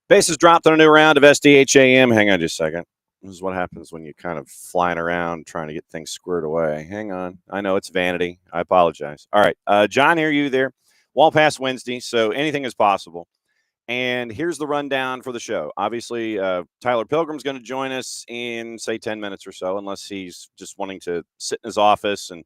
Bases dropped on a new round of SDH AM. Hang on just a second. This is what happens when you kind of flying around trying to get things squared away. Hang on. I know it's vanity. I apologize. All right. John, hear you there. Wall Pass Wednesday, so anything is possible. And here's the rundown for the show. Obviously, Tyler Pilgrim's going to join us in, say, 10 minutes or so, unless he's just wanting to sit in his office and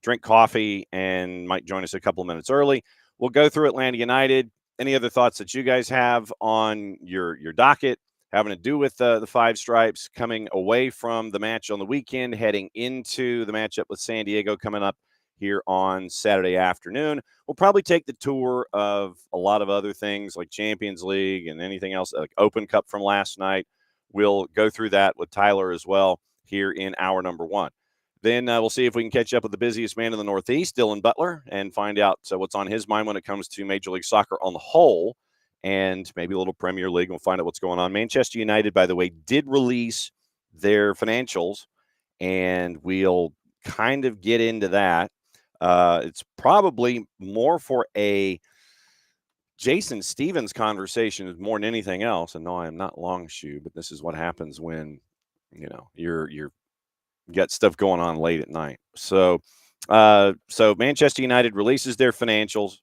drink coffee and might join us a couple of minutes early. We'll go through Atlanta United. Any other thoughts that you guys have on your docket having to do with the Five Stripes, coming away from the match on the weekend, heading into the matchup with San Diego coming up here on Saturday afternoon? We'll probably take the tour of a lot of other things like Champions League and anything else, like Open Cup from last night. We'll go through that with Tyler as well here in hour number one. Then we'll see if we can catch up with the busiest man in the Northeast, Dylan Butler, and find out what's on his mind when it comes to Major League Soccer on the whole, and maybe a little Premier League. We'll find out what's going on. Manchester United, by the way, did release their financials, and we'll kind of get into that. It's probably more for a Jason Stevens conversation more than anything else. And no, I am not Longshoe, but this is what happens when you're got stuff going on late at night. So Manchester United releases their financials,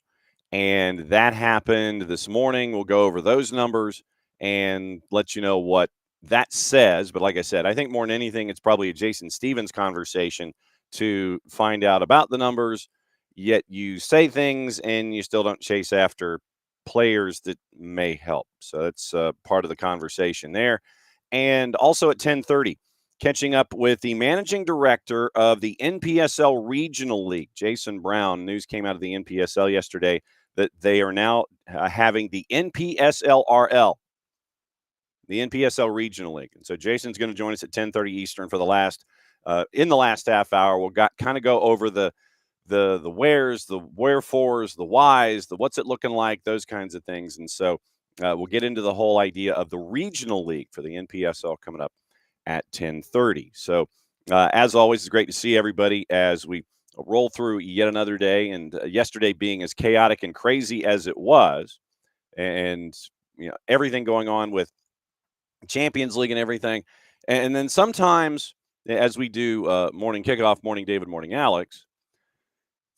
and that happened this morning. We'll go over those numbers and let you know what that says. But like I said, I think more than anything, it's probably a Jason Stevens conversation to find out about the numbers, yet you say things and you still don't chase after players that may help. So that's part of the conversation there. And also at 10:30, catching up with the managing director of the NPSL Regional League, Jason Brown. News came out of the NPSL yesterday that they are now having the NPSL-RL, the NPSL Regional League. And so Jason's going to join us at 10:30 Eastern for the last half hour. We'll kind of go over the wheres, the wherefores, the whys, the what's it looking like, those kinds of things. And so we'll get into the whole idea of the Regional League for the NPSL coming up at 10:30. So as always, it's great to see everybody as we roll through yet another day, and yesterday being as chaotic and crazy as it was, and everything going on with Champions League and everything. And then sometimes, as we do morning kickoff, morning David, morning Alex,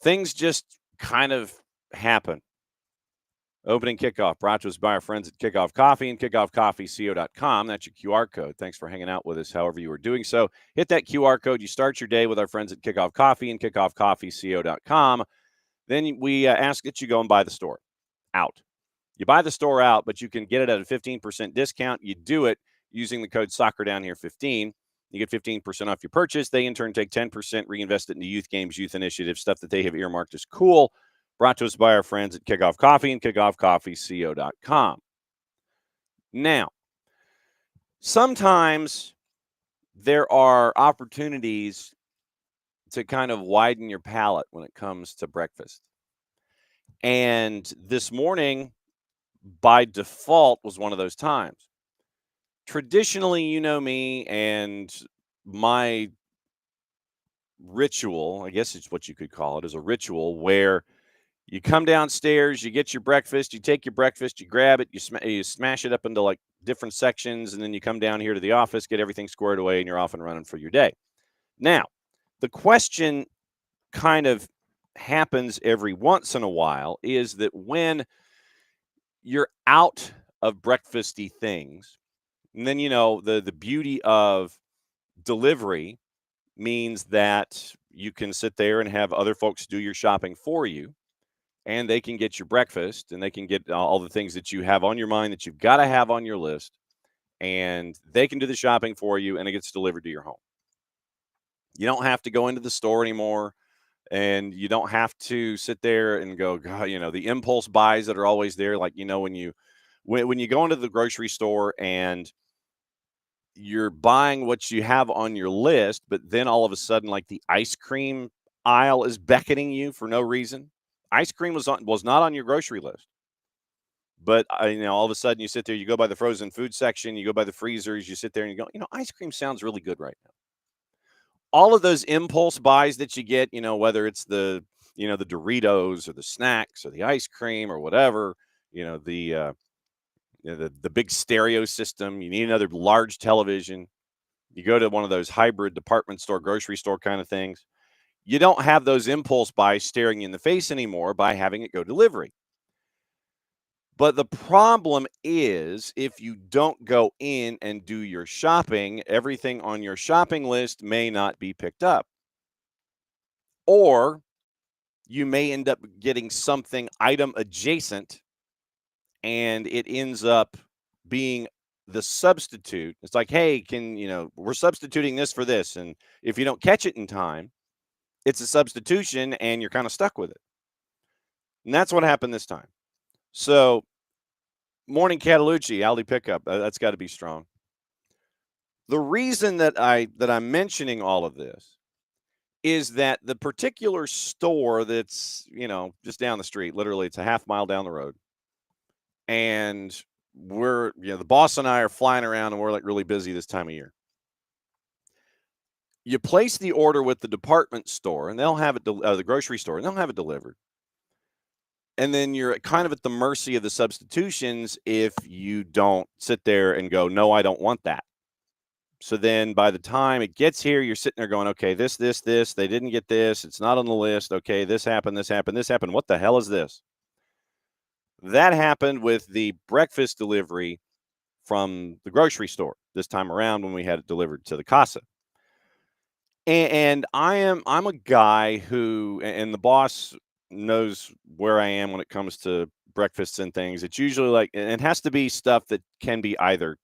things just kind of happen. Opening kickoff brought to us by our friends at Kickoff Coffee and kickoffcoffeeco.com. That's your QR code. Thanks for hanging out with us, however you are doing so. Hit that QR code. You start your day with our friends at Kickoff Coffee and kickoffcoffeeco.com. Then we ask that you go and buy the store out. You buy the store out, but you can get it at a 15% discount. You do it using the code SOCCERDOWNHERE15. You get 15% off your purchase. They, in turn, take 10%, reinvest it into youth games, youth initiatives, stuff that they have earmarked as cool. Brought to us by our friends at Kickoff Coffee and kickoffcoffeeco.com. Now, sometimes there are opportunities to kind of widen your palate when it comes to breakfast. And this morning, by default, was one of those times. Traditionally, you know me and my ritual, I guess it's what you could call it, is a ritual where you come downstairs, you get your breakfast, you take your breakfast, you grab it, you smash it up into like different sections, and then you come down here to the office, get everything squared away, and you're off and running for your day. Now, the question kind of happens every once in a while is that when you're out of breakfasty things, and then, the beauty of delivery means that you can sit there and have other folks do your shopping for you, and they can get your breakfast, and they can get all the things that you have on your mind that you've got to have on your list, and they can do the shopping for you, and it gets delivered to your home. You don't have to go into the store anymore, and you don't have to sit there and go, God, the impulse buys that are always there. Like, when you go into the grocery store and you're buying what you have on your list, but then all of a sudden, like the ice cream aisle is beckoning you for no reason. Ice cream was not on your grocery list, but all of a sudden you sit there, you go by the frozen food section, you go by the freezers, you sit there and you go, ice cream sounds really good right now. All of those impulse buys that you get, whether it's the Doritos or the snacks or the ice cream or whatever, the the big stereo system. You need another large television. You go to one of those hybrid department store, grocery store kind of things. You don't have those impulse buys staring you in the face anymore by having it go delivery. But the problem is if you don't go in and do your shopping, everything on your shopping list may not be picked up. Or you may end up getting something item adjacent and it ends up being the substitute. It's like, hey, we're substituting this for this. And if you don't catch it in time, it's a substitution and you're kind of stuck with it. And that's what happened this time. So, morning Catalucci, Aldi pickup. That's got to be strong. The reason that I'm mentioning all of this is that the particular store that's, just down the street, literally it's a half mile down the road. And we're, the boss and I are flying around and we're like really busy this time of year. You place the order with the department store and they'll have it, the grocery store, and they'll have it delivered. And then you're kind of at the mercy of the substitutions if you don't sit there and go, no, I don't want that. So then by the time it gets here, you're sitting there going, okay, this, they didn't get this. It's not on the list. Okay, this happened. What the hell is this? That happened with the breakfast delivery from the grocery store this time around when we had it delivered to the casa. And I'm a guy who, and the boss knows where I am when it comes to breakfasts and things. It's usually like, and it has to be stuff that can be either,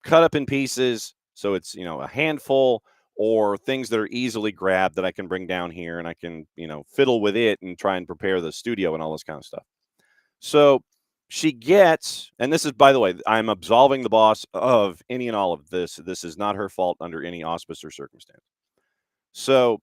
cut up in pieces. So it's, a handful, or things that are easily grabbed that I can bring down here and I can, fiddle with it and try and prepare the studio and all this kind of stuff. So she gets, and this is, by the way, I'm absolving the boss of any and all of this. This is not her fault under any auspice or circumstance. So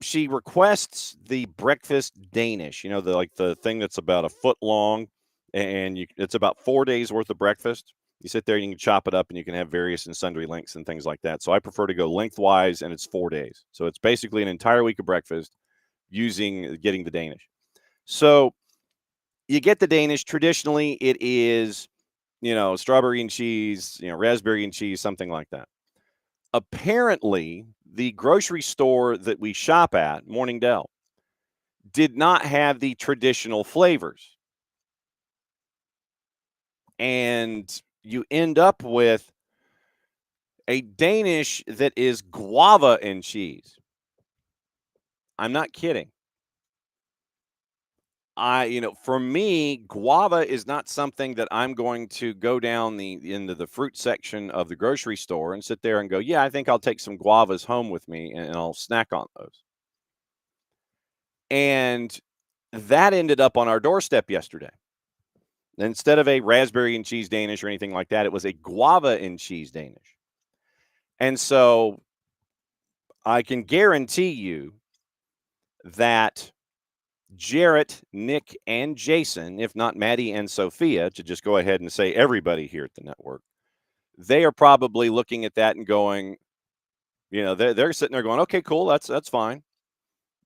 she requests the breakfast Danish, the thing that's about a foot long, and it's about 4 days worth of breakfast. You sit there and you can chop it up and you can have various and sundry lengths and things like that. So I prefer to go lengthwise, and it's 4 days. So it's basically an entire week of breakfast getting the Danish. So you get the Danish. Traditionally, it is, strawberry and cheese, raspberry and cheese, something like that. Apparently, the grocery store that we shop at, Morningdale, did not have the traditional flavors. And you end up with a Danish that is guava and cheese. I'm not kidding. For me, guava is not something that I'm going to go down into the fruit section of the grocery store and sit there and go, yeah, I think I'll take some guavas home with me and I'll snack on those. And that ended up on our doorstep yesterday. Instead of a raspberry and cheese Danish or anything like that, it was a guava and cheese Danish. And so I can guarantee you that Jarrett, Nick, and Jason, if not Maddie and Sophia, to just go ahead and say everybody here at the network, they are probably looking at that and going, they're sitting there going, okay, cool, that's fine.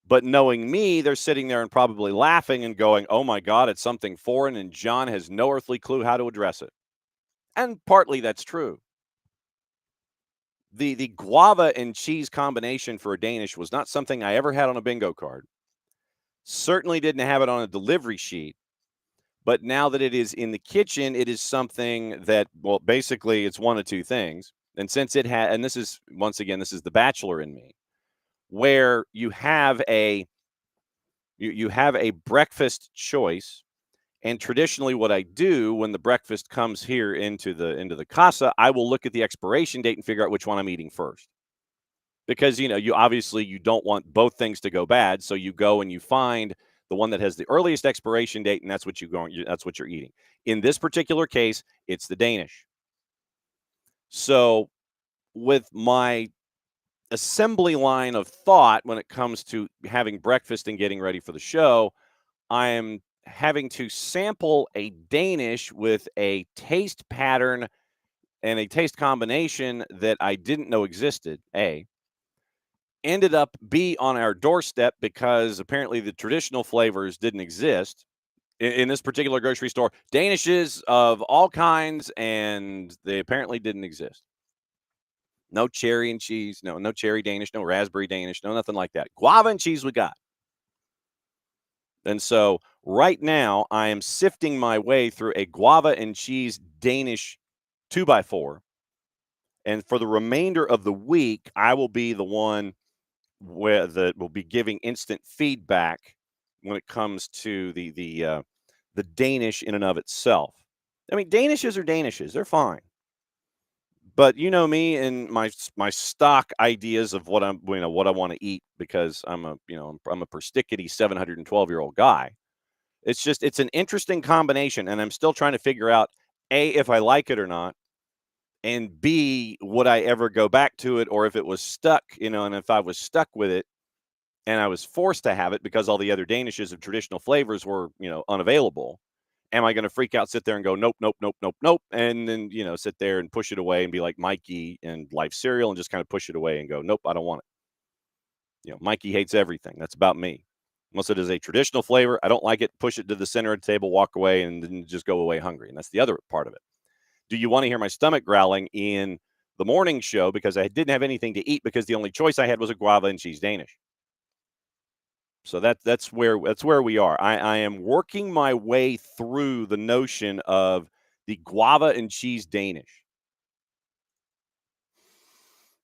But knowing me, they're sitting there and probably laughing and going, oh my God, it's something foreign and John has no earthly clue how to address it. And partly that's true. The guava and cheese combination for a Danish was not something I ever had on a bingo card. Certainly didn't have it on a delivery sheet. But now that it is in the kitchen, it is something that, well, basically it's one of two things. And since it had, and this is, once again, this is the bachelor in me, where you have a breakfast choice. And traditionally what I do when the breakfast comes here into the casa, I will look at the expiration date and figure out which one I'm eating first. Because, you obviously you don't want both things to go bad. So you go and you find the one that has the earliest expiration date, and that's what that's what you're eating. In this particular case, it's the Danish. So with my assembly line of thought when it comes to having breakfast and getting ready for the show, I am having to sample a Danish with a taste pattern and a taste combination that I didn't know existed, ended up B, on our doorstep because apparently the traditional flavors didn't exist. in this particular grocery store, Danishes of all kinds, and they apparently didn't exist. No cherry and cheese, no cherry Danish, no raspberry Danish, no nothing like that. Guava and cheese we got. And so right now I am sifting my way through a guava and cheese Danish 2x4. And for the remainder of the week, I will be the one that will be giving instant feedback when it comes to the Danish in and of itself. I mean, Danishes are Danishes; they're fine. But you know me and my stock ideas of what what I want to eat, because I'm a perstickety 712-year-old guy. It's an interesting combination, and I'm still trying to figure out A, if I like it or not, and B, would I ever go back to it, or if it was stuck, and if I was stuck with it and I was forced to have it because all the other Danishes of traditional flavors were, unavailable, am I going to freak out, sit there and go, nope, nope, nope, nope, nope, and then, sit there and push it away and be like Mikey and Life Cereal and just kind of push it away and go, nope, I don't want it. Mikey hates everything. That's about me. Unless it is a traditional flavor, I don't like it, push it to the center of the table, walk away, and then just go away hungry. And that's the other part of it. Do you want to hear my stomach growling in the morning show because I didn't have anything to eat because the only choice I had was a guava and cheese Danish? So that's where we are. I am working my way through the notion of the guava and cheese Danish.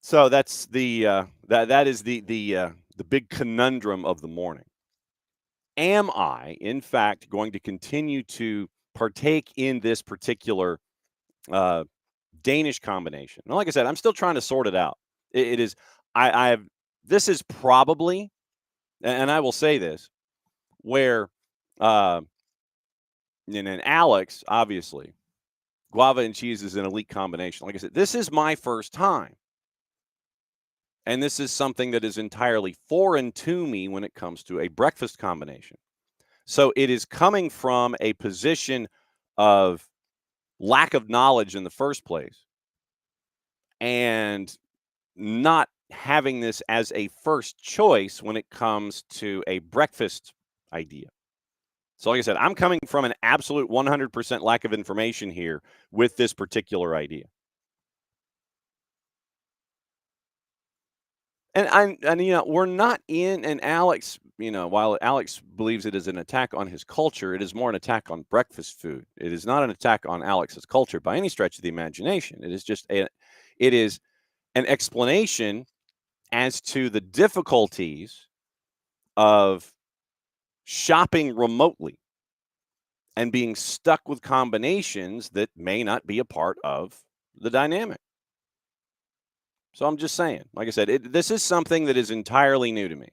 So that's that is the big conundrum of the morning. Am I, in fact, going to continue to partake in this particular Danish combination? And like I said, I'm still trying to sort it out. It is I have this is probably, and I will say this, where and Alex, obviously, guava and cheese is an elite combination. Like I said, this is my first time. And this is something that is entirely foreign to me when it comes to a breakfast combination. So it is coming from a position of lack of knowledge in the first place, and not having this as a first choice when it comes to a breakfast idea. So like I said, I'm coming from an absolute 100% lack of information here with this particular idea. And we're not in, and Alex, while Alex believes it is an attack on his culture, it is more an attack on breakfast food. It is not an attack on Alex's culture by any stretch of the imagination. It is just it is an explanation as to the difficulties of shopping remotely and being stuck with combinations that may not be a part of the dynamic. So I'm just saying, like I said, this is something that is entirely new to me.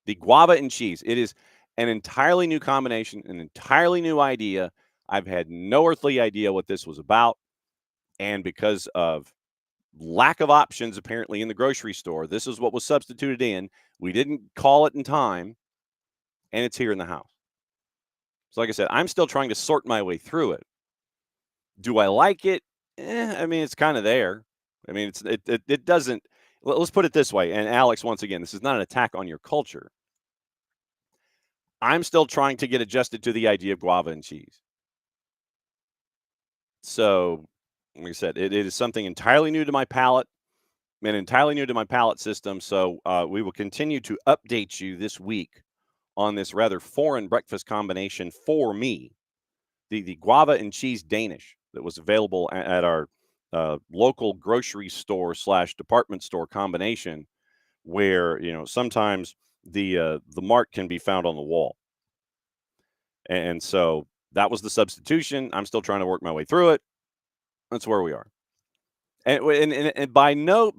The guava and cheese, it is an entirely new combination, an entirely new idea. I've had no earthly idea what this was about. And because of lack of options, apparently, in the grocery store, this is what was substituted in. We didn't call it in time, and it's here in the house. So like I said, I'm still trying to sort my way through it. Do I like it? I mean, it's kind of there. I mean, it doesn't. Let's put it this way. And Alex, once again, this is not an attack on your culture. I'm still trying to get adjusted to the idea of guava and cheese. So, like I said, it is something entirely new to my palate and entirely new to my palate system. So we will continue to update you this week on this rather foreign breakfast combination for me, the guava and cheese Danish that was available at our local grocery store / department store combination, where sometimes the mark can be found on the wall, and so that was the substitution. I'm still trying to work my way through it. That's where we are. And by no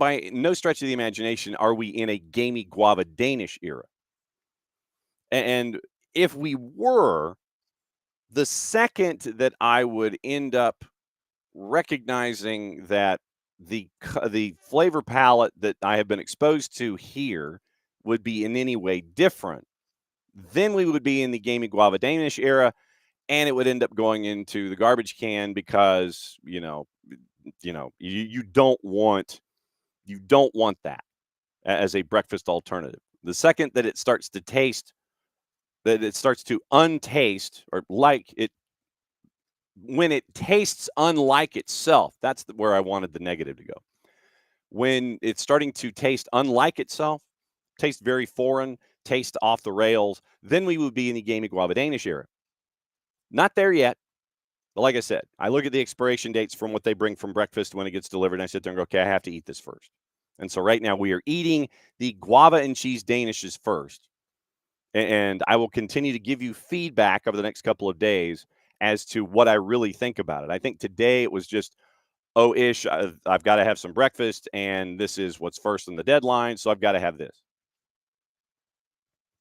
stretch of the imagination are we in a gamey guava Danish era. And if we were, the second that I would end up recognizing that the flavor palette that I have been exposed to here would be in any way different, then we would be in the gamey guava Danish era, and it would end up going into the garbage can because you don't want that as a breakfast alternative. The second that it starts to taste that it starts to untaste or like it when it tastes unlike itself. That's where I wanted the negative to go. When it's starting to taste unlike itself, taste very foreign, taste off the rails, then we would be in the gamey guava Danish era. Not there yet. But like I said, I look at the expiration dates from what they bring from breakfast when it gets delivered, and I sit there and go, okay, I have to eat this first. And so right now we are eating the guava and cheese Danishes first. And I will continue to give you feedback over the next couple of days as to what I really think about it. I think today it was just, oh-ish, I've got to have some breakfast, and this is what's first in the deadline, so I've got to have this.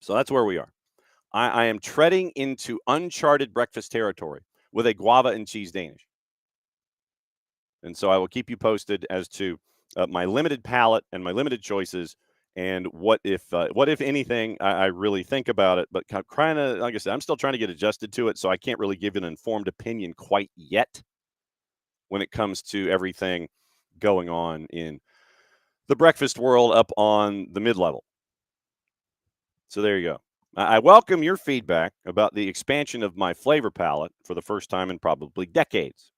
So that's where we are. I am treading into uncharted breakfast territory with a guava and cheese Danish. And so I will keep you posted as to my limited palate and my limited choices and what if anything, I really think about it. But kind of, like I said, I'm still trying to get adjusted to it, so I can't really give an informed opinion quite yet when it comes to everything going on in the breakfast world up on the mid-level. So there you go. I welcome your feedback about the expansion of my flavor palette for the first time in probably decades.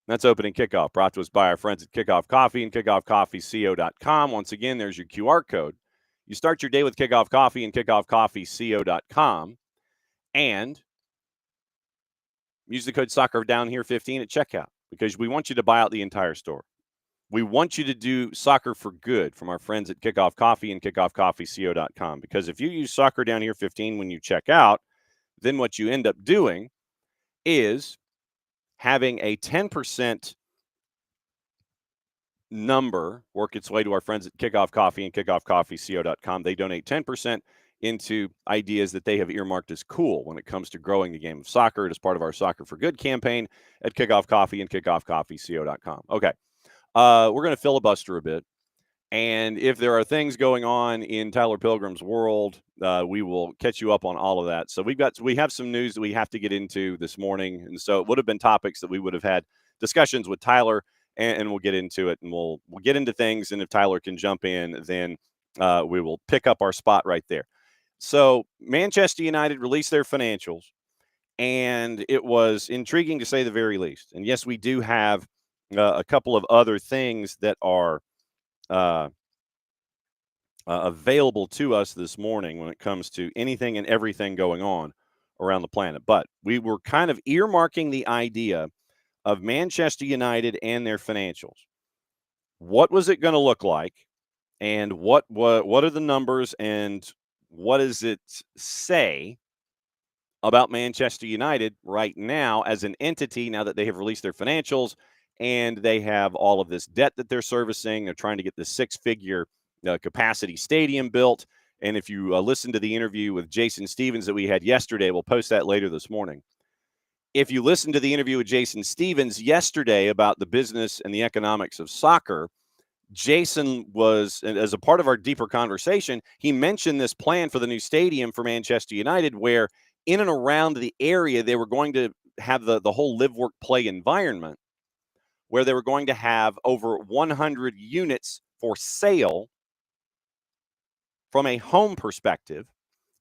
That's Opening Kickoff, brought to us by our friends at Kickoff Coffee and kickoffcoffeeco.com. Once again, there's your QR code. You start your day with Kickoff Coffee and kickoffcoffeeco.com, and use the code SoccerDownHere15 at checkout because we want you to buy out the entire store. We want you to do soccer for good from our friends at Kickoff Coffee and kickoffcoffeeco.com, because if you use Soccer Down Here 15 when you check out, then what you end up doing is having a 10% number work its way to our friends at Kickoff Coffee and kickoffcoffeeco.com. They donate 10% into ideas that they have earmarked as cool when it comes to growing the game of soccer. It is part of our Soccer for Good campaign at Kickoff Coffee and kickoffcoffeeco.com. Okay. We're going to filibuster a bit. And if there are things going on in Tyler Pilgrim's world, we will catch you up on all of that. So we have some news that we have to get into this morning. And so it would have been topics that we would have had discussions with Tyler, and we'll get into it, and we'll get into things. And if Tyler can jump in, then we will pick up our spot right there. So Manchester United released their financials, and it was intriguing to say the very least. And yes, we do have a couple of other things that are available to us this morning when it comes to anything and everything going on around the planet. But we were kind of earmarking the idea of Manchester United and their financials. What was it going to look like? And what are the numbers, and what does it say about Manchester United right now as an entity, now that they have released their financials and they have all of this debt that they're servicing? They're trying to get this six-figure capacity stadium built. And if you listen to the interview with Jason Stevens that we had yesterday, we'll post that later this morning. If you listen to the interview with Jason Stevens yesterday about the business and the economics of soccer, Jason was, as a part of our deeper conversation, he mentioned this plan for the new stadium for Manchester United, where in and around the area, they were going to have the whole live, work, play environment, where they were going to have over 100 units for sale from a home perspective,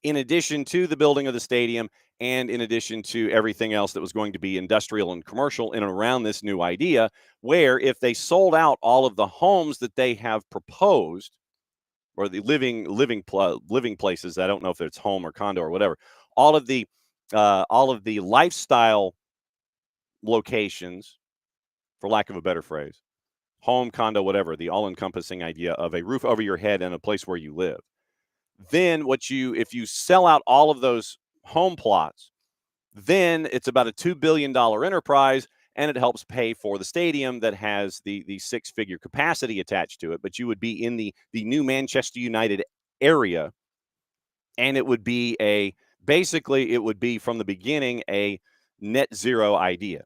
in addition to the building of the stadium and in addition to everything else that was going to be industrial and commercial in and around this new idea, where if they sold out all of the homes that they have proposed, or the living places, I don't know if it's home or condo or whatever, all of the lifestyle locations, for lack of a better phrase, home, condo, whatever, the all-encompassing idea of a roof over your head and a place where you live. Then if you sell out all of those home plots, then it's about a $2 billion enterprise, and it helps pay for the stadium that has the six-figure capacity attached to it. But you would be in the new Manchester United area, and it would be basically it would be from the beginning a net zero idea.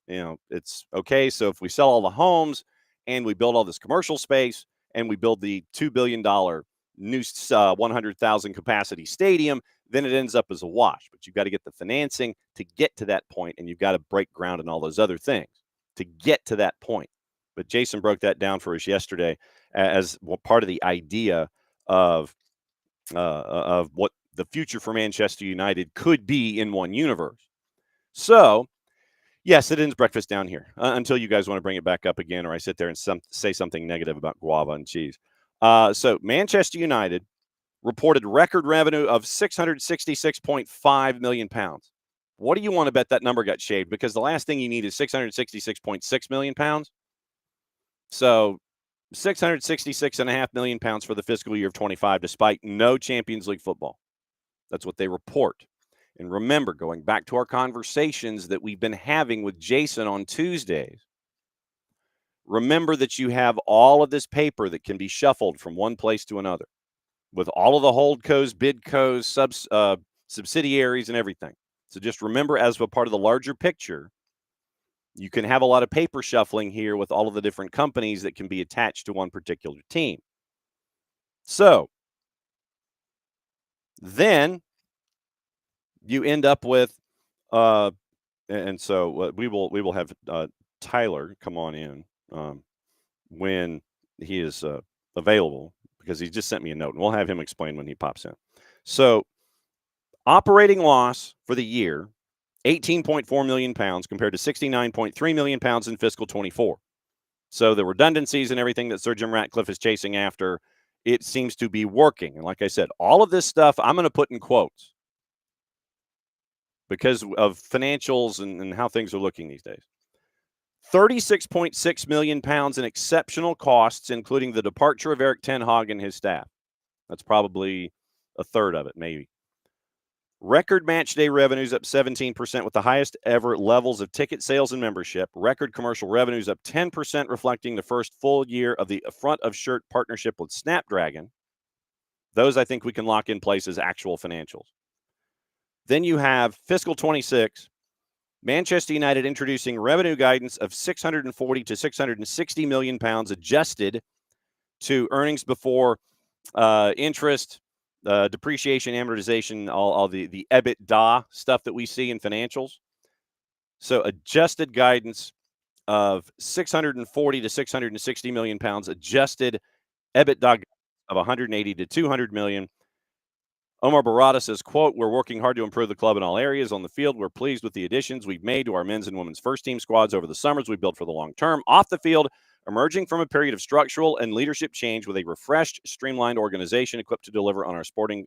It's okay. So if we sell all the homes and we build all this commercial space and we build the $2 billion new 100,000 capacity stadium, then it ends up as a wash. But you've got to get the financing to get to that point, and you've got to break ground and all those other things to get to that point. But Jason broke that down for us yesterday as part of the idea of what the future for Manchester United could be in one universe. So, yes, it ends breakfast down here until you guys want to bring it back up again, or I sit there and say something negative about guava and cheese. So, Manchester United reported record revenue of £666.5 million. What do you want to bet that number got shaved? Because the last thing you need is £666.6 million. So £666.5 million for the fiscal year of 25, despite no Champions League football. That's what they report. And remember, going back to our conversations that we've been having with Jason on Tuesdays, remember that you have all of this paper that can be shuffled from one place to another with all of the holdcos, bidcos, subsidiaries, and everything. So just remember, as a part of the larger picture, you can have a lot of paper shuffling here with all of the different companies that can be attached to one particular team. So then you end up with, and so we will have Tyler come on in when he is available, because he just sent me a note, and we'll have him explain when he pops in. So operating loss for the year, £18.4 million compared to £69.3 million in fiscal 24. So the redundancies and everything that Sir Jim Ratcliffe is chasing after, it seems to be working. And like I said, all of this stuff I'm going to put in quotes because of financials and how things are looking these days. £36.6 million in exceptional costs, including the departure of Eric Ten Hag and his staff. That's probably a third of it, maybe. Record match day revenues up 17% with the highest ever levels of ticket sales and membership. Record commercial revenues up 10%, reflecting the first full year of the front of shirt partnership with Snapdragon. Those I think we can lock in place as actual financials. Then you have fiscal 26, Manchester United introducing revenue guidance of 640 to 660 million pounds, adjusted to earnings before interest, depreciation, amortization, all the EBITDA stuff that we see in financials. So adjusted guidance of 640 to 660 million pounds, adjusted EBITDA of 180 to 200 million. Omar Barada says, quote, "We're working hard to improve the club in all areas. On the field, we're pleased with the additions we've made to our men's and women's first team squads over the summers. We built for the long term. Off the field, emerging from a period of structural and leadership change with a refreshed, streamlined organization equipped to deliver on our sporting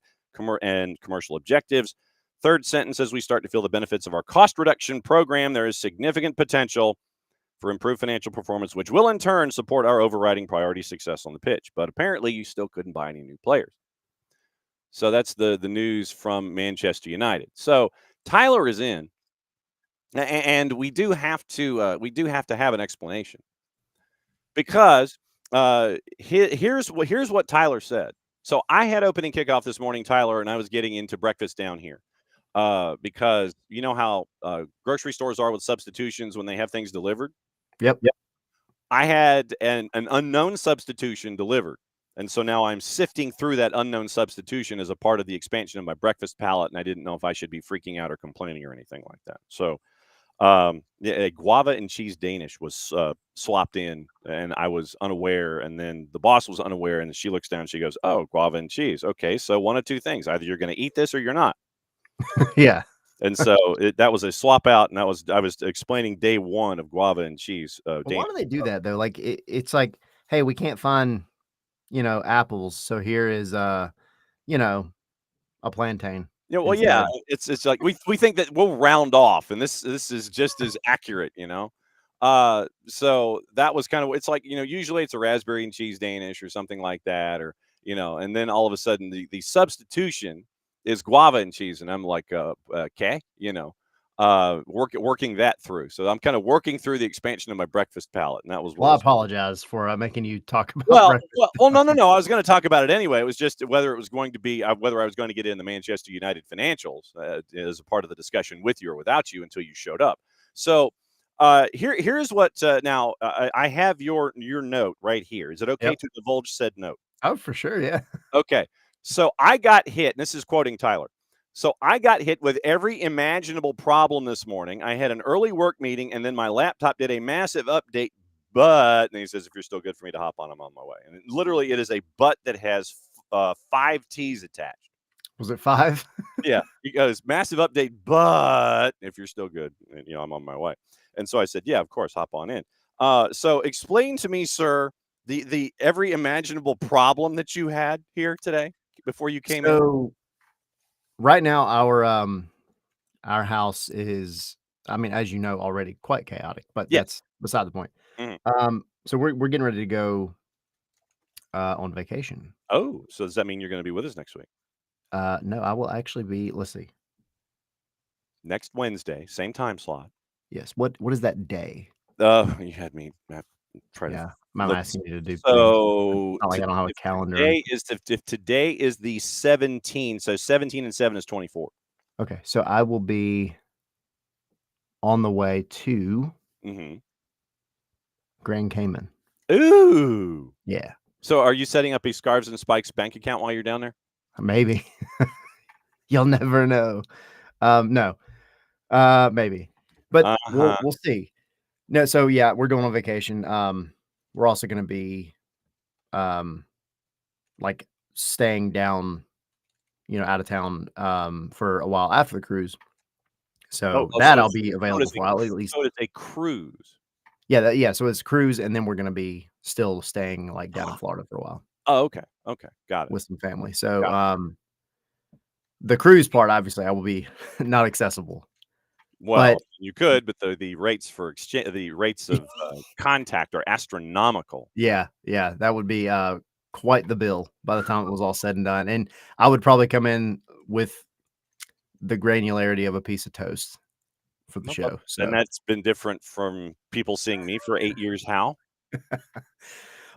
and commercial objectives." Third sentence, as we start to feel the benefits of our cost reduction program, there is significant potential for improved financial performance, which will in turn support our overriding priority, success on the pitch. But apparently you still couldn't buy any new players. So that's the news from Manchester United. So Tyler is in, and we do have to have an explanation, because here's what Tyler said. So I had opening kickoff this morning, Tyler, and I was getting into breakfast down here because you know how grocery stores are with substitutions when they have things delivered. Yep. I had an unknown substitution delivered. And so now I'm sifting through that unknown substitution as a part of the expansion of my breakfast palette, and I didn't know if I should be freaking out or complaining or anything like that. So a guava and cheese Danish was swapped in, and I was unaware, and then the boss was unaware, and she looks down and she goes, "Oh, guava and cheese. Okay, so one of two things. Either you're going to eat this or you're not." Yeah. And so that was a swap out, and I was explaining day one of guava and cheese. Why do they do that, though? Like, it's like, hey, we can't find apples, so here is a plantain. Well, yeah, it's like we think that we'll round off, and this is just as accurate, So that was kind of, it's like, usually it's a raspberry and cheese Danish or something like that, or and then all of a sudden the substitution is guava and cheese, and I'm like, okay, working that through. So I'm kind of working through the expansion of my breakfast palette, and that was. Well, I apologize for making you talk about. Well, no. I was going to talk about it anyway. It was just whether it was going to be whether I was going to get in the Manchester United financials as a part of the discussion with you or without you until you showed up. So here's what. Now I have your note right here. Is it okay to divulge said note? Oh, for sure, yeah. Okay. So I got hit, and this is quoting Tyler. So I got hit with every imaginable problem this morning. I had an early work meeting, and then my laptop did a massive update. But, and he says, if you're still good for me to hop on, I'm on my way. And literally, it is a but that has 5 T's attached. Was it 5? Yeah, he goes, massive update, but if you're still good, I'm on my way. And so I said, yeah, of course, hop on in. So explain to me, sir, the every imaginable problem that you had here today before you came in. So right now, our house is, I mean, as you know already, quite chaotic, but Yeah. that's beside the point. Mhm. So we're getting ready to go on vacation. Oh, so does that mean you're going to be with us next week? No, I will actually be. Let's see. Next Wednesday, same time slot. Yes. What is that day? You had me try to Yeah, I'm look. asking you to do things. So Not like I don't have a if calendar. today is the 17th, so 17 and 7 is 24. Okay, so I will be on the way to Mm-hmm. Grand Cayman. Ooh. Yeah, So are you setting up a Scarves and Spikes bank account while you're down there? maybe. You'll never know. No, maybe, but Uh-huh. we'll see. No, so yeah, we're going on vacation. We're also gonna be um like staying down, out of town for a while after the cruise. So that I'll be available for. I'll at least, So it's a cruise. yeah, yeah. So it's cruise, and then we're gonna be still staying like down in Florida for a while Oh, okay. Okay. Got it. with some family. So Got it. the cruise part, obviously, I will be not accessible, Well, but you could, but the rates for exchange, the rates of contact are astronomical. yeah, yeah, that would be quite the bill by the time it was all said and done. And I would probably come in with the granularity of a piece of toast for the Okay. show. And So, that's been different from people seeing me for 8 years. How?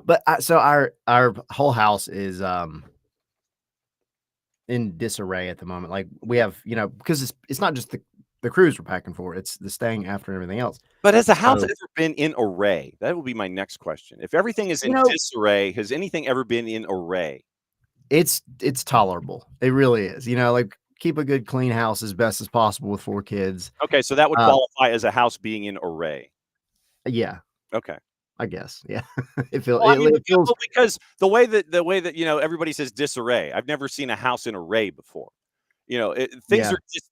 but so our whole house is in disarray at the moment. Like we have, because it's not just the cruise we're packing for; it's the staying after and everything else. But has the house So ever been in array? That would be my next question. If everything is you in know, disarray, has anything ever been in array? it's tolerable. It really is. Like keep a good clean house as best as possible with 4 kids. Okay, so that would Uh, qualify as a house being in array. yeah, Okay. I guess. Yeah, Well, I mean, it feels. because the way that everybody says disarray, I've never seen a house in array before. Yeah,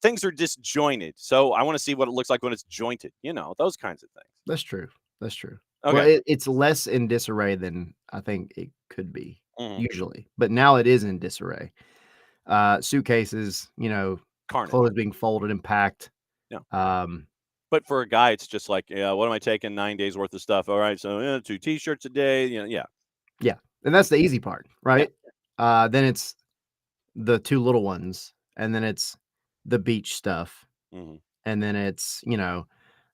Things are disjointed. So I want to see what it looks like when it's jointed. Those kinds of things. that's true. That's true. Well, Okay. it's less in disarray than I think it could be Mhm. usually, but now it is in disarray. Suitcases, Carnage. clothes being folded and packed. Yeah. Um, But for a guy, it's just like, yeah, what am I taking? 9 days worth of stuff. All right, so 2 T-shirts a day. Yeah, yeah, and that's the easy part, yeah. right? Then it's the 2 little ones, and then it's the beach stuff, Hmm. and then it's,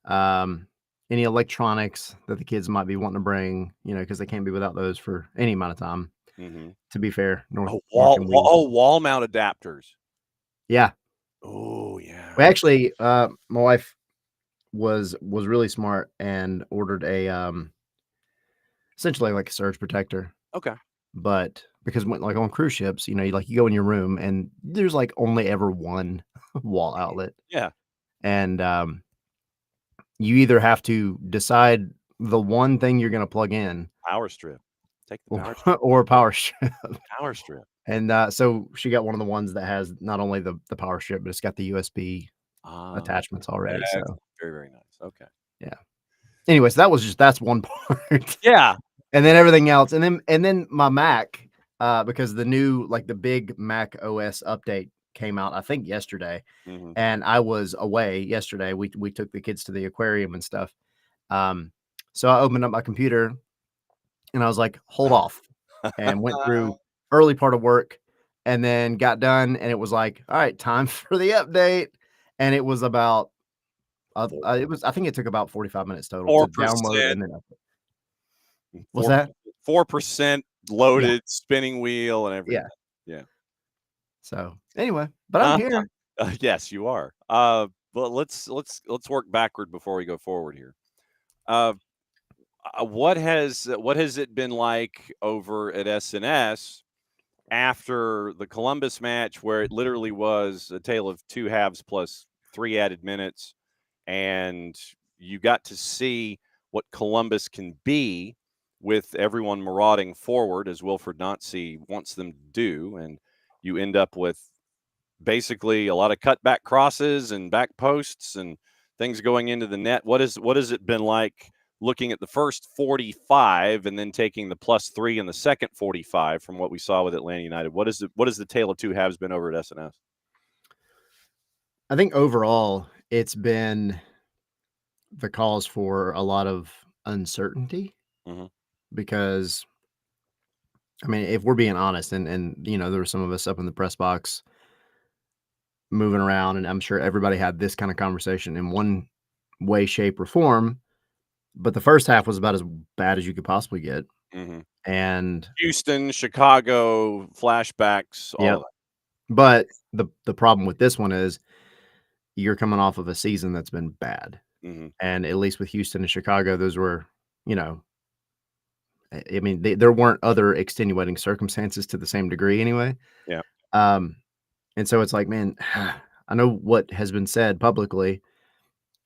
um, any electronics that the kids might be wanting to bring, because they can't be without those for any amount of time, Hmm. to be fair, nor Oh, nor can we. wall mount adapters. Yeah. Oh We yeah. actually, my wife was really smart and ordered essentially like a surge protector. Okay. But because when like on cruise ships, you go in your room and there's like only ever one wall outlet. Yeah. And you either have to decide the one thing you're gonna plug in Power strip. Take the or, power strip. or a power strip. Power strip. And so she got one of the ones that has not only the power strip, but it's got the USB Ah, attachments already. So excellent. Very, very nice. Okay. yeah. Anyways, that's one part. Yeah. And then everything else, and then my Mac, because the big Mac OS update came out, I think yesterday, Hmm. and I was away yesterday. We took the kids to the aquarium and stuff. So I opened up my computer and I was like, hold off, and went through early part of work, and then got done, and it was like, all right, time for the update, and it was about I think it took about 45 minutes total Four to download percent, and then upload. What's four that? 4% Yeah, loaded spinning wheel and everything. yeah. Yeah. So anyway, but I'm Uh, here. yes, you are. But let's work backward before we go forward here. Uh, what has it been like over at SNS after the Columbus match, where it literally was a tale of two halves plus 3 added minutes, and you got to see what Columbus can be with everyone marauding forward, as Wilfred Nancy wants them to do, and you end up with basically a lot of cutback crosses and back posts and things going into the net. What has it been like looking at the first 45 and then taking the +3 in the second 45 from what we saw with Atlanta United? What is the tale of two halves been over at SNS? I think overall it's been the cause for a lot of uncertainty Mm-hmm. because I mean, if we're being honest, and there were some of us up in the press box moving around, and I'm sure everybody had this kind of conversation in one way, shape, or form. But the first half was about as bad as you could possibly get, Mm-hmm. and Houston, Chicago, flashbacks, all yeah. of that. But the problem with this one is you're coming off of a season that's been bad, Mm-hmm. and at least with Houston and Chicago, those were, I mean, there weren't other extenuating circumstances to the same degree anyway. Yeah. Um, and so it's like, man, I know what has been said publicly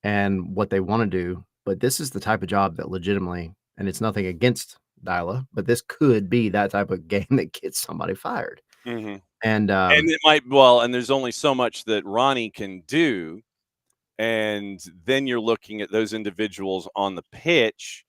and what they want to do, but this is the type of job that legitimately, and it's nothing against Dyla, but this could be that type of game that gets somebody fired. Mm-hmm. And And it might and there's only so much that Ronnie can do. And then you're looking at those individuals on the pitch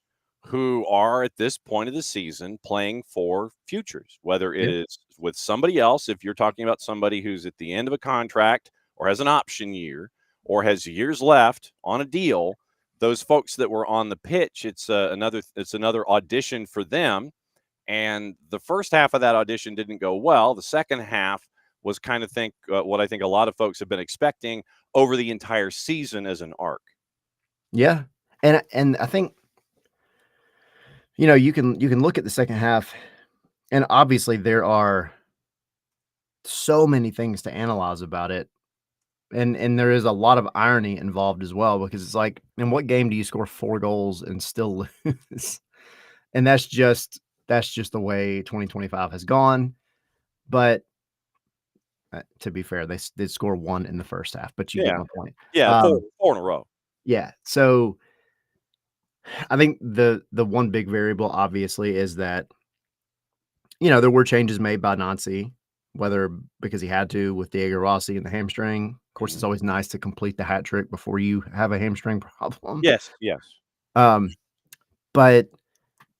who are at this point of the season playing for futures, whether it yeah, is with somebody else, if you're talking about somebody who's at the end of a contract or has an option year or has years left on a deal, those folks that were on the pitch, it's another audition for them. And the first half of that audition didn't go well. The second half was kind of what I think a lot of folks have been expecting over the entire season as an arc. yeah, and I think you can look at the second half, and obviously there are so many things to analyze about it. And there is a lot of irony involved as well because it's like, in what game do you score 4 goals and still lose? And that's just the way 2025 has gone. But, to be fair, they did score 1 in the first half, but you get Yeah, my point. yeah, four in a row. Yeah, so I think the one big variable obviously is that, there were changes made by Nancy, whether because he had to with Diego Rossi and the hamstring. Of course, Mhm. it's always nice to complete the hat trick before you have a hamstring problem. Yes, yes. Um, but,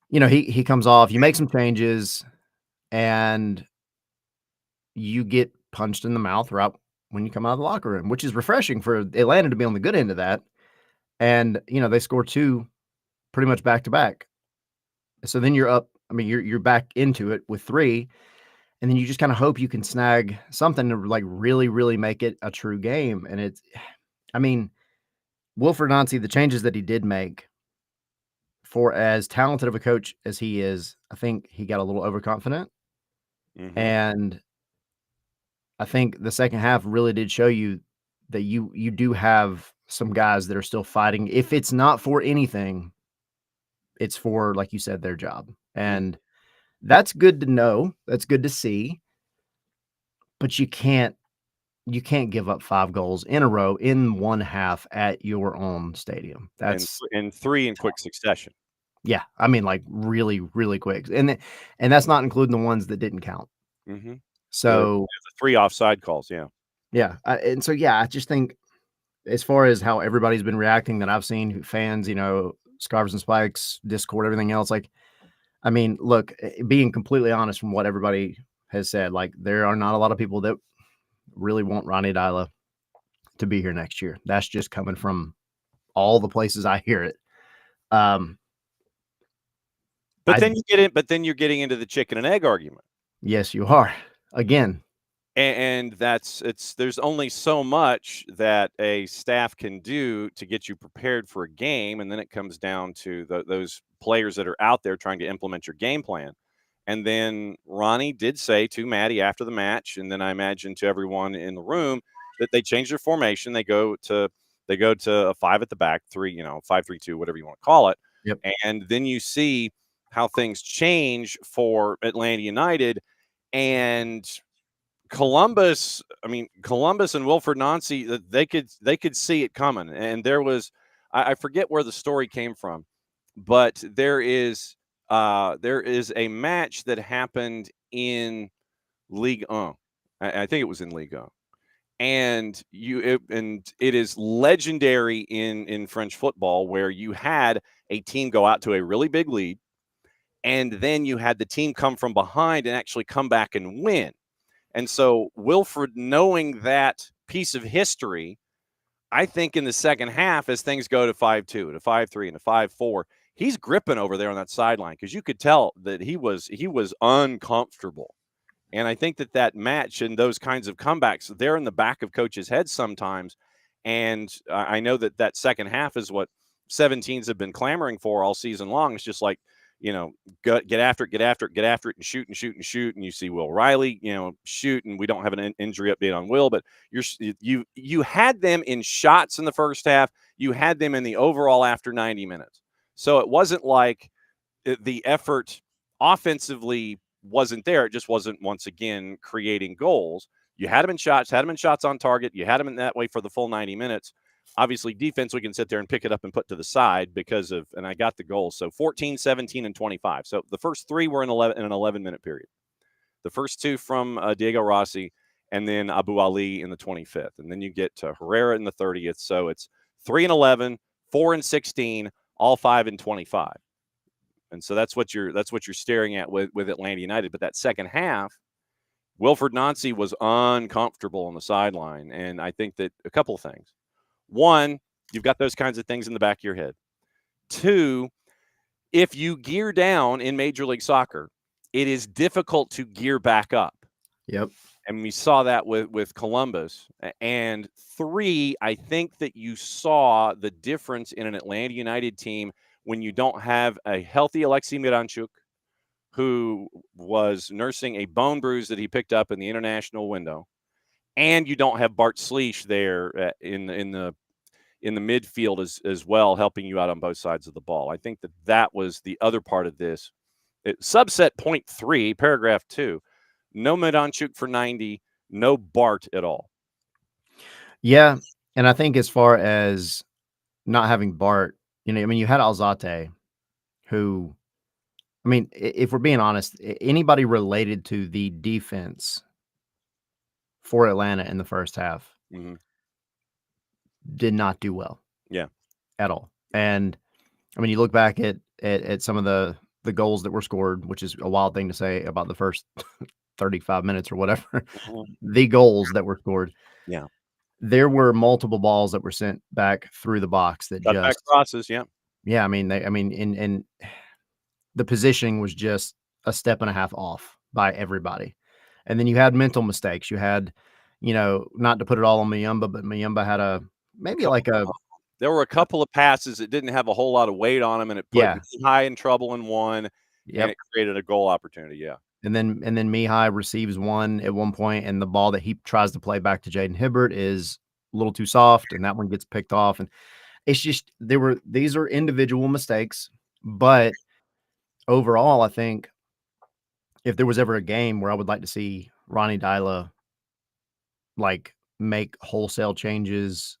he comes off, you make some changes, and you get punched in the mouth right when you come out of the locker room, which is refreshing for Atlanta to be on the good end of that. And, they score 2 pretty much back to back. So then you're up. I mean, you're back into it with 3, and then you just kind of hope you can snag something to like really, really make it a true game. And I mean, Wilfred Nancy, the changes that he did make, for as talented of a coach as he is, I think he got a little overconfident. Mhm. And I think the second half really did show you that you do have some guys that are still fighting. If it's not for anything, it's for, like you said, their job. Mm. And that's good to know. That's good to see. But you can't give up 5 goals in a row in one half at your own stadium. That's And 3 in quick succession. yeah, I mean, like, really, really quick. And that's not including the ones that didn't count. Mhm. So, The 3 offside calls, yeah. yeah, and so, yeah, I just think as far as how everybody's been reacting that I've seen, fans, Scarves and Spikes, Discord, everything else, like, I mean, look, being completely honest from what everybody has said, like, there are not a lot of people that really want Ronnie Dyla to be here next year. That's just coming from all the places I hear it. Um, But I then you're getting into the chicken and egg argument. Yes, you are. Again, And there's only so much that a staff can do to get you prepared for a game, and then it comes down to those players that are out there trying to implement your game plan. And then Ronnie did say to Maddie after the match, and then I imagine to everyone in the room, that they changed their formation. They go to a 5 at the back, 3, 5-3-2, whatever you want to call it. yep. And then you see how things change for Atlanta United. And Columbus and Wilfred Nancy, they could see it coming. And I forget where the story came from, but there is a match that happened in Ligue 1. I think it was in Ligue 1. And it is legendary in French football, where you had a team go out to a really big lead, and then you had the team come from behind and actually come back and win. And so Wilfred, knowing that piece of history, I think in the second half, as things go to 5-2, to 5-3, and to 5-4, he's gripping over there on that sideline, because you could tell that he was uncomfortable. And I think that match and those kinds of comebacks, they're in the back of coaches' heads sometimes. And I know that second half is what 17s have been clamoring for all season long. It's just like, get after it, and shoot and shoot and shoot. And you see Will Riley, shoot, and we don't have an injury update on Will, but you had them in shots in the first half. You had them in the overall after 90 minutes. So it wasn't like the effort offensively wasn't there. It just wasn't, once again, creating goals. You had them in shots, on target. You had them in that way for the full 90 minutes. Obviously, defense, we can sit there and pick it up and put to the side because of, and I got the goals. So 14, 17, and 25. So the first three were in an 11-minute period. The first two from Diego Rossi, and then Abu Ali in the 25th. And then you get to Herrera in the 30th. So it's 3 and 11, 4 and 16, all 5 and 25. And so that's what you're staring at with Atlanta United. But that second half, Wilfred Nancy was uncomfortable on the sideline. And I think that a couple of things. One, you've got those kinds of things in the back of your head. Two, if you gear down in Major League Soccer, it is difficult to gear back up. Yep. And we saw that with Columbus. And three, I think that you saw the difference in an Atlanta United team when you don't have a healthy Alexei Miranchuk, who was nursing a bone bruise that he picked up in the international window, and you don't have Bart Sleesh there in the midfield as well, helping you out on both sides of the ball. I think that was the other part of this. Subset point 3, paragraph 2, no Miranchuk for 90, no Bart at all. Yeah, and I think as far as not having Bart, you had Alzate, who, if we're being honest, anybody related to the defense for Atlanta in the first half did not do well. Yeah. At all. And you look back at some of the goals that were scored, which is a wild thing to say about the first 35 minutes or whatever, the goals that were scored. Yeah. There were multiple balls that were sent back through the box that got back crosses. Yeah. Yeah. In the positioning was just a step and a half off by everybody. And then you had mental mistakes. You had, not to put it all on Muyumba, but Muyumba had there were a couple of passes that didn't have a whole lot of weight on them, and it put Mihai in trouble in one, and it created a goal opportunity. Yeah. And then Mihai receives one at one point, and the ball that he tries to play back to Jaden Hibbert is a little too soft, and that one gets picked off. And it's just these are individual mistakes, but overall, I think if there was ever a game where I would like to see Ronnie Dyla make wholesale changes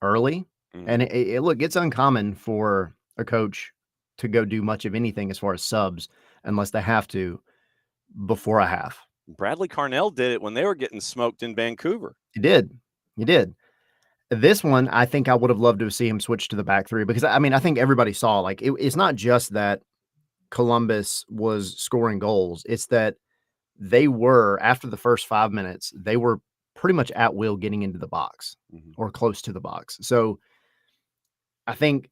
early, and it's uncommon for a coach to go do much of anything as far as subs unless they have to before a half. Bradley Carnell did it when they were getting smoked in Vancouver. He did. This one, I think I would have loved to see him switch to the back three, because I think everybody saw it's not just that Columbus was scoring goals. It's that they were, after the first 5 minutes, they were pretty much at will getting into the box or close to the box. So I think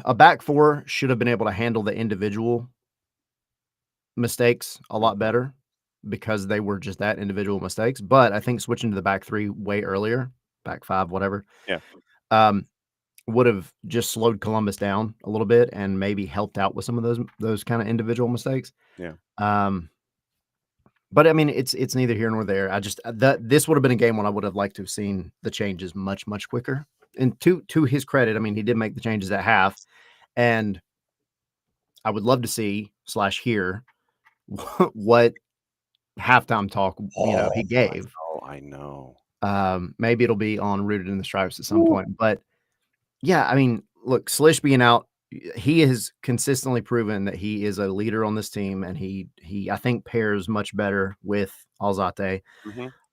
a back four should have been able to handle the individual mistakes a lot better, because they were just that, individual mistakes. But I think switching to the back three way earlier, back five, whatever, would have just slowed Columbus down a little bit and maybe helped out with some of those kind of individual mistakes. Yeah. But it's neither here nor there. This would have been a game when I would have liked to have seen the changes much, much quicker. And to his credit, he did make the changes at half, and I would love to see / hear what halftime talk he gave. I know. Maybe it'll be on Rooted in the Stripes at some point. But yeah, look, Slish being out, he has consistently proven that he is a leader on this team, and he I think pairs much better with Alzate.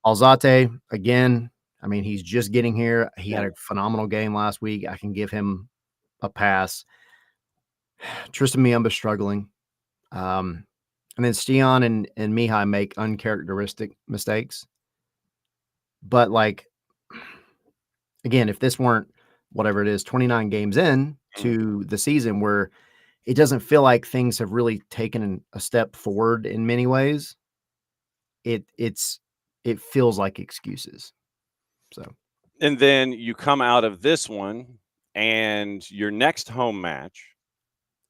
Alzate, again, I mean, he's just getting here. He had Yeah. a phenomenal game last week. I can give him a pass. Tristan Miumba struggling. And then Stian and Mihai make uncharacteristic mistakes. But, like, again, if this weren't whatever it is, 29 games in to the season where it doesn't feel like things have really taken a step forward in many ways, it feels like excuses. So, And then you come out of this one, and your next home match,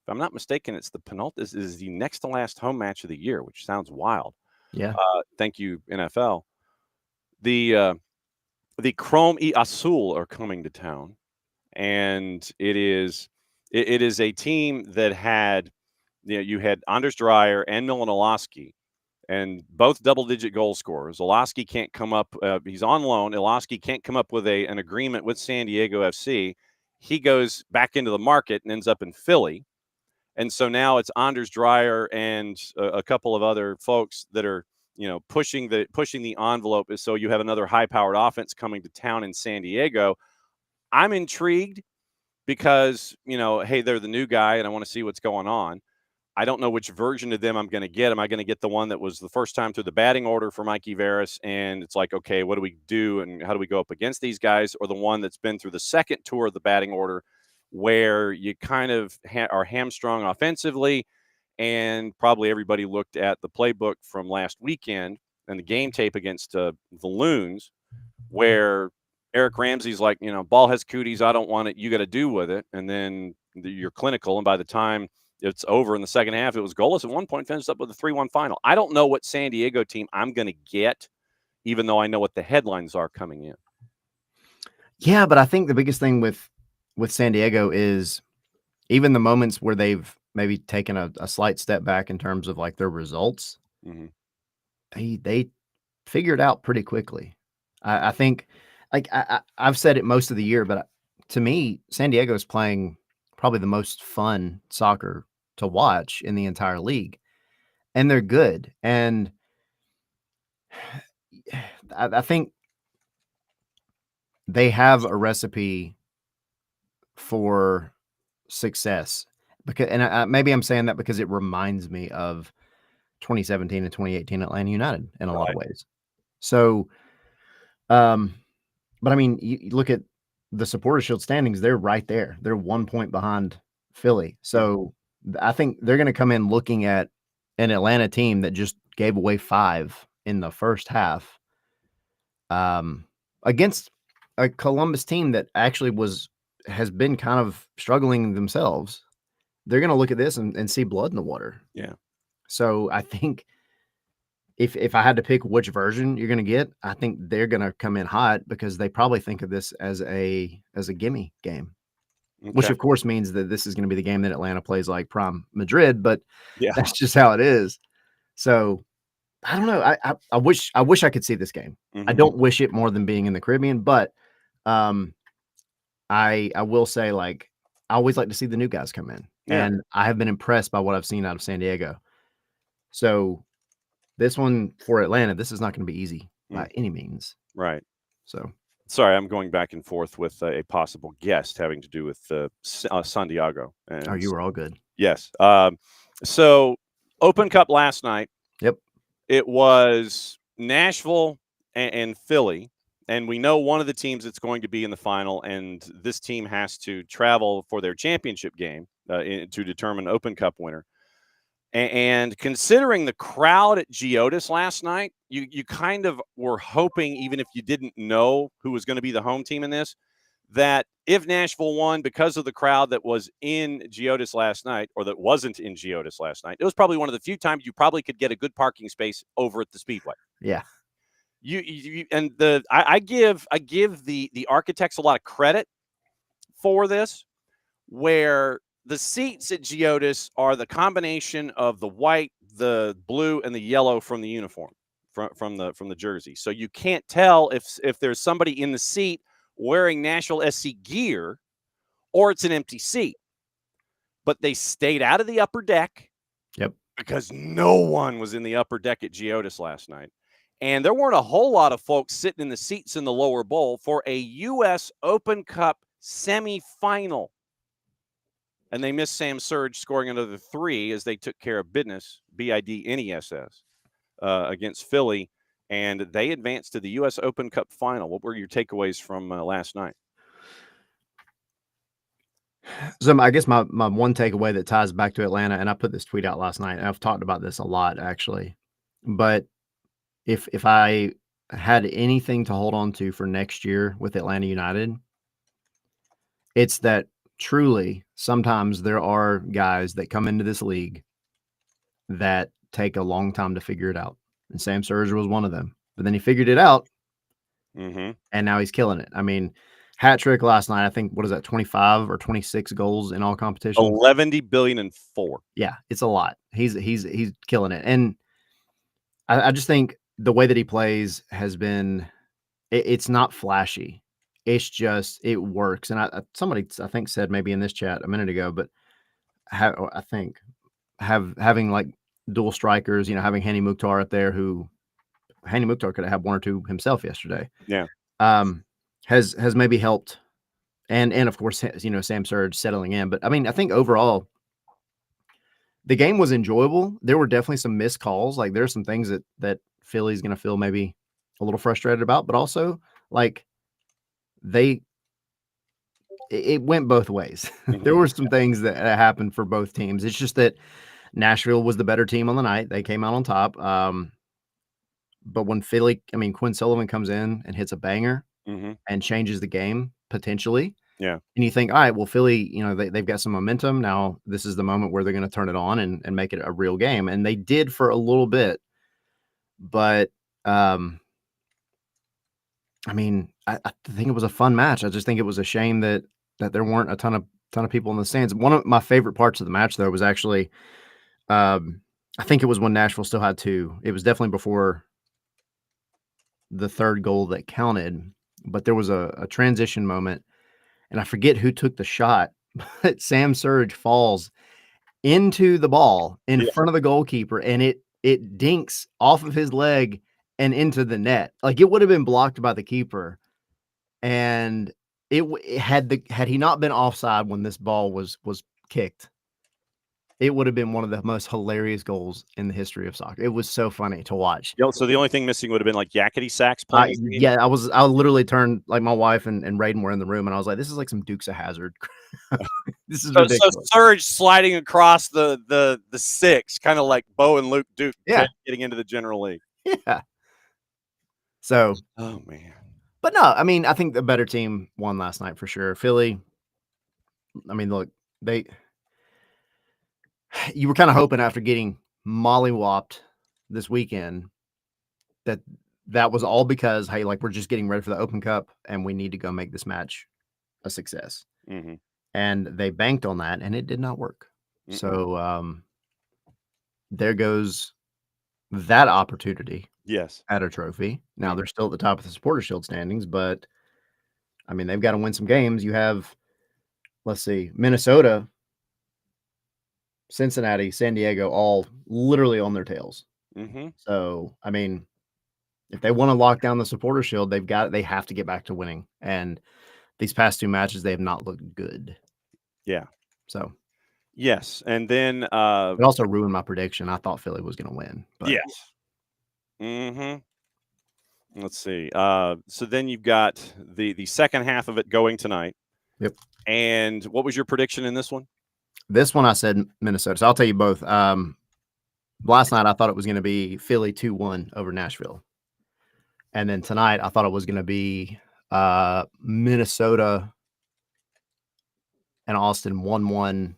if I'm not mistaken, it's the penultimate. This is the next to last home match of the year, which sounds wild. yeah. Thank you, NFL. The Chrome e Azul are coming to town, and it is a team that had, you had Anders Dreyer and Milan Iloski, and both double-digit goal scorers. Iloski can't come up. He's on loan. Iloski can't come up with an agreement with San Diego FC. He goes back into the market and ends up in Philly. And so now it's Anders Dreyer and a couple of other folks that are, pushing the envelope. So you have another high-powered offense coming to town in San Diego. I'm intrigued because, hey, they're the new guy, and I want to see what's going on. I don't know which version of them I'm going to get. Am I going to get the one that was the first time through the batting order for Mikey Veras? And it's like, okay, what do we do and how do we go up against these guys? Or the one that's been through the second tour of the batting order where you kind of are hamstrung offensively, and probably everybody looked at the playbook from last weekend and the game tape against the Loons, where Eric Ramsey's like, ball has cooties. I don't want it. You got to do with it. And then you're clinical. And by the time it's over in the second half, it was goalless. At one point, finished up with a 3-1 final. I don't know what San Diego team I'm going to get, even though I know what the headlines are coming in. Yeah, but I think the biggest thing with San Diego is even the moments where they've maybe taken a slight step back in terms of like their results, they figure it out pretty quickly. I think, like I've said it most of the year, but to me, San Diego is playing probably the most fun soccer to watch in the entire league, and they're good. And I think they have a recipe for success because, and maybe I'm saying that because it reminds me of 2017 and 2018 Atlanta United in a lot of ways. So, but I mean, you look at the Supporters Shield standings; they're right there. They're 1 point behind Philly. So I think they're going to come in looking at an Atlanta team that just gave away 5 in the first half, against a Columbus team that actually has been kind of struggling themselves. They're going to look at this and see blood in the water. Yeah. So I think if I had to pick which version you're going to get, I think they're going to come in hot because they probably think of this as a gimme game, which of course means that this is going to be the game that Atlanta plays like Prime Madrid, but that's just how it is. So I don't know. I wish I could see this game. I don't wish it more than being in the Caribbean, but I will say, like, I always like to see the new guys come in, and I have been impressed by what I've seen out of San Diego. So this one for Atlanta, this is not going to be easy by any means. Right. So sorry, I'm going back and forth with a possible guest having to do with San Diego. And you were all good. Yes. So Open Cup last night. Yep. It was Nashville and Philly. And we know one of the teams that's going to be in the final, and this team has to travel for their championship game to determine Open Cup winner. And considering the crowd at Geodis last night, you kind of were hoping, even if you didn't know who was going to be the home team in this, that if Nashville won because of the crowd that was in Geodis last night, or that wasn't in Geodis last night, it was probably one of the few times you probably could get a good parking space over at the Speedway. Yeah. I give the architects a lot of credit for this, where the seats at Geodis are the combination of the white, the blue, and the yellow from the uniform, from the jersey. So you can't tell if there's somebody in the seat wearing Nashville SC gear or it's an empty seat. But they stayed out of the upper deck. Yep. Because no one was in the upper deck at Geodis last night. And there weren't a whole lot of folks sitting in the seats in the lower bowl for a U.S. Open Cup semifinal. And they missed Sam Surge scoring another 3 as they took care of business, BIDNESS, against Philly. And they advanced to the U.S. Open Cup final. What were your takeaways from last night? So I guess my one takeaway that ties back to Atlanta, and I put this tweet out last night, and I've talked about this a lot actually, but if I had anything to hold on to for next year with Atlanta United, it's that truly sometimes there are guys that come into this league that take a long time to figure it out. And Sam Surge was one of them. But then he figured it out, and now he's killing it. I mean, hat trick last night. I think, what is that, 25 or 26 goals in all competitions? 11 billion and 4. Yeah, it's a lot. He's killing it. And I just think the way that he plays has been, it's not flashy. It's just, it works. And somebody, I think, said maybe in this chat a minute ago, but I think having like dual strikers, having Hani Mukhtar up there, who Hani Mukhtar could have had 1 or 2 himself yesterday. Yeah. Has maybe helped. And of course, Sam Surge settling in. But I mean, I think overall the game was enjoyable. There were definitely some missed calls. Like there's some things that Philly's going to feel maybe a little frustrated about, but also like it went both ways. There were some things that happened for both teams. It's just that Nashville was the better team on the night. They came out on top. But when Quinn Sullivan comes in and hits a banger and changes the game potentially. Yeah. And you think, all right, well, Philly, they've got some momentum. Now this is the moment where they're going to turn it on and make it a real game. And they did for a little bit. But I think it was a fun match. I just think it was a shame that there weren't a ton of people in the stands. One of my favorite parts of the match, though, was actually, I think it was when Nashville still had 2. It was definitely before the 3rd goal that counted, but there was a transition moment, and I forget who took the shot, but Sam Surge falls into the ball in front of the goalkeeper, and it dinks off of his leg and into the net. Like, it would have been blocked by the keeper, and had he not been offside when this ball was kicked, it would have been one of the most hilarious goals in the history of soccer. It was so funny to watch. So the only thing missing would have been like yakety sax playing. Yeah, I literally turned, like, my wife and Raiden were in the room, and I was like, this is like some Dukes of Hazzard. This is ridiculous. So Surge sliding across the 6, kind of like Bo and Luke Duke getting into the General League. Yeah. So. Oh, man. But no, I mean, I think the better team won last night for sure. Philly, I mean, look, you were kind of hoping after getting mollywopped this weekend that was all because, hey, like, we're just getting ready for the Open Cup and we need to go make this match a success. And they banked on that, and it did not work. So there goes that opportunity. Yes. At a trophy. Now they're still at the top of the Supporter Shield standings, but I mean, they've got to win some games. You have, let's see, Minnesota, Cincinnati, San Diego, all literally on their tails. So, I mean, if they want to lock down the Supporter Shield, they have to get back to winning. And these past 2 matches, they have not looked good. Yeah. So. Yes. And then it also ruined my prediction. I thought Philly was going to win. But. Yes. Let's see. So then you've got the second half of it going tonight. Yep. And what was your prediction in this one? This one I said Minnesota. So I'll tell you both. Last night I thought it was going to be Philly 2-1 over Nashville. And then tonight I thought it was going to be Minnesota and Austin 1-1,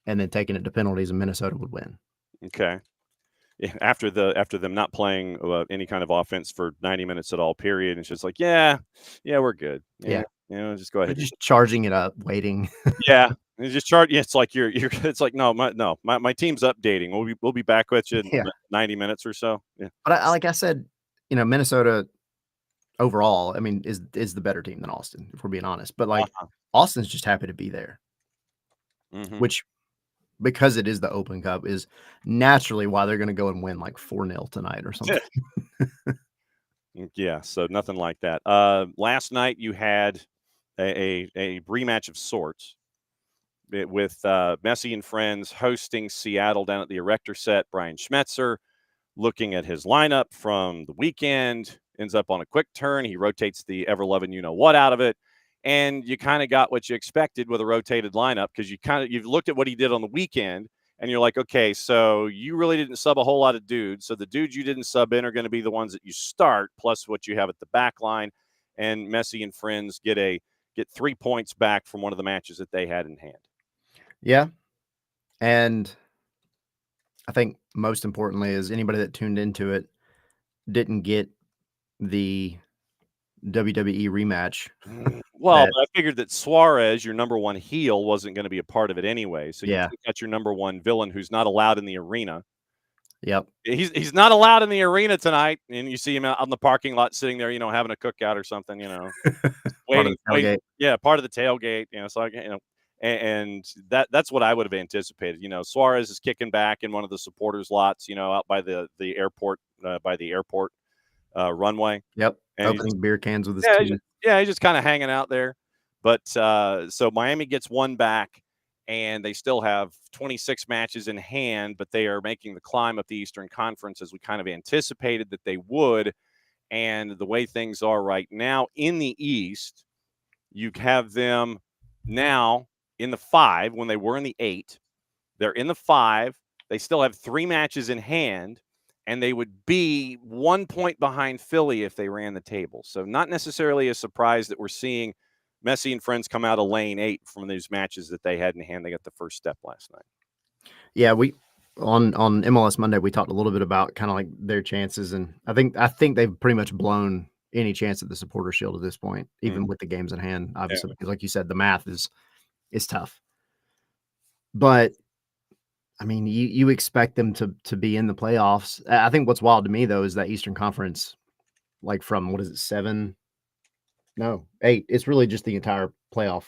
and then taking it to penalties, and Minnesota would win. Okay. After them not playing any kind of offense for 90 minutes at all, period. It's just like, yeah, we're good. Yeah. Just go ahead. Just charging it up, waiting. Yeah. Just charge. Yeah, it's like you're. It's like no, my team's updating. We'll be back with you in 90 minutes or so. Yeah. But like I said, Minnesota overall, I mean, is the better team than Austin, if we're being honest. But like Austin's just happy to be there, which, because it is the Open Cup, is naturally why they're going to go and win like 4-0 tonight or something. Yeah, so nothing like that. Last night you had a rematch of sorts with Messi and friends hosting Seattle down at the Erector Set. Brian Schmetzer looking at his lineup from the weekend, ends up on a quick turn. He rotates the ever-loving you-know-what out of it. And you kind of got what you expected with a rotated lineup because you've looked at what he did on the weekend and you're like, okay, so you really didn't sub a whole lot of dudes. So the dudes you didn't sub in are going to be the ones that you start, plus what you have at the back line. And Messi and friends get 3 points back from one of the matches that they had in hand. Yeah. And I think most importantly is anybody that tuned into it didn't get the WWE rematch. Well, but I figured that Suarez, your number one heel, wasn't going to be a part of it anyway. So you Yeah. got your number one villain who's not allowed in the arena. Yep. He's not allowed in the arena tonight, and you see him out on the parking lot sitting there, having a cookout or something, Part of the tailgate. Yeah, part of the tailgate, so and that's what I would have anticipated. Suarez is kicking back in one of the supporters lots, out by the airport runway. Yep. And Opening beer cans with his teeth. he's just kind of hanging out there. But so Miami gets one back, and they still have 26 matches in hand, but they are making the climb up the Eastern Conference as we kind of anticipated that they would. And the way things are right now in the East, you have them now in the 5 when they were in the 8. They're in the 5. They still have 3 matches in hand, and they would be 1 point behind Philly if they ran the table. So not necessarily a surprise that we're seeing Messi and friends come out of lane 8 from those matches that they had in hand. They got the first step last night. Yeah, we on MLS Monday we talked a little bit about kind of like their chances, and I think they've pretty much blown any chance at the Supporter Shield at this point, even with the games in hand. Obviously, because like you said, the math is tough. But I mean, you expect them to be in the playoffs. I think what's wild to me though is that Eastern Conference, like from what is it, 7? No, 8. It's really just the entire playoff,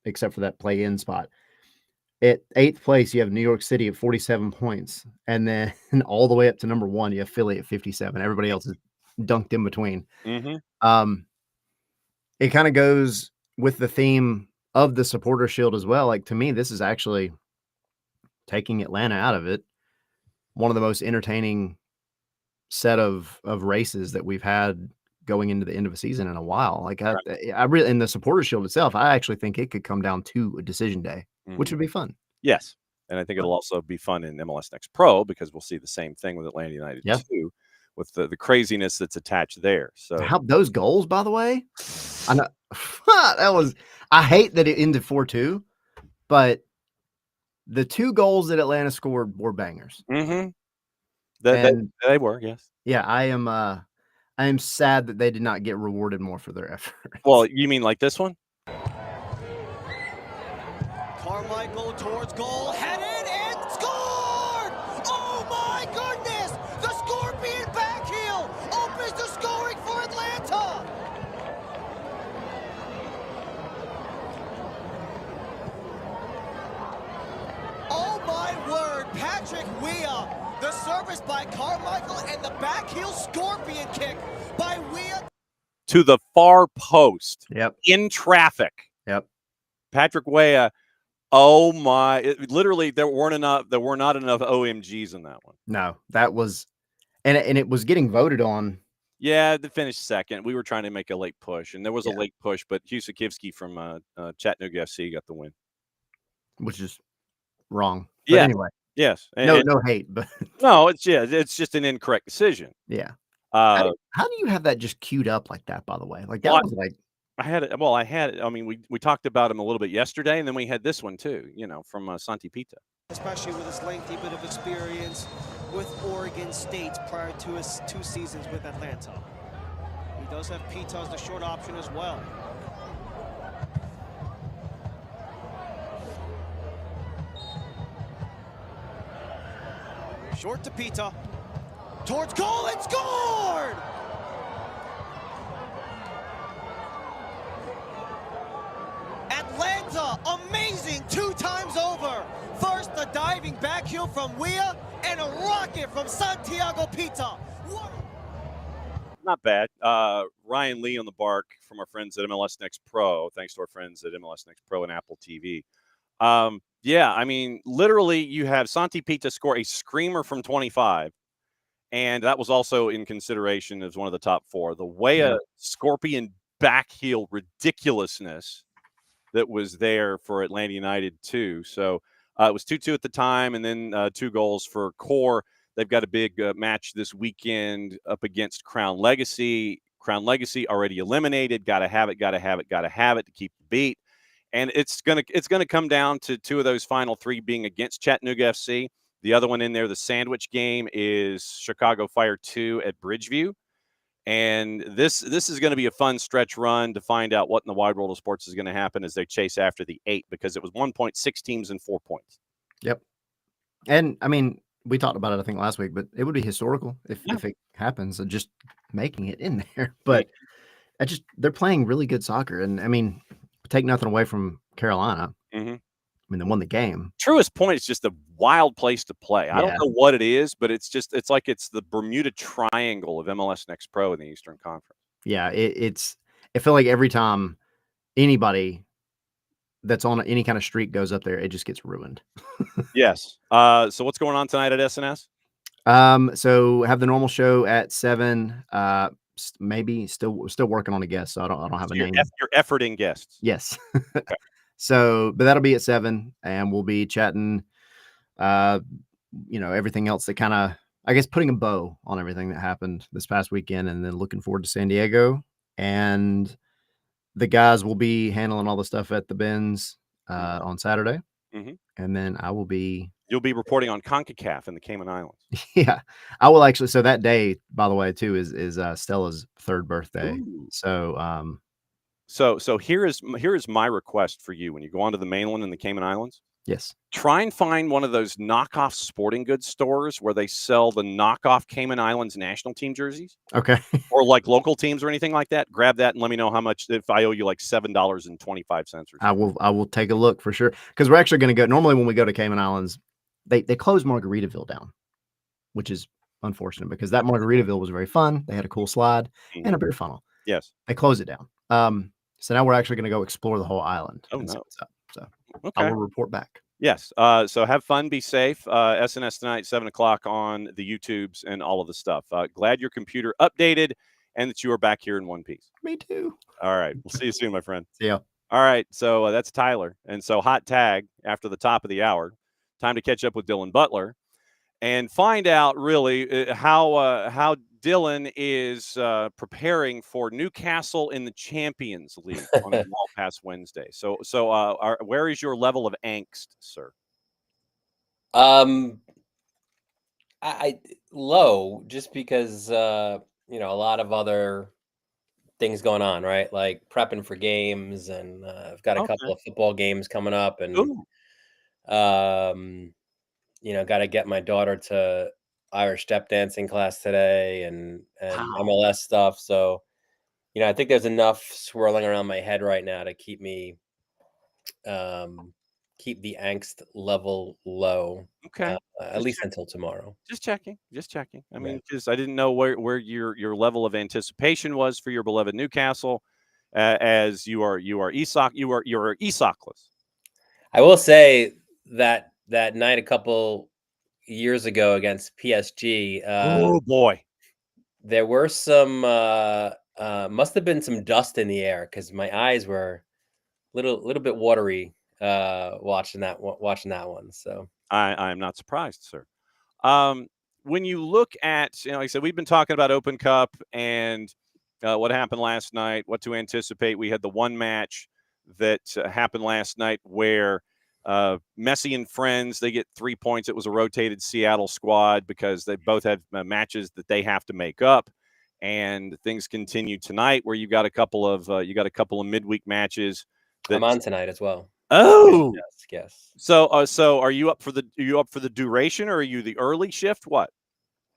except for that play-in spot. At 8th place, you have New York City at 47 points, and then all the way up to number 1, you have Philly at 57. Everybody else is dunked in between. Mm-hmm. It kind of goes with the theme of the Supporter Shield as well. Like, to me, this is actually taking Atlanta out of it. One of the most entertaining set of races that we've had going into the end of a season in a while. Like I really, in the Supporter Shield itself, I actually think it could come down to a decision day, which would be fun. Yes. And I think it'll also be fun in MLS Next Pro because we'll see the same thing with Atlanta United too, with the craziness that's attached there. So how those goals, by the way, I know I hate that it ended 4-2, but the 2 goals that Atlanta scored were bangers. Mm-hmm. They were, yes. Yeah, I am sad that they did not get rewarded more for their effort. Well, you mean like this one? Carmichael towards goal, headed and scored! Oh my goodness! The Scorpion backheel opens the scoring for Atlanta! Oh my word, Patrick Weah! The service by Carmichael and the backheel Scorpion kick by Weah. To the far post. Yep. In traffic. Yep. Patrick Weah. Oh my! Literally, there were not enough OMGs in that one. No, that was, and it was getting voted on. Yeah, they finished second. We were trying to make a late push, and there was a late push, but Husakivsky from Chattanooga FC got the win, which is wrong. But anyway, yes, no hate, but no, it's just an incorrect decision. Yeah. How do you have that just queued up like that? By the way, like that was like. I had it. Well, I had it. I mean, we talked about him a little bit yesterday, and then we had this one too. From Santi Pita. Especially with his lengthy bit of experience with Oregon State prior to his 2 seasons with Atlanta. He does have Pita as the short option as well. Short to Pita. Towards goal and scored! Atlanta, amazing 2 times over. First, the diving backheel from Weah and a rocket from Santiago Pita. Not bad. Ryan Lee on the bark from our friends at MLS Next Pro. Thanks to our friends at MLS Next Pro and Apple TV. Yeah, I mean, literally, you have Santi Pita score a screamer from 25, and that was also in consideration as one of the top 4. The way a Scorpion back heel ridiculousness that was there for Atlanta United too. So it was 2-2 at the time, and then 2 goals for Core. They've got a big match this weekend up against Crown Legacy. Crown Legacy already eliminated. Got to have it to keep the beat. And it's gonna come down to 2 of those final 3 being against Chattanooga FC. The other one in there, the sandwich game, is Chicago Fire 2 at Bridgeview. And this is going to be a fun stretch run to find out what in the wide world of sports is going to happen as they chase after the 8, because it was 1.6 teams and 4 points. Yep. And I mean, we talked about it, I think, last week, but it would be historical if it happens, and just making it in there. But they're playing really good soccer. And I mean, take nothing away from Carolina. Mm-hmm. I mean, they won the game. Truest point, it's just a wild place to play. Yeah. I don't know what it is, but it's like it's the Bermuda Triangle of MLS Next Pro in the Eastern Conference. Yeah, I feel like every time anybody that's on any kind of streak goes up there, it just gets ruined. Yes. So what's going on tonight at SNS? So have the normal show at 7. Maybe still working on a guest, so I don't have a name. You're efforting guests. Yes. Okay. So, but that'll be at 7, and we'll be chatting, everything else that kind of, I guess, putting a bow on everything that happened this past weekend, and then looking forward to San Diego. And the guys will be handling all the stuff at the Benz on Saturday. Mm-hmm. And then You'll be reporting on CONCACAF in the Cayman Islands. Yeah, I will actually. So that day, by the way, too, is Stella's 3rd birthday. Ooh. So, here is my request for you when you go onto the mainland in the Cayman Islands. yes, Try and find one of those knockoff sporting goods stores where they sell the knockoff Cayman Islands national team jerseys. Okay. Or like local teams or anything like that. Grab that and let me know how much, if I owe you like $7.25 or something. I will take a look for sure, because we're actually going to go. Normally, when we go to Cayman Islands, they close Margaritaville down, which is unfortunate, because that Margaritaville was very fun. They had a cool slide and a beer funnel. Yes. They closed it down. So now we're actually going to go explore the whole island. Oh, no. So Okay. I will report back. Yes. So have fun, be safe. SNS tonight, 7:00 on the YouTubes and all of the stuff. Glad your computer updated and that you are back here in one piece. Me too. All right. We'll see you soon, my friend. See ya. All right. So that's Tyler. And so hot tag after the top of the hour. Time to catch up with Dylan Butler and find out really how Dylan is preparing for Newcastle in the Champions League on the Wall Pass Wednesday. So where is your level of angst, sir? I low, just because a lot of other things going on, right? Like prepping for games, and I've got a couple of football games coming up, and got to get my daughter to Irish step dancing class today, and MLS stuff. So, I think there's enough swirling around my head right now to keep me keep the angst level low. Okay. At least until tomorrow. Just checking. I mean, because I didn't know where your level of anticipation was for your beloved Newcastle, as you're ESOCless. I will say that night a couple years ago against PSG. Oh boy, there were some must have been some dust in the air, because my eyes were little bit watery watching that one. So I'm not surprised, sir. When you look at, like I said, we've been talking about Open Cup and what happened last night, what to anticipate. We had the one match that happened last night where Messi and friends, they get 3 points. It was a rotated Seattle squad because they both have matches that they have to make up, and things continue tonight where you got a couple of midweek matches. I'm on tonight as well. Oh, yes. So are you up for the duration, or are you the early shift? What?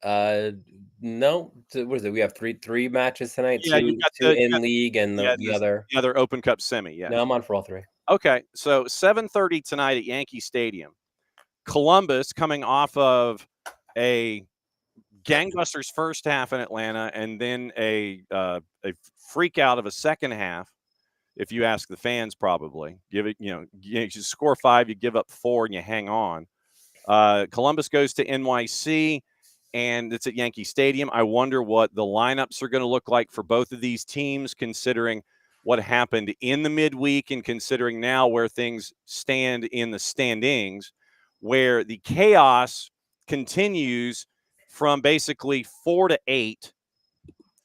No. What is it? We have three matches tonight. Yeah, two in league, and the other Open Cup semi. Yeah. No, I'm on for all 3. Okay, so 7:30 tonight at Yankee Stadium. Columbus, coming off of a gangbusters first half in Atlanta, and then a freak out of a second half. If you ask the fans, probably give it. You score 5, you give up 4, and you hang on. Columbus goes to NYC, and it's at Yankee Stadium. I wonder what the lineups are going to look like for both of these teams, considering what happened in the midweek and considering now where things stand in the standings, where the chaos continues from basically 4 to 8.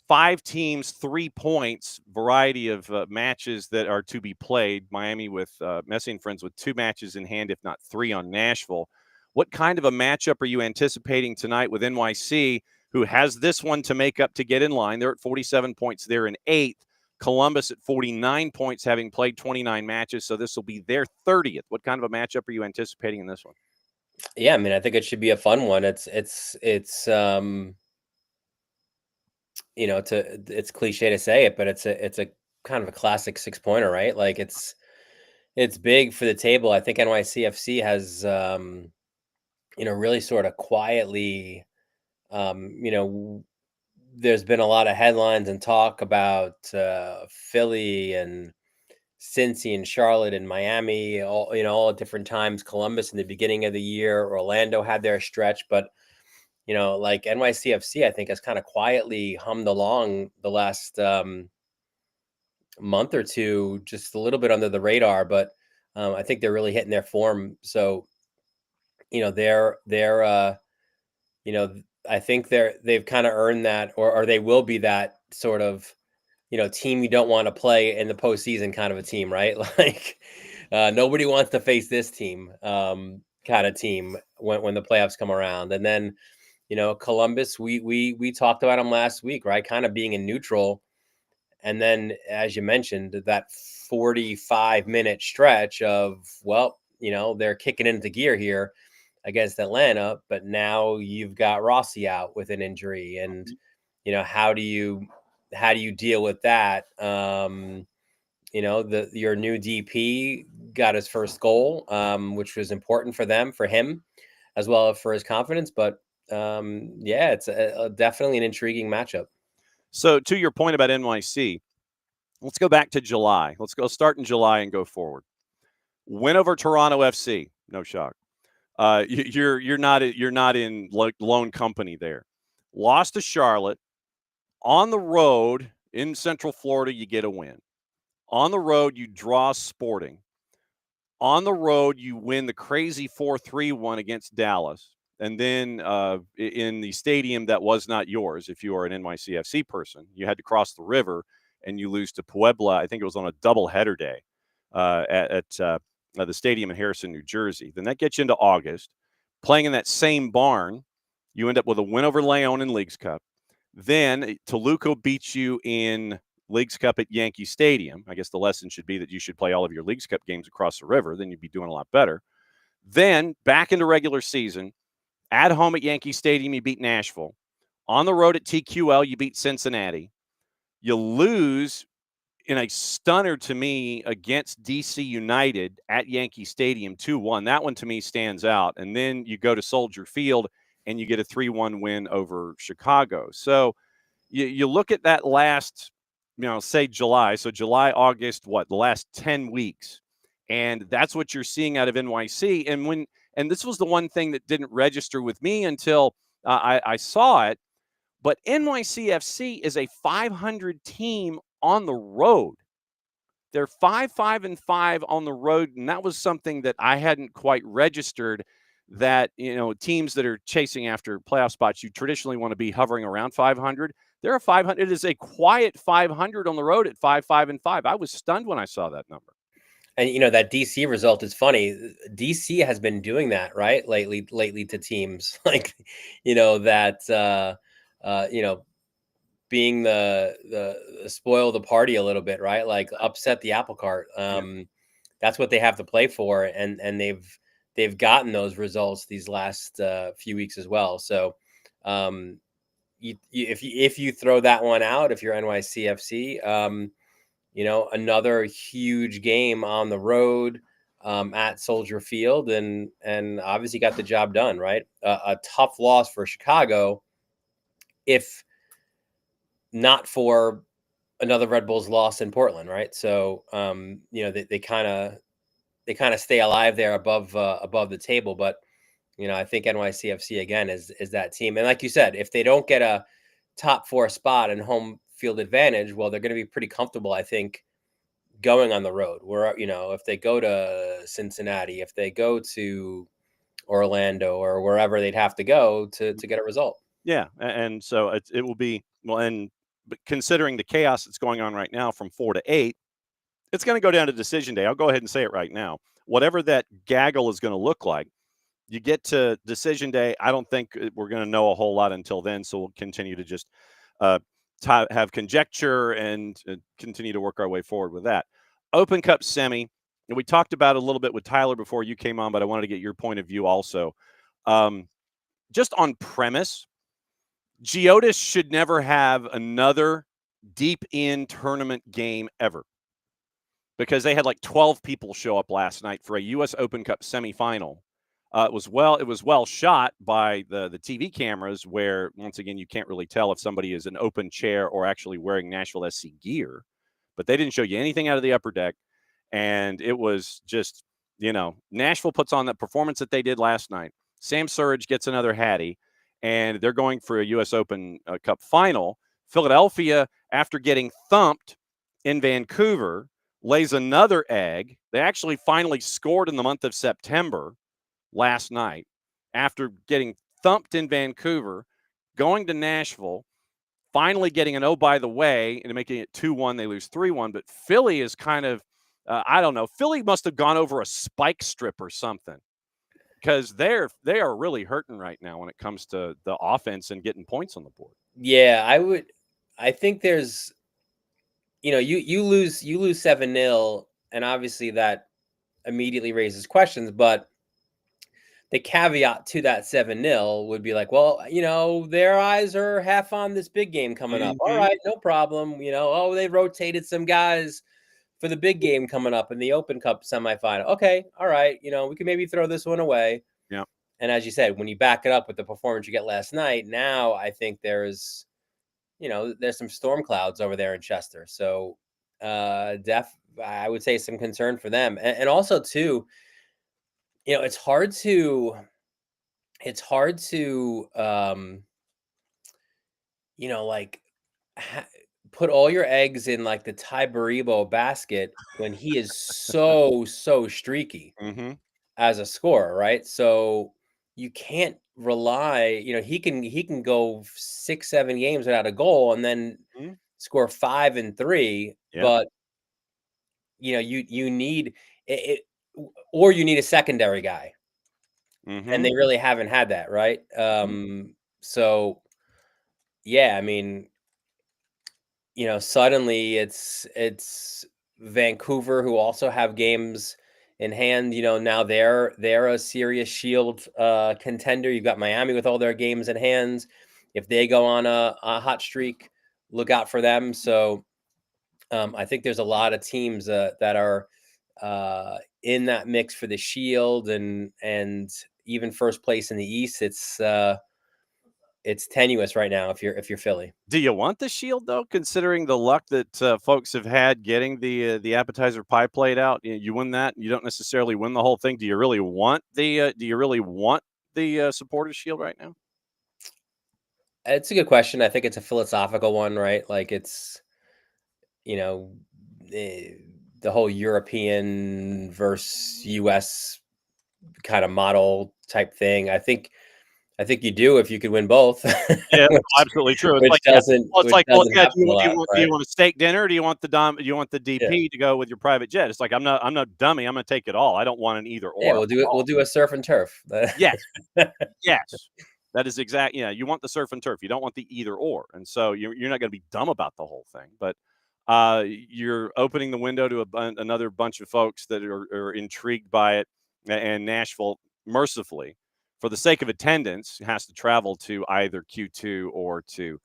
5 teams, 3 points, variety of matches that are to be played. Miami with Messi and friends with 2 matches in hand, if not 3 on Nashville. What kind of a matchup are you anticipating tonight with NYC, who has this one to make up to get in line? They're at 47 points. They're in 8th. Columbus at 49 points, having played 29 matches. So this will be their 30th. What kind of a matchup are you anticipating in this one? Yeah, I mean, I think it should be a fun one. It's it's cliche to say it, but it's a kind of a classic 6-pointer, right? Like it's big for the table. I think NYCFC has really sort of quietly, there's been a lot of headlines and talk about Philly and Cincy and Charlotte and Miami, all at different times. Columbus in the beginning of the year, Orlando had their stretch, but like NYCFC, I think has kind of quietly hummed along the last month or two, just a little bit under the radar, but I think they're really hitting their form. So, I think they've kind of earned that, or they will be that sort of, team you don't want to play in the postseason kind of a team, right? Like nobody wants to face this team kind of team when the playoffs come around. And then, Columbus, we talked about them last week, right? Kind of being in neutral. And then, as you mentioned, that 45-minute stretch of, they're kicking into gear here against Atlanta, but now you've got Rossi out with an injury. And, how do you deal with that? Your new DP got his first goal, which was important for him, as well as for his confidence. But it's definitely an intriguing matchup. So to your point about NYC, let's go back to July. Let's go start in July and go forward. Win over Toronto FC, no shock. You're not in lone company there. Lost to Charlotte. On the road in Central Florida, you get a win. On the road, you draw Sporting. On the road, you win the crazy 4-3 one against Dallas. And then in the stadium that was not yours, if you are an NYCFC person, you had to cross the river and you lose to Puebla. I think it was on a doubleheader day at the stadium in Harrison, New Jersey. Then that gets you into August. Playing in that same barn, you end up with a win over León in Leagues Cup. Then Toluca beats you in Leagues Cup at Yankee Stadium. I guess the lesson should be that you should play all of your Leagues Cup games across the river. Then you'd be doing a lot better. Then back into regular season. At home at Yankee Stadium, you beat Nashville. On the road at TQL, you beat Cincinnati. You lose in a stunner to me against DC United at Yankee Stadium 2-1. That one to me stands out. And then you go to Soldier Field and you get a 3-1 win over Chicago. So you look at that last, say July. So July, August, the last 10 weeks. And that's what you're seeing out of NYC. And this was the one thing that didn't register with me until I saw it. But NYCFC is a 500 team on the road. They're 5-5-5 on the road, and that was something that I hadn't quite registered. That teams that are chasing after playoff spots, you traditionally want to be hovering around 500. They're a 500. It is a quiet 500 on the road at 5-5-5. I was stunned when I saw that number. And that DC result is funny. DC has been doing that, right? Lately to teams like, that, being the spoil the party a little bit, right? Like upset the apple cart. That's what they have to play for, and they've gotten those results these last few weeks as well. So, if you throw that one out, if you're NYCFC, another huge game on the road at Soldier Field, and obviously got the job done, right? A tough loss for Chicago, if not for another Red Bulls loss in Portland, right? So they kind of stay alive there above the table. But I think NYCFC again is that team. And like you said, if they don't get a top 4 spot and home field advantage, well, they're going to be pretty comfortable, I think, going on the road. Where if they go to Cincinnati, if they go to Orlando or wherever they'd have to go to get a result. Yeah, and so it will be but considering the chaos that's going on right now from 4 to 8, it's going to go down to decision day. I'll go ahead and say it right now. Whatever that gaggle is going to look like, you get to decision day. I don't think we're going to know a whole lot until then. So we'll continue to just have conjecture and continue to work our way forward with that. Open Cup semi, and we talked about it a little bit with Tyler before you came on, but I wanted to get your point of view also. Just on premise, Geodis should never have another deep in tournament game ever, because they had like 12 people show up last night for a U.S. Open Cup semifinal. It was well shot by the TV cameras, where once again you can't really tell if somebody is an open chair or actually wearing Nashville SC gear, but they didn't show you anything out of the upper deck, and it was just Nashville puts on that performance that they did last night. Sam Surridge gets another Hattie, and they're going for a U.S. Open Cup final. Philadelphia, after getting thumped in Vancouver, lays another egg. They actually finally scored in the month of September last night after getting thumped in Vancouver, going to Nashville, finally getting an by the way, and making it 2-1. They lose 3-1. But Philly is kind of, I don't know. Philly must have gone over a spike strip or something, because they are really hurting right now when it comes to the offense and getting points on the board. Yeah, I think there's, you lose 7-0, and obviously that immediately raises questions, but the caveat to that 7-0 would be like, well, their eyes are half on this big game coming up. All right, no problem. They rotated some guys for the big game coming up in the Open Cup semifinal. Okay, all right, we can maybe throw this one away. Yeah. And as you said, when you back it up with the performance you get last night, now I think there's some storm clouds over there in Chester. So I would say some concern for them. And also too, it's hard to put all your eggs in like the Ty Baribo basket when he is so streaky as a scorer, right? So you can't rely, he can go 6-7 games without a goal and then score 5 and 3, but you need it, or you need a secondary guy. And they really haven't had that, right? So yeah, I mean, suddenly it's Vancouver, who also have games in hand. Now they're a serious Shield contender. You've got Miami with all their games in hand. If they go on a hot streak, look out for them. So I think there's a lot of teams that are in that mix for the Shield, and even first place in the East. It's tenuous right now if you're Philly. Do you want the Shield though, considering the luck that folks have had getting the appetizer pie plate out? You win that, you don't necessarily win the whole thing. Do you really want the Supporters Shield right now? It's a good question. I think it's a philosophical one, right? Like it's the whole European versus US kind of model type thing. I think you do if you could win both. Yeah, absolutely true. Do you want a steak dinner, or do you want the DP to go with your private jet? It's like, I'm not dummy. I'm going to take it all. I don't want an either or. Yeah, we'll do a surf and turf. Yes. Yes. That is exact. Yeah, you want the surf and turf. You don't want the either or. And so you're not going to be dumb about the whole thing. But you're opening the window to another bunch of folks that are intrigued by it. And Nashville, mercifully, for the sake of attendance, has to travel to either Q2 or to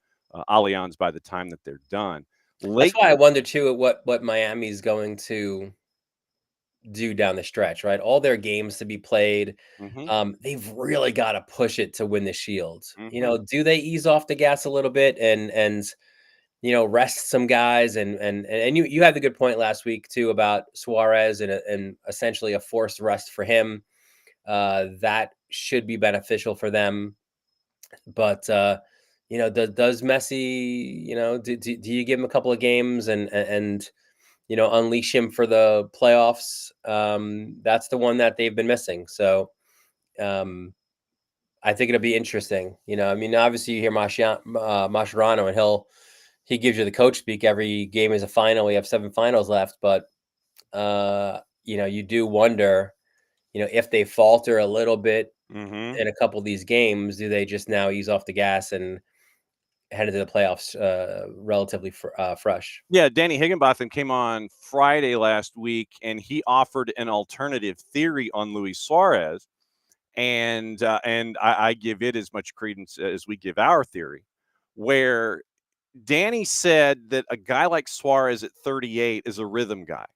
Allianz by the time that they're done. That's why I wonder too what Miami's going to do down the stretch, right? All their games to be played. Mhm. They've really got to push it to win the Shield. Mhm. Do they ease off the gas a little bit and rest some guys and you had the good point last week too about Suarez and essentially a forced rest for him. That should be beneficial for them. But does Messi, do you give him a couple of games and unleash him for the playoffs? That's the one that they've been missing. So um, I think it'll be interesting. Obviously you hear Mascherano, and he gives you the coach speak. Every game is a final. We have 7 finals left, but you do wonder, if they falter a little bit Mhm. in a couple of these games, do they just now ease off the gas and head into the playoffs relatively fresh? Yeah, Danny Higginbotham came on Friday last week, and he offered an alternative theory on Luis Suarez, and I give it as much credence as we give our theory, where Danny said that a guy like Suarez at 38 is a rhythm guy,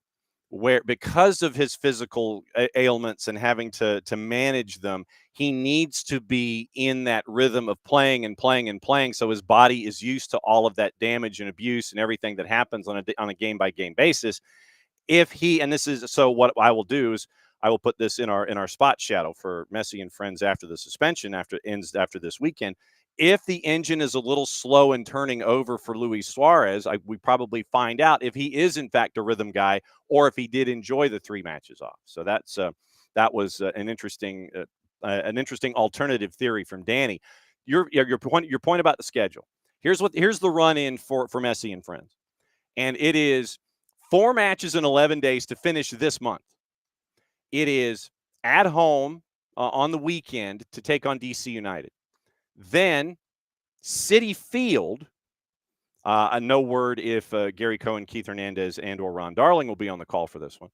where because of his physical ailments and having to manage them, he needs to be in that rhythm of playing and playing and playing, so his body is used to all of that damage and abuse and everything that happens on a game by game basis. If he, and this is, so what I will do is I will put this in our spot shadow for Messi and friends after the suspension ends after this weekend. If the engine is a little slow in turning over for Luis Suarez, we probably find out if he is in fact a rhythm guy or if he did enjoy the 3 matches off. So that was an interesting alternative theory from Danny. Your point about the schedule. Here's the run in for Messi and friends, and it is 4 matches in 11 days to finish this month. It is at home on the weekend to take on DC United. Then City Field. No word if Gary Cohen, Keith Hernandez, and or Ron Darling will be on the call for this one.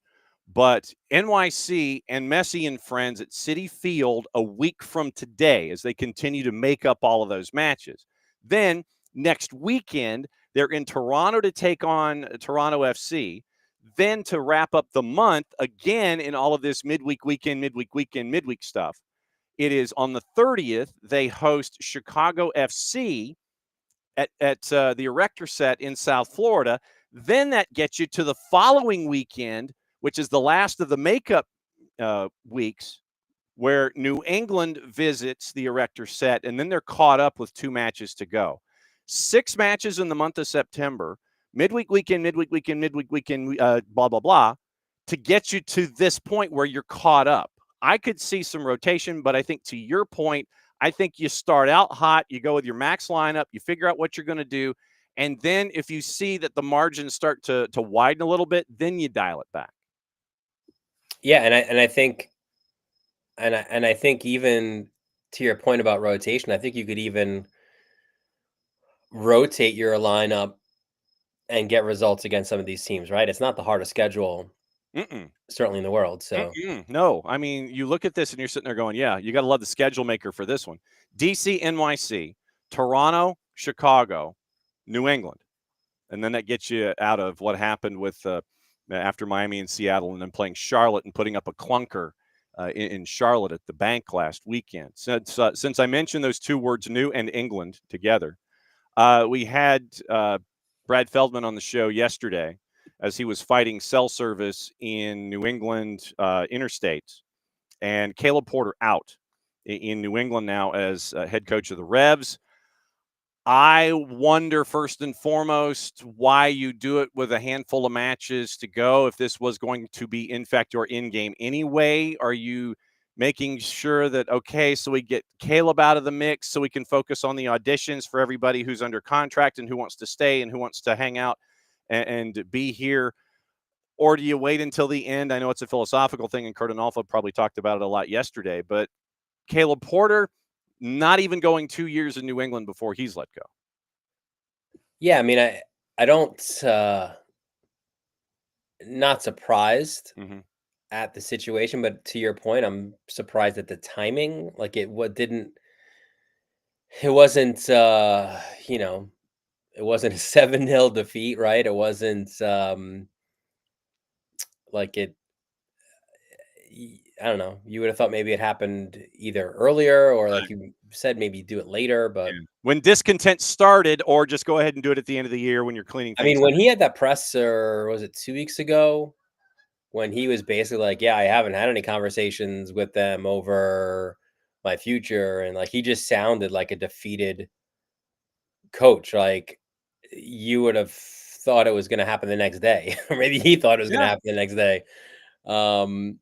But NYC and Messi and friends at City Field a week from today as they continue to make up all of those matches. Then next weekend, they're in Toronto to take on Toronto FC. Then to wrap up the month, again in all of this midweek stuff, it is on the 30th, they host Chicago FC at the Erector Set in South Florida. Then that gets you to the following weekend, which is the last of the makeup weeks, where New England visits the Erector Set, and then they're caught up with 2 matches to go. 6 matches in the month of September, midweek weekend, blah, blah, blah, to get you to this point where you're caught up. I could see some rotation, but I think to your point, I think you start out hot, you go with your max lineup, you figure out what you're going to do, and then if you see that the margins start to widen a little bit, then you dial it back. Yeah, I think even to your point about rotation, I think you could even rotate your lineup and get results against some of these teams, right? It's not the hardest schedule, certainly in the world. So no, I mean, you look at this and you're sitting there going, yeah, you got to love the schedule maker for this one. DC, NYC, Toronto, Chicago, New England. And then that gets you out of what happened with after Miami and Seattle and then playing Charlotte and putting up a clunker in Charlotte at the bank last weekend. Since I mentioned those 2 words, New and England, together, we had Brad Feldman on the show yesterday as he was fighting cell service in New England interstates, and Caleb Porter out in New England now as head coach of the Revs. I wonder first and foremost why you do it with a handful of matches to go. If this was going to be, in fact, your in game anyway, are you making sure that, okay, so we get Caleb out of the mix so we can focus on the auditions for everybody who's under contract and who wants to stay and who wants to hang out and be here? Or do you wait until the end? I know it's a philosophical thing, and Kurt and Alpha probably talked about it a lot yesterday, but Caleb Porter, not even going 2 years in New England before he's let go. yeah, I mean, I don't not surprised at the situation, but to your point, I'm surprised at the timing. Like it wasn't it wasn't a 7-0 defeat, right? It wasn't like it I don't know. You would have thought maybe it happened either earlier or, like you said, maybe do it later. But when discontent started, or just go ahead and do it at the end of the year when you're cleaning I things mean, when up. he had that presser, was it 2 weeks ago? When he was basically like, "Yeah, I haven't had any conversations with them over my future," and like he just sounded like a defeated coach. Like you would have thought it was going to happen the next day, or maybe he thought it was going to Yeah. happen the next day. Um,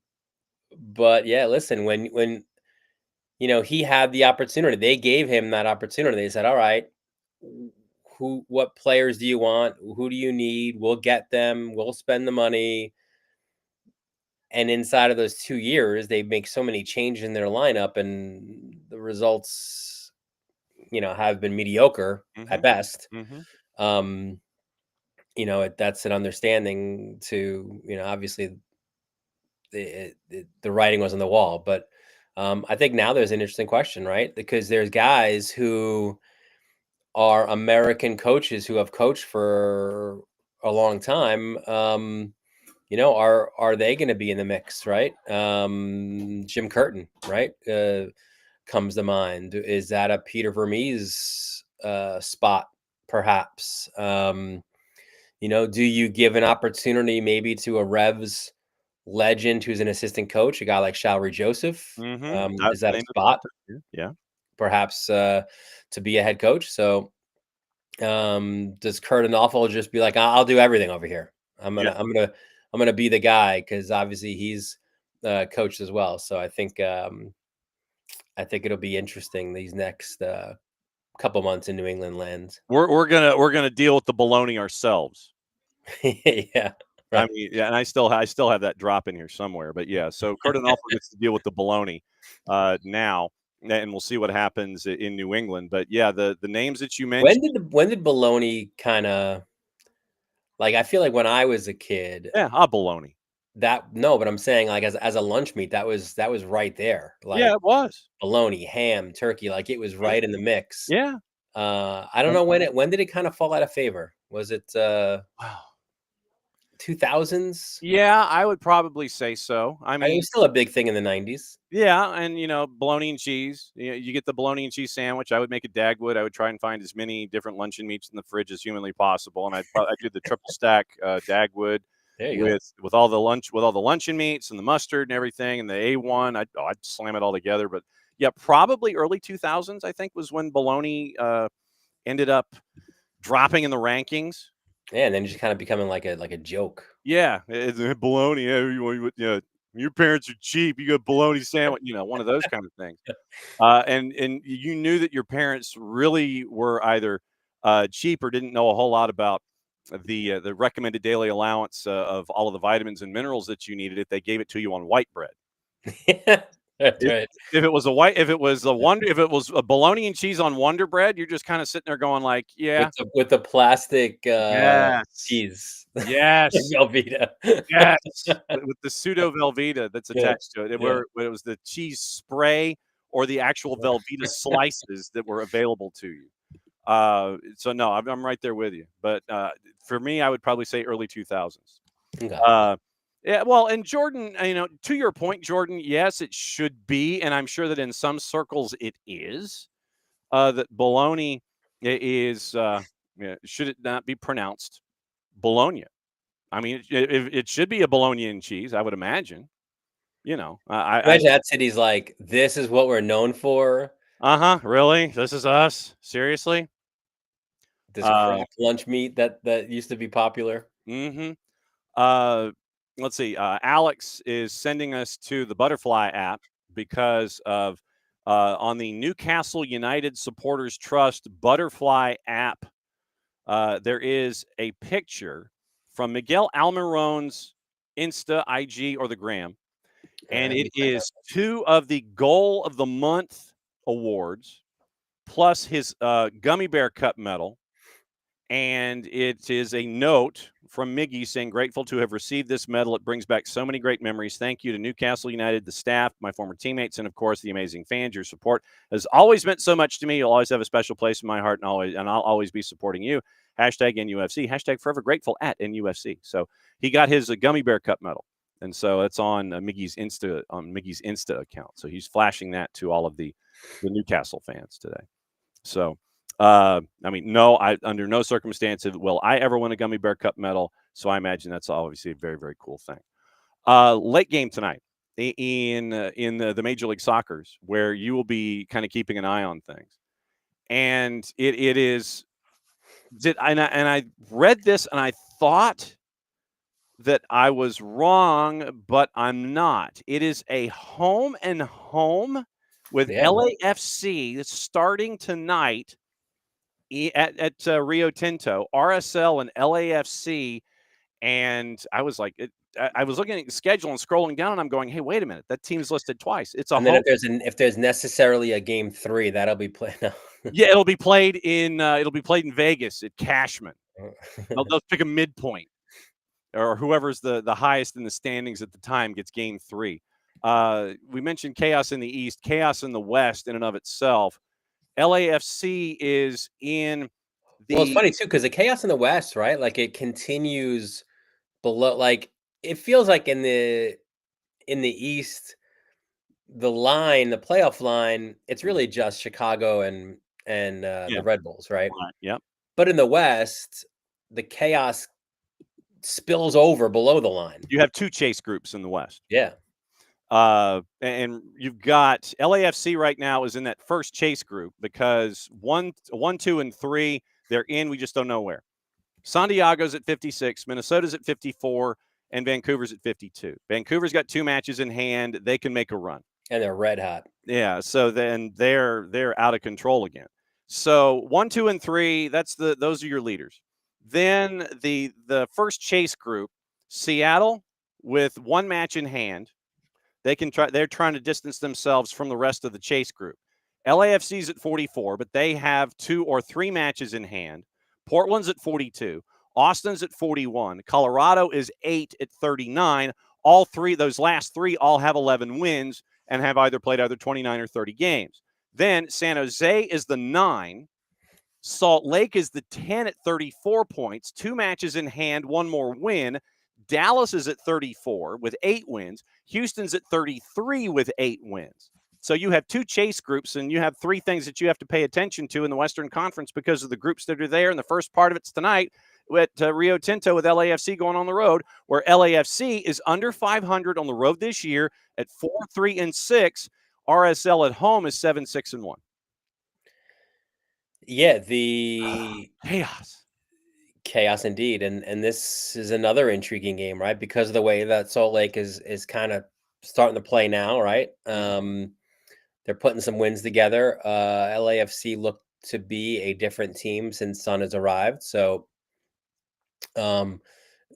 but yeah, listen, when he had the opportunity, they gave him that opportunity. They said, "All right, what players do you want? Who do you need? We'll get them. We'll spend the money." And inside of those 2 years, they make so many changes in their lineup, and the results, have been mediocre at best. Mhm. That's an understanding to, obviously the writing was on the wall. But I think now there's an interesting question, right? Because there's guys who are American coaches who have coached for a long time. Are they going to be in the mix, right? Jim Curtin, right, comes to mind. Is that a Peter Vermees spot, perhaps? Do you give an opportunity maybe to a Revs legend who's an assistant coach, a guy like Shalry Joseph? That's Is the that a name of spot, it. Yeah. perhaps, to be a head coach? So, does Curtin Awful just be like, I'll do everything over here. I'm gonna be the guy, because obviously he's coached as well. So I think it'll be interesting these next couple months in New England land. We're gonna deal with the baloney ourselves. Yeah, I right. mean, yeah, and I still have that drop in here somewhere, but yeah. So Curtin also gets to deal with the baloney now, and we'll see what happens in New England. But yeah, the names that you mentioned. When did baloney kind of, like, I feel like when I was a kid, Yeah, baloney. but I'm saying, like, as a lunch meat, that was right there, Yeah, like it was. bologna, ham, turkey, like it was right in the mix. Yeah. I don't know when did it kind of fall out of favor? Was it Wow. 2000s? Yeah, I would probably say so. I It mean, was still a big thing in the 90s. yeah, and bologna and cheese. You get the bologna and cheese sandwich. I would make a Dagwood. I would try and find as many different luncheon meats in the fridge as humanly possible, and I'd do the triple stack Dagwood There you go. with all the luncheon meats and the mustard and everything, and the A1. I'd slam it all together. But yeah, probably early 2000s. I think was when bologna ended up dropping in the rankings. Yeah, and then just kind of becoming like a joke. Yeah, it's bologna. Yeah, your parents are cheap. You got bologna sandwich. One of those kind of things. And you knew that your parents really were either cheap or didn't know a whole lot about the recommended daily allowance of all of the vitamins and minerals that you needed if they gave it to you on white bread. Yeah, that's right. If it was a bologna and cheese on Wonder Bread, you're just kind of sitting there going like, yeah, With the plastic yes, cheese. yes, Velveeta. yes, with the pseudo Velveeta that's Yeah, attached to it, where it was the cheese spray or the actual Velveeta slices that were available to you. So no, I'm right there with you. But for me, I would probably say early 2000s. Okay. Yeah, well, and Jordan, to your point, Jordan, yes, it should be, and I'm sure that in some circles it is. That bologna is should it not be pronounced bologna? I mean, it should be a bologna and cheese, I would imagine. Imagine that city's like, this is what we're known for. Really? This is us? Seriously? This crap lunch meat that used to be popular. Mm-hmm. Let's see. Alex is sending us to the Butterfly app because of on the Newcastle United Supporters Trust Butterfly app. There is a picture from Miguel Almiron's Insta, IG, or the Gram, and it is 2 of the Goal of the Month awards, plus his Gummy Bear Cup medal. And it is a note from Miggy saying, grateful to have received this medal. It brings back so many great memories. Thank you to Newcastle United, the staff, my former teammates, and of course, the amazing fans. Your support has always meant so much to me. You'll always have a special place in my heart, and I'll always be supporting you. Hashtag NUFC, hashtag forever grateful at NUFC. So he got his Gummy Bear Cup medal. And so it's on Miggy's Insta account. So he's flashing that to all of the Newcastle fans today. So, I mean, no, under no circumstance will I ever win a Gummy Bear Cup medal. So I imagine that's obviously a very, very cool thing. Late game tonight in the Major League Soccer's, where you will be kind of keeping an eye on things, and it is. And I read this and I thought that I was wrong, but I'm not. It is a home and home with LAFC starting tonight at Rio Tinto, RSL and LAFC. And I was like, I was looking at the schedule and scrolling down, and I'm going, "Hey, wait a minute! That team's listed twice. It's a and home." then if there's necessarily a game 3, that'll be played. No. Yeah, it'll be played in Vegas at Cashman. They'll pick a midpoint, or whoever's the highest in the standings at the time gets game 3. We mentioned chaos in the East, chaos in the West in and of itself. LAFC is in the. Well, it's funny too because the chaos in the West, right? Like it continues below. Like it feels like in the East, the playoff line, it's really just Chicago and the Red Bulls, right? Yep. But in the West, the chaos spills over below the line. You have 2 chase groups in the West. Yeah. And you've got LAFC right now is in that first chase group because 1, 2, and 3, they're in. We just don't know where. San Diego's at 56, Minnesota's at 54, and Vancouver's at 52. Vancouver's got 2 matches in hand. They can make a run. And they're red hot. Yeah, so then they're out of control again. So 1, 2, and 3, those are your leaders. Then the first chase group, Seattle with 1 match in hand. They're trying to distance themselves from the rest of the chase group. LAFC's at 44, but they have 2 or 3 matches in hand. Portland's at 42. Austin's at 41. Colorado is 8 at 39. All 3, those last 3 all have 11 wins and have played either 29 or 30 games. Then San Jose is the 9. Salt Lake is the 10 at 34 points, 2 matches in hand, 1 more win. Dallas is at 34 with 8 wins. Houston's at 33 with 8 wins. So you have 2 chase groups, and you have 3 things that you have to pay attention to in the Western Conference because of the groups that are there. And the first part of it's tonight at Rio Tinto with LAFC going on the road, where LAFC is under 500 on the road this year at 4-3-6. RSL at home is 7-6-1. Yeah, the chaos indeed, and this is another intriguing game, right? Because of the way that Salt Lake is kind of starting to play now, right? They're putting some wins together. LAFC look to be a different team since Sun has arrived, so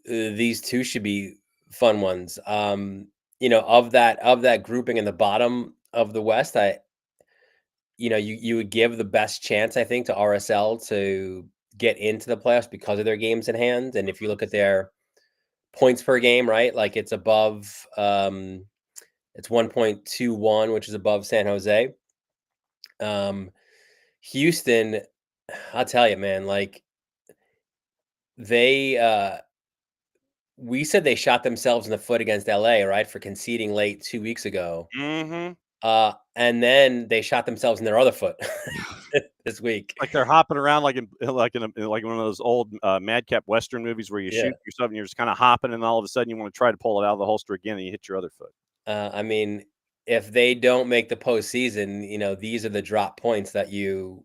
these 2 should be fun ones. Of that grouping in the bottom of the West, you would give the best chance, I think, to RSL to get into the playoffs because of their games in hand. And if you look at their points per game, right, like it's above, it's 1.21, which is above San Jose. Houston, I'll tell you, man, like we said they shot themselves in the foot against LA, right, for conceding late 2 weeks ago. Mm-hmm. And then they shot themselves in their other foot this week. Like they're hopping around like in one of those old madcap Western movies where you shoot yourself and you're just kind of hopping, and all of a sudden you want to try to pull it out of the holster again, and you hit your other foot. I mean, if they don't make the postseason, these are the drop points that will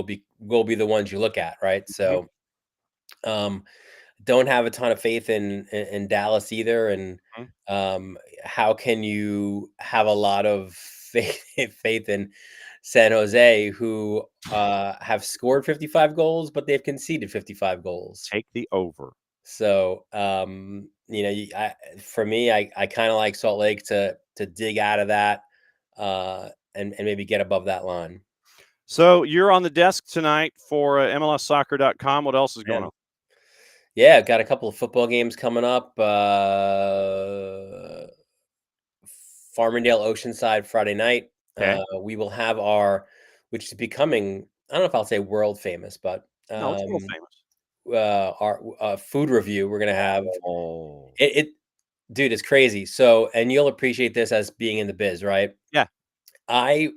be the ones you look at, right? So, don't have a ton of faith in Dallas either, and how can you have a lot of faith in San Jose, who have scored 55 goals, but they've conceded 55 goals? Take the over. So, for me, I kind of like Salt Lake to dig out of that and maybe get above that line. So you're on the desk tonight for MLSsoccer.com. What else is going on? Yeah, got a couple of football games coming up. Farmingdale Oceanside Friday night. Okay. We will have which is becoming, I don't know if I'll say world famous, but no, it's world famous. our food review we're gonna have. Oh, Dude, it's crazy. So, and you'll appreciate this as being in the biz, right? yeah, I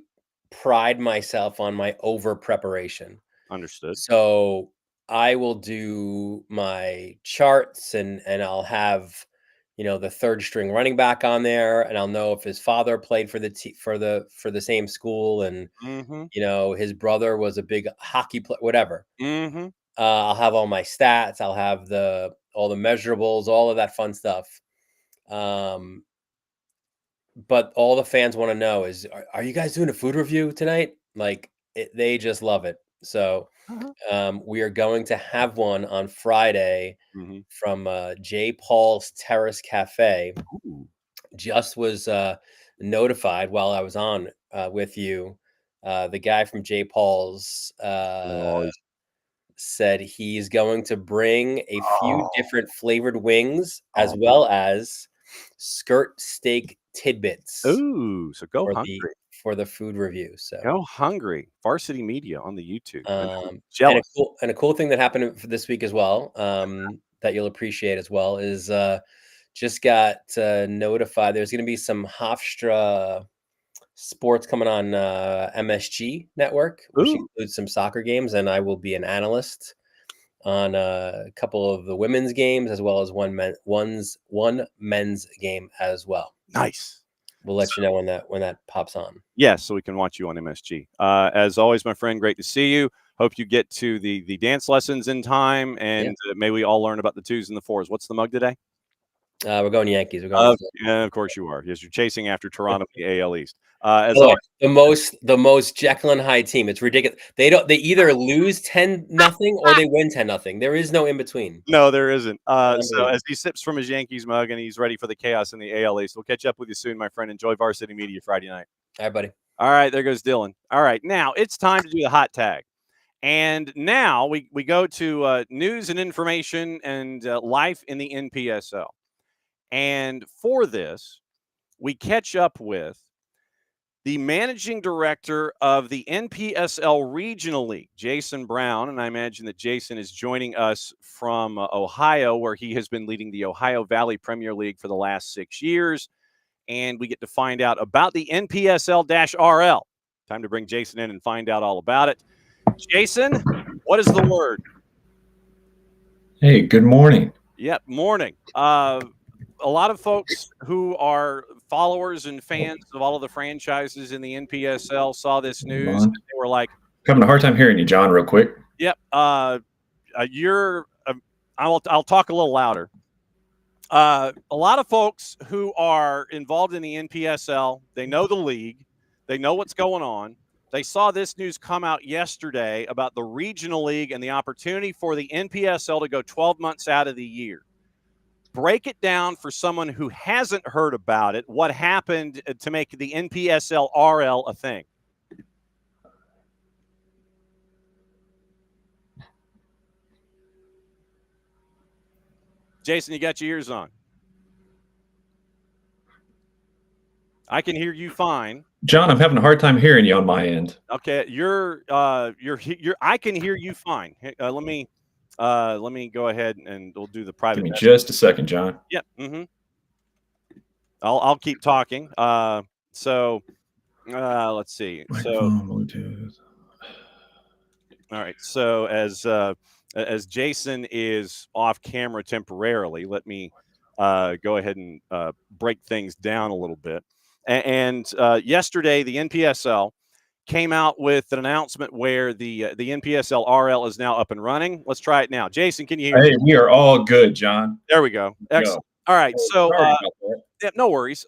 pride myself on my over preparation. understood. So I will do my charts and I'll have, the third string running back on there, and I'll know if his father played for the same school, and Mm-hmm. his brother was a big hockey player, whatever. Mm-hmm. I'll have all my stats. I'll have all the measurables, all of that fun stuff. But all the fans want to know is, are you guys doing a food review tonight? Like, they just love it. So Uh-huh. we are going to have one on Friday Mm-hmm. from J. Paul's Terrace Cafe. Ooh. Just was notified while I was on with you. The guy from J. Paul's Oh, said he's going to bring a few oh, different flavored wings, as oh. well as skirt steak tidbits Ooh, so go hungry. for the food review. So Go hungry. Varsity Media on the YouTube. And I'm and jealous. a cool thing that happened for this week as well, that you'll appreciate as well, is just got notified there's going to be some Hofstra sports coming on MSG network, which Ooh, includes some soccer games, and I will be an analyst on a couple of the women's games, as well as one men's game as well. nice. We'll let you know when that pops on. Yes, so we can watch you on MSG. As always, my friend, great to see you. Hope you get to the dance lessons in time, and may we all learn about the 2s and the 4s. What's the mug today? We're going Yankees. We're going. Yeah, of course you are. Yes, you're chasing after Toronto in the AL East. The most Jekyll and Hyde team. It's ridiculous. They either lose 10-0 or they win 10-0. There is no in between. No, there isn't. So as he sips from his Yankees mug and he's ready for the chaos in the AL East, we'll catch up with you soon, my friend. Enjoy Varsity Media Friday night. All right, buddy. All right, there goes Dylan. All right, now it's time to do the hot tag. And now we go to news and information and life in the NPSL. And for this, we catch up with the managing director of the NPSL Regional League, Jason Brown. And I imagine that Jason is joining us from Ohio, where he has been leading the Ohio Valley Premier League for the last 6 years. And we get to find out about the NPSL-RL. Time to bring Jason in and find out all about it. Jason, what is the word? Hey, good morning. Yep, morning. A lot of folks who are followers and fans of all of the franchises in the NPSL saw this news and they were like, having a hard time hearing you, John, real quick. Yep. I'll talk a little louder. A lot of folks who are involved in the NPSL, they know the league, they know what's going on. They saw this news come out yesterday about the regional league and the opportunity for the NPSL to go 12 months out of the year. Break it down for someone who hasn't heard about it. What happened to make the NPSL-RL a thing? Jason, you got your ears on. I can hear you fine. John, I'm having a hard time hearing you on my end. Okay, I can hear you fine. Let me go ahead and we'll do the private. Give me just a second, John. Yep. Mm-hmm. I'll keep talking. Let's see. Bluetooth. All right. So as Jason is off camera temporarily, let me go ahead and break things down a little bit. And yesterday, the NPSL came out with an announcement where the NPSL-RL is now up and running. Let's try it now. Jason, can you hear me? Hey, we are all good, John. There we go. Excellent. All right. So yeah, no worries.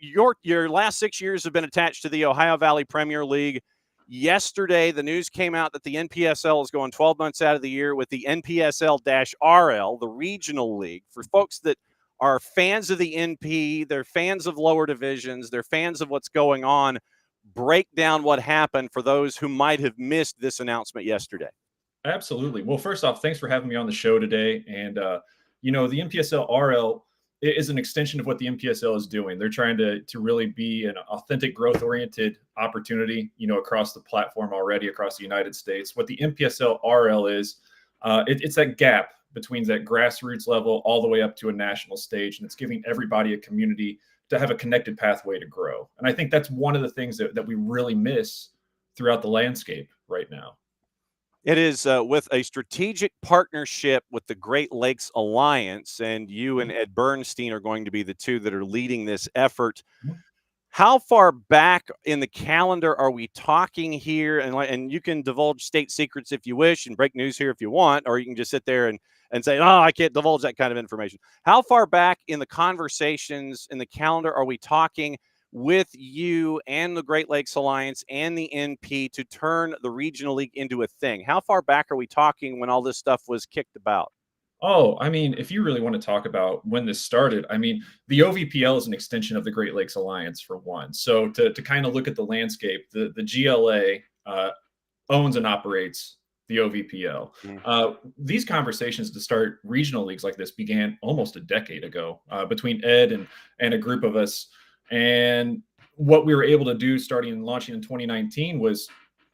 Your last 6 years have been attached to the Ohio Valley Premier League. Yesterday, the news came out that the NPSL is going 12 months out of the year with the NPSL-RL, the regional league. For folks that are fans of the NP, they're fans of lower divisions, they're fans of what's going on, break down what happened for those who might have missed this announcement yesterday. Absolutely. Well, first off, thanks for having me on the show today. And, the NPSL-RL is an extension of what the NPSL is doing. They're trying to really be an authentic growth-oriented opportunity, across the platform already across the United States. What the NPSL-RL is, It's that gap between that grassroots level all the way up to a national stage, and it's giving everybody a community to have a connected pathway to grow. And I think that's one of the things that we really miss throughout the landscape right now. It is with a strategic partnership with the Great Lakes Alliance, and you and Ed Bernstein are going to be the two that are leading this effort. How far back in the calendar are we talking here? And you can divulge state secrets if you wish and break news here if you want, or you can just sit there and say, oh, I can't divulge that kind of information. How far back in the conversations in the calendar are we talking with you and the Great Lakes Alliance and the NP to turn the regional league into a thing? How far back are we talking when all this stuff was kicked about? Oh, I mean, if you really want to talk about when this started, I mean, the OVPL is an extension of the Great Lakes Alliance for one. So to kind of look at the landscape, the GLA owns and operates the OVPL. These conversations to start regional leagues like this began almost a decade ago between Ed and a group of us. And what we were able to do starting and launching in 2019 was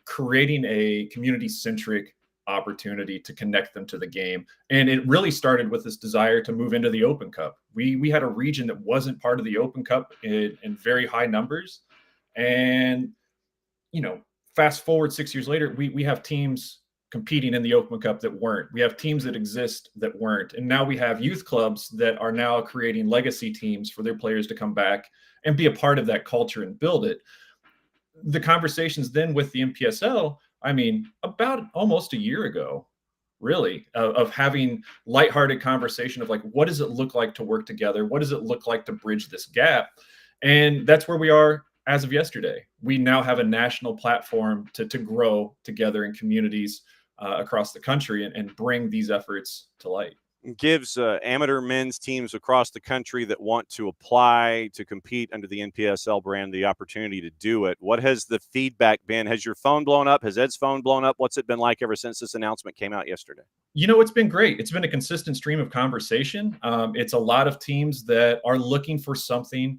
creating a community-centric opportunity to connect them to the game. And it really started with this desire to move into the Open Cup. We had a region that wasn't part of the Open Cup in very high numbers. And, you know, fast forward 6 years later, we have teams competing in the Open Cup that weren't. We have teams that exist that weren't. And now we have youth clubs that are now creating legacy teams for their players to come back and be a part of that culture and build it. The conversations then with the NPSL, I mean, about almost a year ago, really, of having lighthearted conversation of like, what does it look like to work together? What does it look like to bridge this gap? And that's where we are as of yesterday. We now have a national platform to grow together in communities across the country and bring these efforts to light. Gives amateur men's teams across the country that want to apply to compete under the NPSL brand the opportunity to do it. What has the feedback been? Has your phone blown up? Has Ed's phone blown up? What's it been like ever since this announcement came out yesterday? You know, it's been great. It's been a consistent stream of conversation. It's a lot of teams that are looking for something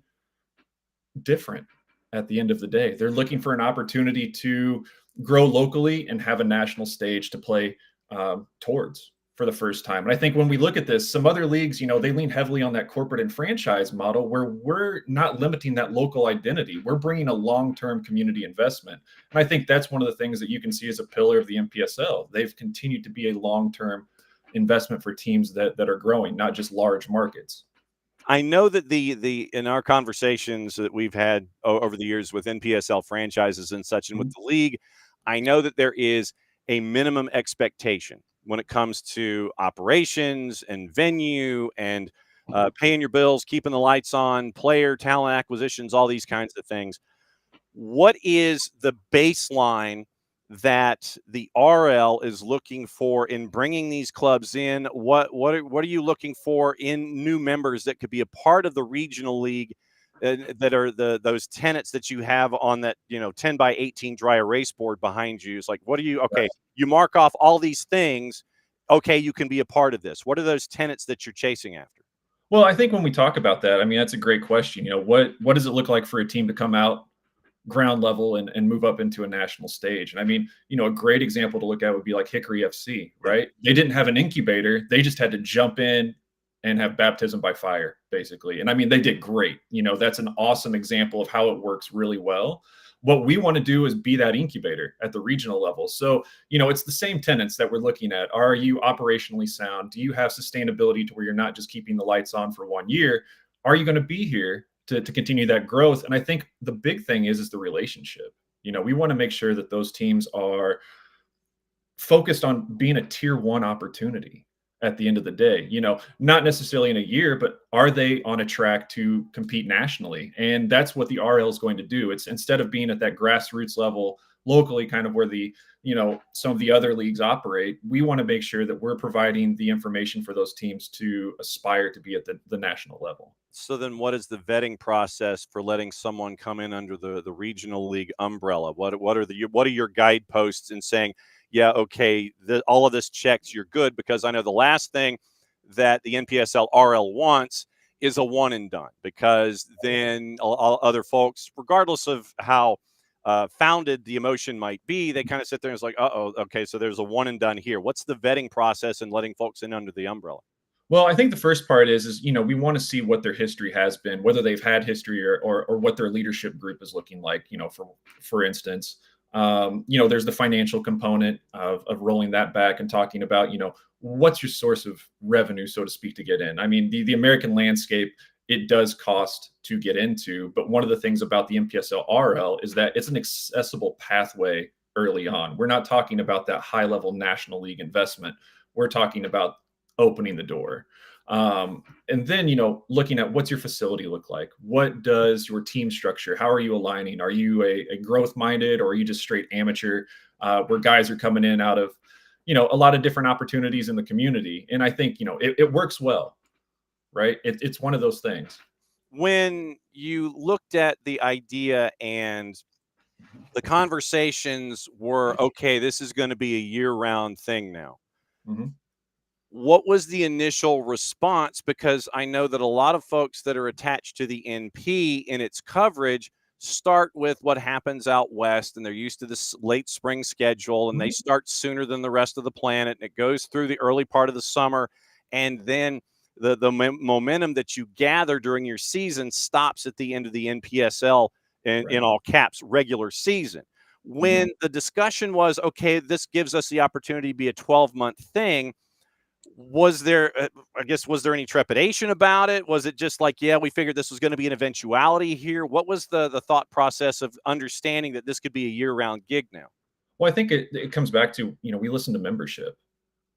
different at the end of the day. They're looking for an opportunity to grow locally and have a national stage to play towards for the first time. And I think when we look at this, some other leagues, you know, they lean heavily on that corporate and franchise model where we're not limiting that local identity. We're bringing a long-term community investment. And I think that's one of the things that you can see as a pillar of the NPSL. They've continued to be a long-term investment for teams that are growing, not just large markets. I know that the in our conversations that we've had over the years with NPSL franchises and such and with the league, I know that there is a minimum expectation when it comes to operations and venue and paying your bills, keeping the lights on, player talent acquisitions, all these kinds of things. What is the baseline that the RL is looking for in bringing these clubs in? What are you looking for in new members that could be a part of the regional league that are those tenets that you have on that 10 by 18 dry erase board behind you? It's like, what are you? Okay, you mark off all these things. Okay, you can be a part of this. What are those tenets that you're chasing after? Well, I think when we talk about that, I mean, that's a great question. You know, what does it look like for a team to come out ground level and move up into a national stage? And I mean, you know, a great example to look at would be like Hickory FC, right? They didn't have an incubator. They just had to jump in and have baptism by fire, basically. And I mean, they did great. You know, that's an awesome example of how it works really well. What we want to do is be that incubator at the regional level. So, you know, it's the same tenets that we're looking at. Are you operationally sound? Do you have sustainability to where you're not just keeping the lights on for 1 year? Are you going to be here to continue that growth? And I think the big thing is the relationship. You know, we want to make sure that those teams are focused on being a tier 1 opportunity at the end of the day. You know, not necessarily in a year, but are they on a track to compete nationally? And that's what the RL is going to do. It's instead of being at that grassroots level locally, kind of where the, you know, some of the other leagues operate, we want to make sure that we're providing the information for those teams to aspire to be at the national level. So then what is the vetting process for letting someone come in under the regional league umbrella? What are your guideposts in saying, yeah, okay, all of this checks, you're good? Because I know the last thing that the NPSL RL wants is a one and done, because then all other folks, regardless of how founded the emotion might be, they kind of sit there and it's like, uh-oh, okay, so there's a one and done here. What's the vetting process and letting folks in under the umbrella? Well, I think the first part is we want to see what their history has been, whether they've had history or what their leadership group is looking like. For instance, there's the financial component of rolling that back and talking about, what's your source of revenue, so to speak, to get in. I mean, the American landscape, it does cost to get into, but one of the things about the NPSL RL is that it's an accessible pathway early on. We're not talking about that high level National League investment. We're talking about opening the door. And then, looking at what's your facility look like? What does your team structure? How are you aligning? Are you a growth minded, or are you just straight amateur, where guys are coming in out of, a lot of different opportunities in the community? And I think, it works well, right? It's one of those things. When you looked at the idea and the conversations were, okay, this is going to be a year-round thing now. Mm-hmm. What was the initial response? Because I know that a lot of folks that are attached to the NP in its coverage start with what happens out west, and they're used to this late spring schedule, and they start sooner than the rest of the planet, and it goes through the early part of the summer, and then the momentum that you gather during your season stops at the end of the NPSL, in all caps, regular season. When the discussion was, okay, this gives us the opportunity to be a 12-month thing, was there any trepidation about it? Was it just like, yeah, we figured this was going to be an eventuality here? What was the thought process of understanding that this could be a year-round gig now? Well, I think it comes back to, we listen to membership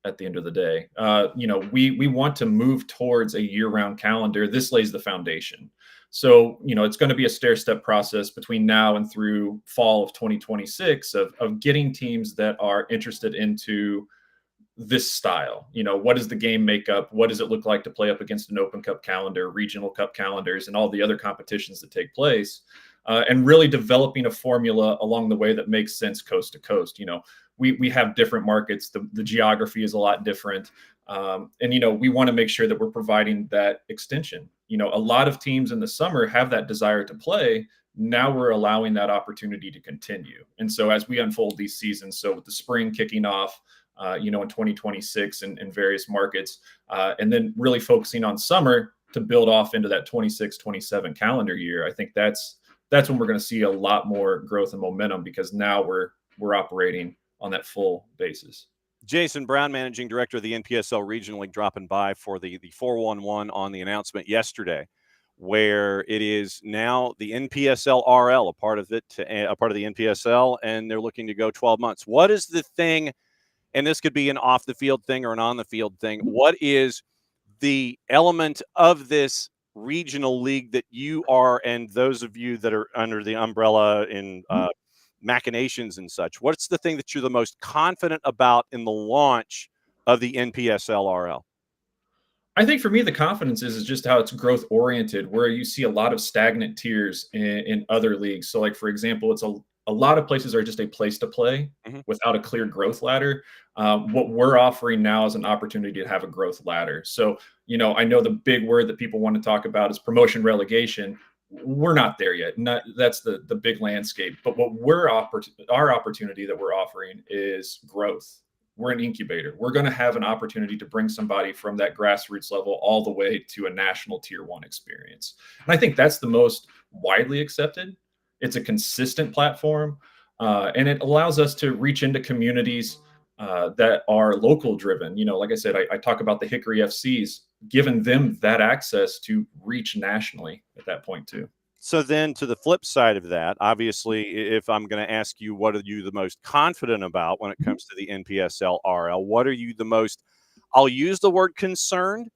at the end of the day. We want to move towards a year-round calendar. This lays the foundation. So, it's going to be a stair-step process between now and through fall of 2026 of getting teams that are interested into this style. What does the game make up? What does it look like to play up against an Open Cup calendar, regional cup calendars, and all the other competitions that take place? And really developing a formula along the way that makes sense coast to coast. We have different markets. The geography is a lot different. And, we want to make sure that we're providing that extension. A lot of teams in the summer have that desire to play. Now we're allowing that opportunity to continue. And so as we unfold these seasons, so with the spring kicking off, in 2026 in various markets, and then really focusing on summer to build off into that 26-27 calendar year, I think that's when we're going to see a lot more growth and momentum, because now we're operating on that full basis. Jason Brown, Managing Director of the NPSL Regional League, dropping by for the 411 on the announcement yesterday, where it is now the NPSL RL, a part of the NPSL, and they're looking to go 12 months. What is the thing, and this could be an off the field thing or an on the field thing, what is the element of this regional league that you are, and those of you that are under the umbrella in machinations and such, what's the thing that you're the most confident about in the launch of the NPSL RL? I think for me, the confidence is just how it's growth oriented, where you see a lot of stagnant tiers in other leagues. So, like, for example, it's a lot of places are just a place to play without a clear growth ladder. What we're offering now is an opportunity to have a growth ladder. So, I know the big word that people want to talk about is promotion relegation. We're not there yet. That's the big landscape. But what our opportunity that we're offering is growth. We're an incubator. We're going to have an opportunity to bring somebody from that grassroots level all the way to a national tier 1 experience. And I think that's the most widely accepted. It's a consistent platform, and it allows us to reach into communities that are local driven. Like I said, I talk about the Hickory FCs, giving them that access to reach nationally at that point too. So then to the flip side of that, obviously, if I'm going to ask you, what are you the most confident about when it comes to the NPSL RL? What are you the most, I'll use the word concerned,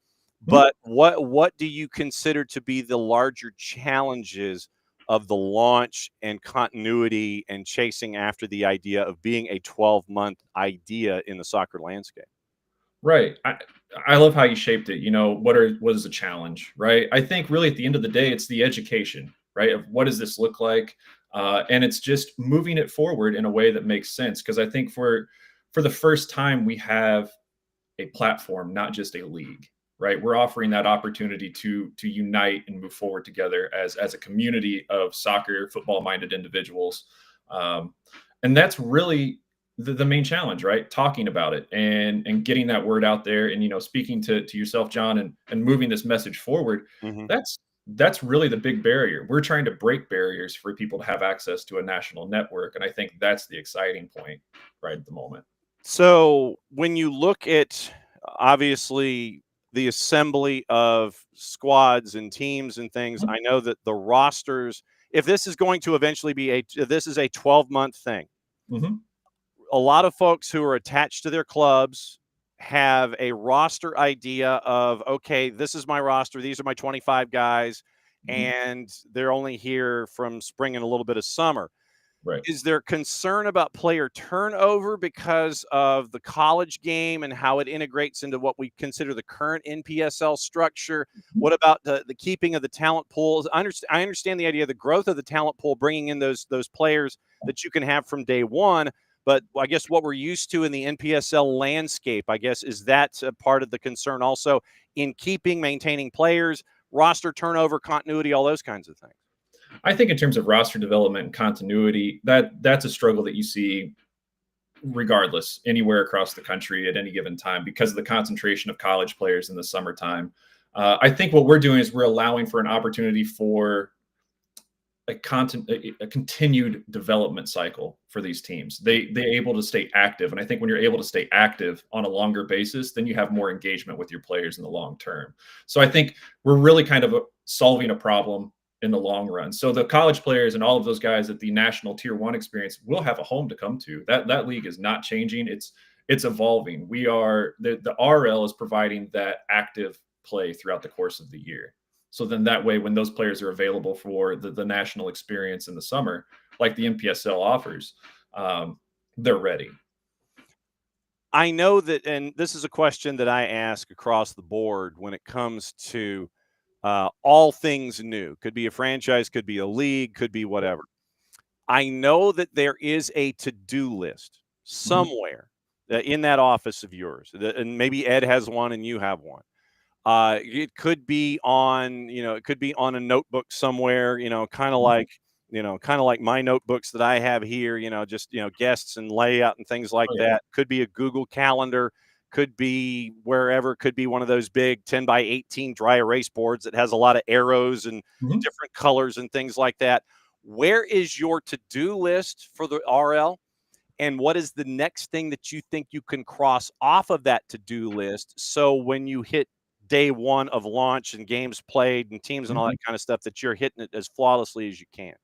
but what do you consider to be the larger challenges of the launch and continuity and chasing after the idea of being a 12-month idea in the soccer landscape? Right. I love how you shaped it. What is the challenge, right? I think really at the end of the day, it's the education, right? Of what does this look like? And it's just moving it forward in a way that makes sense. Because I think for the first time, we have a platform, not just a league, right? We're offering that opportunity to unite and move forward together as a community of soccer, football-minded individuals. And that's really the main challenge, right? Talking about it and getting that word out there, and speaking to yourself, John, and moving this message forward. Mm-hmm. That's really the big barrier. We're trying to break barriers for people to have access to a national network, and I think that's the exciting point right at the moment. So when you look at, obviously, the assembly of squads and teams and things, I know that the rosters, if this is going to eventually be this is a 12-month thing. Mm-hmm. A lot of folks who are attached to their clubs have a roster idea of, okay, this is my roster. These are my 25 guys, and they're only here from spring and a little bit of summer. Right. Is there concern about player turnover because of the college game and how it integrates into what we consider the current NPSL structure? What about the keeping of the talent pools? I understand the idea of the growth of the talent pool, bringing in those players that you can have from day one. But I guess what we're used to in the NPSL landscape, I guess, is that a part of the concern also in maintaining players, roster turnover, continuity, all those kinds of things. I think in terms of roster development and continuity, that's a struggle that you see regardless anywhere across the country at any given time because of the concentration of college players in the summertime. I think what we're doing is we're allowing for an opportunity for a continued development cycle for these teams. They're able to stay active. And I think when you're able to stay active on a longer basis, then you have more engagement with your players in the long term. So I think we're really kind of solving a problem in the long run. So the college players and all of those guys at the national tier 1 experience will have a home to come to. That league is not changing. It's evolving. The RL is providing that active play throughout the course of the year. So then that way, when those players are available for the national experience in the summer, like the NPSL offers, they're ready. I know that, and this is a question that I ask across the board when it comes to all things new. Could be a franchise, could be a league, could be whatever. I know that there is a to-do list somewhere in that office of yours, and maybe Ed has one and you have one. It could be on, it could be on a notebook somewhere, kind of like my notebooks that I have here, just, guests and layout and things like that. Could be a Google Calendar, could be wherever, could be one of those big 10 by 18 dry erase boards that has a lot of arrows and different colors and things like that. Where is your to-do list for the RL? And what is the next thing that you think you can cross off of that to-do list? So when you hit day one of launch and games played and teams and all that kind of stuff, that you're hitting it as flawlessly as you can.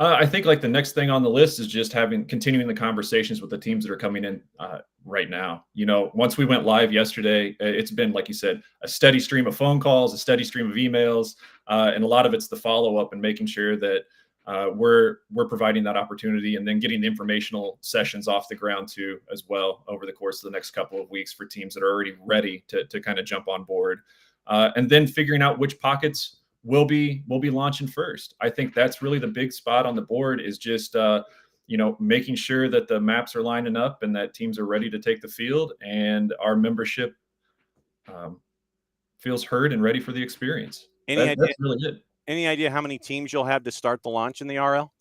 I think like the next thing on the list is just continuing the conversations with the teams that are coming in right now. Once we went live yesterday, it's been, like you said, a steady stream of phone calls, a steady stream of emails, and a lot of it's the follow-up and making sure that we're providing that opportunity and then getting the informational sessions off the ground too, as well, over the course of the next couple of weeks for teams that are already ready to kind of jump on board, and then figuring out which pockets we'll be launching first. I think that's really the big spot on the board, is just making sure that the maps are lining up and that teams are ready to take the field, and our membership feels heard and ready for the experience. That's really it. Any idea how many teams you'll have to start the launch in the RL?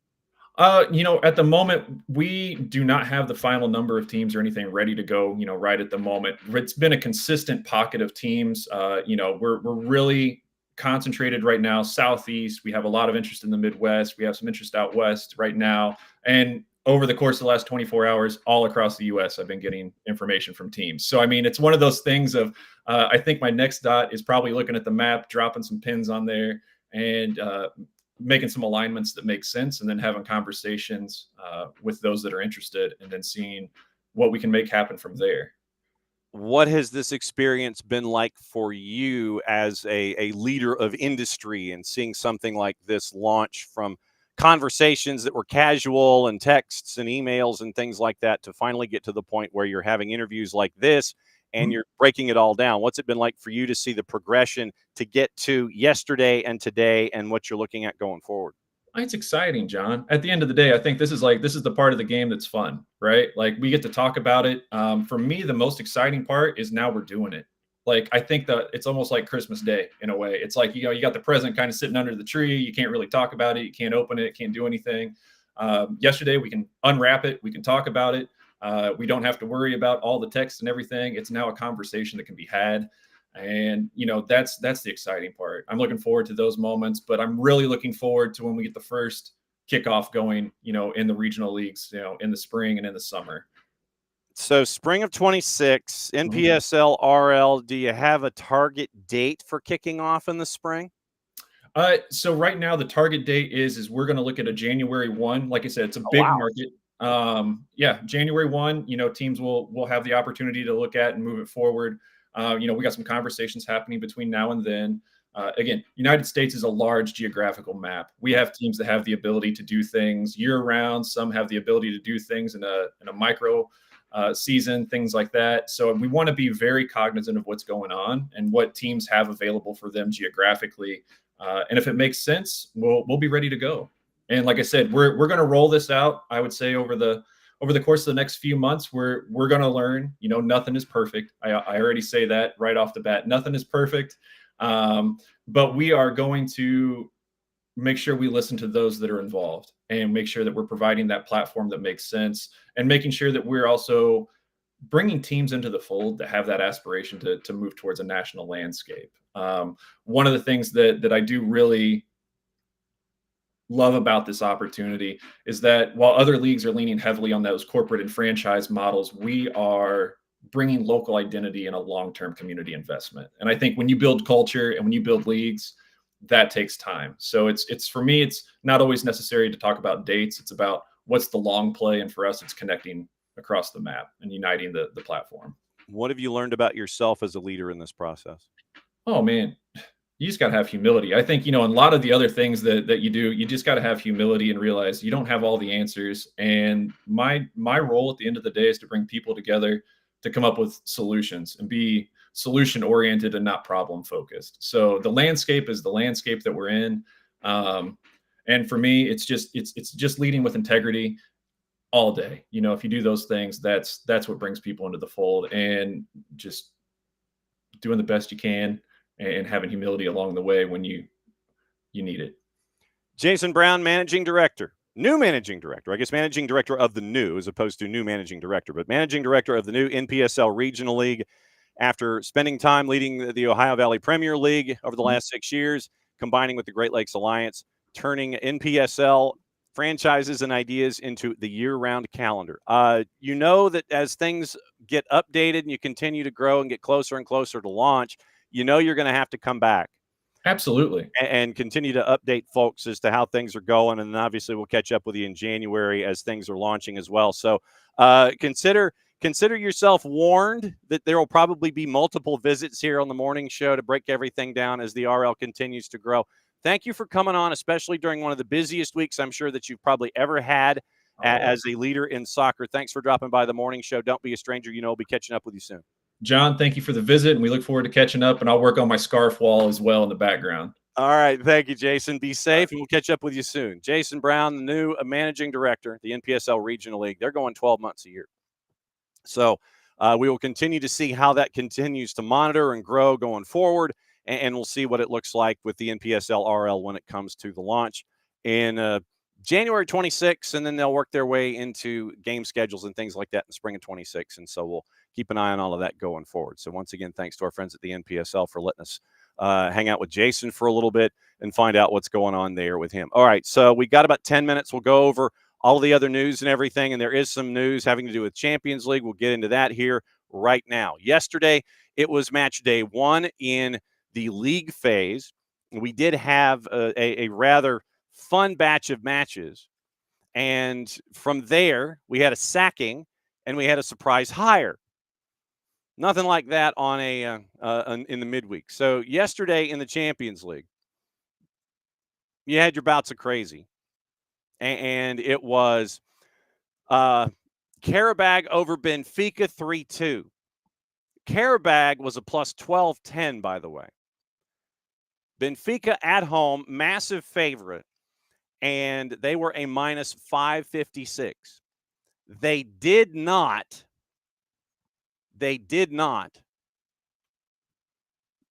At the moment, we do not have the final number of teams or anything ready to go, right at the moment. It's been a consistent pocket of teams. We're really concentrated right now Southeast. We have a lot of interest in the Midwest. We have some interest out West right now. And over the course of the last 24 hours, all across the U.S., I've been getting information from teams. So, I mean, it's one of those things of, I think my next dot is probably looking at the map, dropping some pins on there, and making some alignments that make sense, and then having conversations with those that are interested, and then seeing what we can make happen from there. What has this experience been like for you as a leader of industry, and seeing something like this launch from conversations that were casual and texts and emails and things like that to finally get to the point where you're having interviews like this and you're breaking it all down? What's it been like for you to see the progression to get to yesterday and today, and what you're looking at going forward? It's exciting, John. At the end of the day, I think this is the part of the game that's fun, right? Like, we get to talk about it. For me, the most exciting part is now we're doing it. Like, I think that it's almost like Christmas Day in a way. It's like, you got the present kind of sitting under the tree. You can't really talk about it. You can't open it. Can't do anything. yesterday. We can unwrap it. We can talk about it. We don't have to worry about all the text and everything. It's now a conversation that can be had. And, that's the exciting part. I'm looking forward to those moments, but I'm really looking forward to when we get the first kickoff going, in the regional leagues, in the spring and in the summer. So spring of 26, NPSL RL, do you have a target date for kicking off in the spring? So right now the target date is we're going to look at a January 1. Like I said, it's a big market. January 1, teams will have the opportunity to look at and move it forward. We got some conversations happening between now and then. Again, United States is a large geographical map. We have teams that have the ability to do things year round. Some have the ability to do things in a micro season, things like that. So we want to be very cognizant of what's going on and what teams have available for them geographically. And if it makes sense, we'll be ready to go. And like I said, we're going to roll this out. I would say over the course of the next few months, we're going to learn. Nothing is perfect. I already say that right off the bat. Nothing is perfect, but we are going to make sure we listen to those that are involved and make sure that we're providing that platform that makes sense and making sure that we're also bringing teams into the fold that have that aspiration to move towards a national landscape. One of the things that I do really love about this opportunity is that while other leagues are leaning heavily on those corporate and franchise models, we are bringing local identity and a long-term community investment. And I think when you build culture and when you build leagues, that takes time. So it's for me, it's not always necessary to talk about dates. It's about what's the long play. And for us, it's connecting across the map and uniting the platform. What have you learned about yourself as a leader in this process? Oh man, you just got to have humility. I think, in a lot of the other things that you do, you just got to have humility and realize you don't have all the answers. And my role at the end of the day is to bring people together to come up with solutions and be solution oriented and not problem focused. So the landscape is the landscape that we're in. And for me, it's just leading with integrity all day. If you do those things, that's what brings people into the fold, and just doing the best you can and having humility along the way when you need it. Jason Brown, managing director, new managing director, I guess managing director of the new as opposed to new managing director, but managing director of the new NPSL Regional League after spending time leading the Ohio Valley Premier League over the last 6 years, combining with the Great Lakes Alliance, turning NPSL franchises and ideas into the year-round calendar. That as things get updated and you continue to grow and get closer and closer to launch, you're going to have to come back. Absolutely. And continue to update folks as to how things are going. And then obviously we'll catch up with you in January as things are launching as well. So consider yourself warned that there will probably be multiple visits here on the morning show to break everything down as the RL continues to grow. Thank you for coming on, especially during one of the busiest weeks I'm sure that you've probably ever had as a leader in soccer. Thanks for dropping by the morning show. Don't be a stranger. We'll be catching up with you soon. John, thank you for the visit, and we look forward to catching up, and I'll work on my scarf wall as well in the background. All right. Thank you, Jason. Be safe, and we'll catch up with you soon. Jason Brown, the new managing director, the NPSL Regional League. They're going 12 months a year. So we will continue to see how that continues to monitor and grow going forward, and we'll see what it looks like with the NPSL RL when it comes to the launch in January 26th, and then they'll work their way into game schedules and things like that in the spring of 26. And so we'll keep an eye on all of that going forward. So once again, thanks to our friends at the NPSL for letting us hang out with Jason for a little bit and find out what's going on there with him. All right, so we got about 10 minutes. We'll go over all the other news and everything, and there is some news having to do with Champions League. We'll get into that here right now. Yesterday, it was match day 1 in the league phase. We did have a rather fun batch of matches, and from there, we had a sacking and we had a surprise hire. Nothing like that on in the midweek. So yesterday in the Champions League, you had your bouts of crazy, and it was Karabag over Benfica 3-2. Karabag was a plus 12-10, by the way. Benfica at home, massive favorite, and they were a minus 556. They did not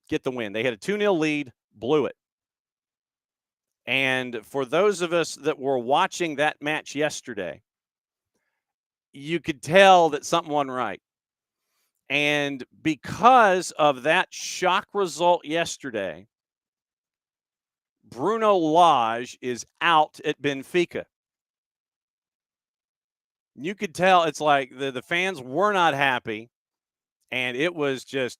get the win. They had a 2-0 lead, blew it. And for those of us that were watching that match yesterday, you could tell that something wasn't right. And because of that shock result yesterday, Bruno Lage is out at Benfica. You could tell it's like the fans were not happy, and it was just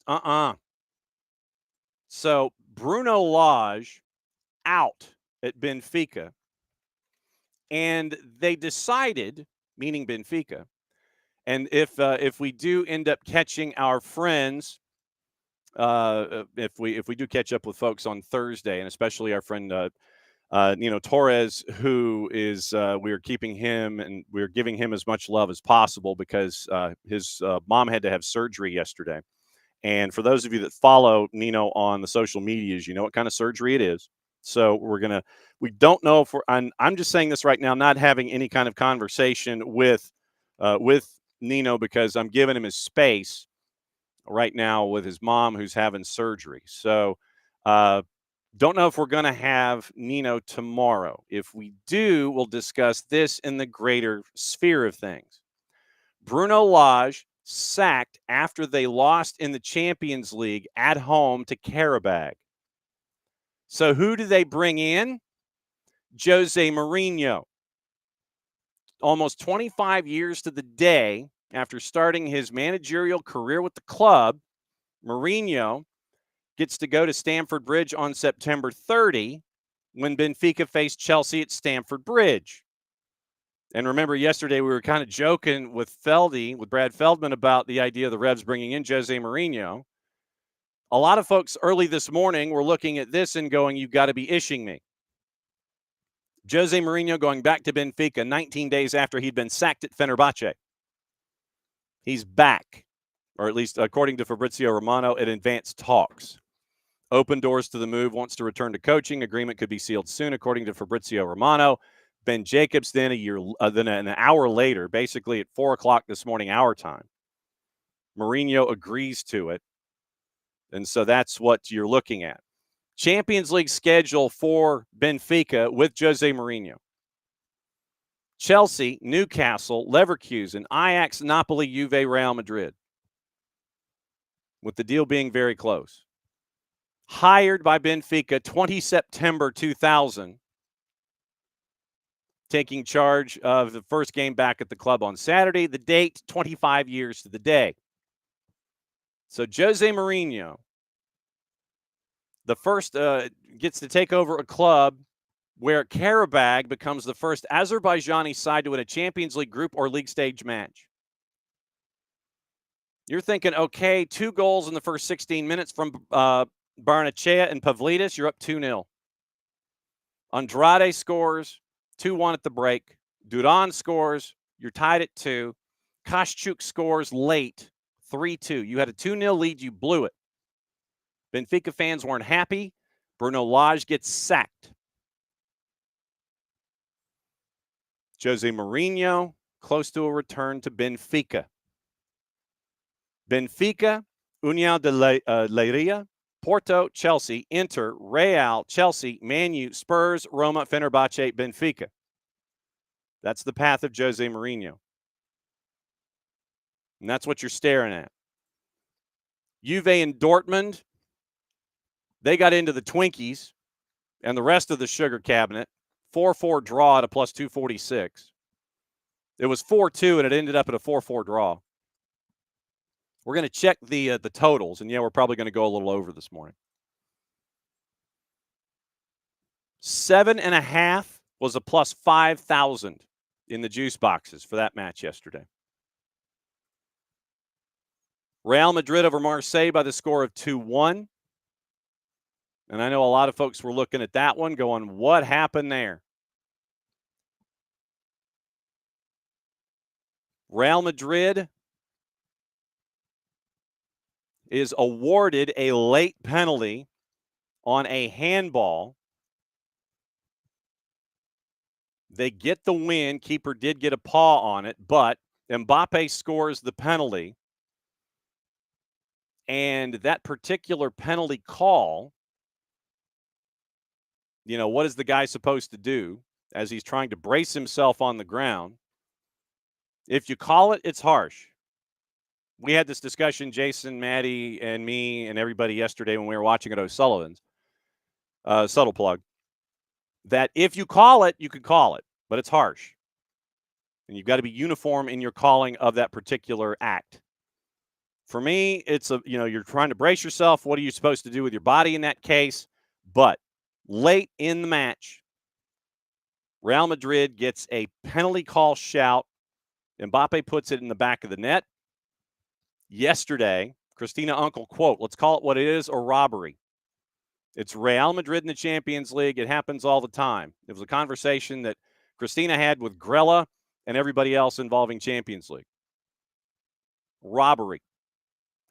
So Bruno Lage out at Benfica, and they decided, meaning Benfica, and if we do end up catching our friends, if we do catch up with folks on Thursday, and especially our friend Torres, who is we're keeping him and we're giving him as much love as possible because his mom had to have surgery yesterday. And for those of you that follow Nino on the social medias, you know what kind of surgery it is. So we don't know if I'm just saying this right now, not having any kind of conversation with Nino because I'm giving him his space right now with his mom who's having surgery. So don't know if we're going to have Nino tomorrow. If we do, we'll discuss this in the greater sphere of things. Bruno Lage sacked after they lost in the Champions League at home to Karabag. So who do they bring in? Jose Mourinho. Almost 25 years to the day after starting his managerial career with the club, Mourinho gets to go to Stamford Bridge on September 30 when Benfica faced Chelsea at Stamford Bridge. And remember, yesterday we were kind of joking with Brad Feldman, about the idea of the Revs bringing in Jose Mourinho. A lot of folks early this morning were looking at this and going, you've got to be ishing me. Jose Mourinho going back to Benfica 19 days after he'd been sacked at Fenerbahce. He's back, or at least according to Fabrizio Romano, at advanced talks. Open doors to the move, wants to return to coaching. Agreement could be sealed soon, according to Fabrizio Romano. Ben Jacobs then an hour later, basically at 4 o'clock this morning, our time, Mourinho agrees to it. And so that's what you're looking at. Champions League schedule for Benfica with Jose Mourinho. Chelsea, Newcastle, Leverkusen, Ajax, Napoli, Juve, Real Madrid. With the deal being very close. Hired by Benfica 20 September 2000. Taking charge of the first game back at the club on Saturday. The date, 25 years to the day. So Jose Mourinho, the first, gets to take over a club where Karabag becomes the first Azerbaijani side to win a Champions League group or league stage match. You're thinking, okay, 2 goals in the first 16 minutes from Barnechea and Pavlidis. You're up 2-0. Andrade scores 2-1 at the break. Duran scores. You're tied at 2. Koschuk scores late 3-2. You had a 2-0 lead. You blew it. Benfica fans weren't happy. Bruno Lage gets sacked. Jose Mourinho, close to a return to Benfica. Benfica, União de Leiria, Porto, Chelsea, Inter, Real, Chelsea, Man U, Spurs, Roma, Fenerbahce, Benfica. That's the path of Jose Mourinho. And that's what you're staring at. Juve and Dortmund, they got into the Twinkies and the rest of the sugar cabinet. 4-4 draw at a plus 246. It was 4-2, and it ended up at a 4-4 draw. We're going to check the totals, and we're probably going to go a little over this morning. 7.5 was a plus 5,000 in the juice boxes for that match yesterday. Real Madrid over Marseille by the score of 2-1. And I know a lot of folks were looking at that one going, what happened there? Real Madrid is awarded a late penalty on a handball. They get the win. Keeper did get a paw on it, but Mbappe scores the penalty. And that particular penalty call what is the guy supposed to do as he's trying to brace himself on the ground? If you call it, it's harsh. We had this discussion, Jason, Maddie, and me, and everybody yesterday when we were watching at O'Sullivan's, subtle plug, that if you call it, you can call it, but it's harsh. And you've got to be uniform in your calling of that particular act. For me, it's you're trying to brace yourself. What are you supposed to do with your body in that case? But late in the match, Real Madrid gets a penalty call shout. Mbappe puts it in the back of the net. Yesterday, Christina Uncle, quote, let's call it what it is, or robbery. It's Real Madrid in the Champions League. It happens all the time. It was a conversation that Christina had with Grella and everybody else involving Champions League. Robbery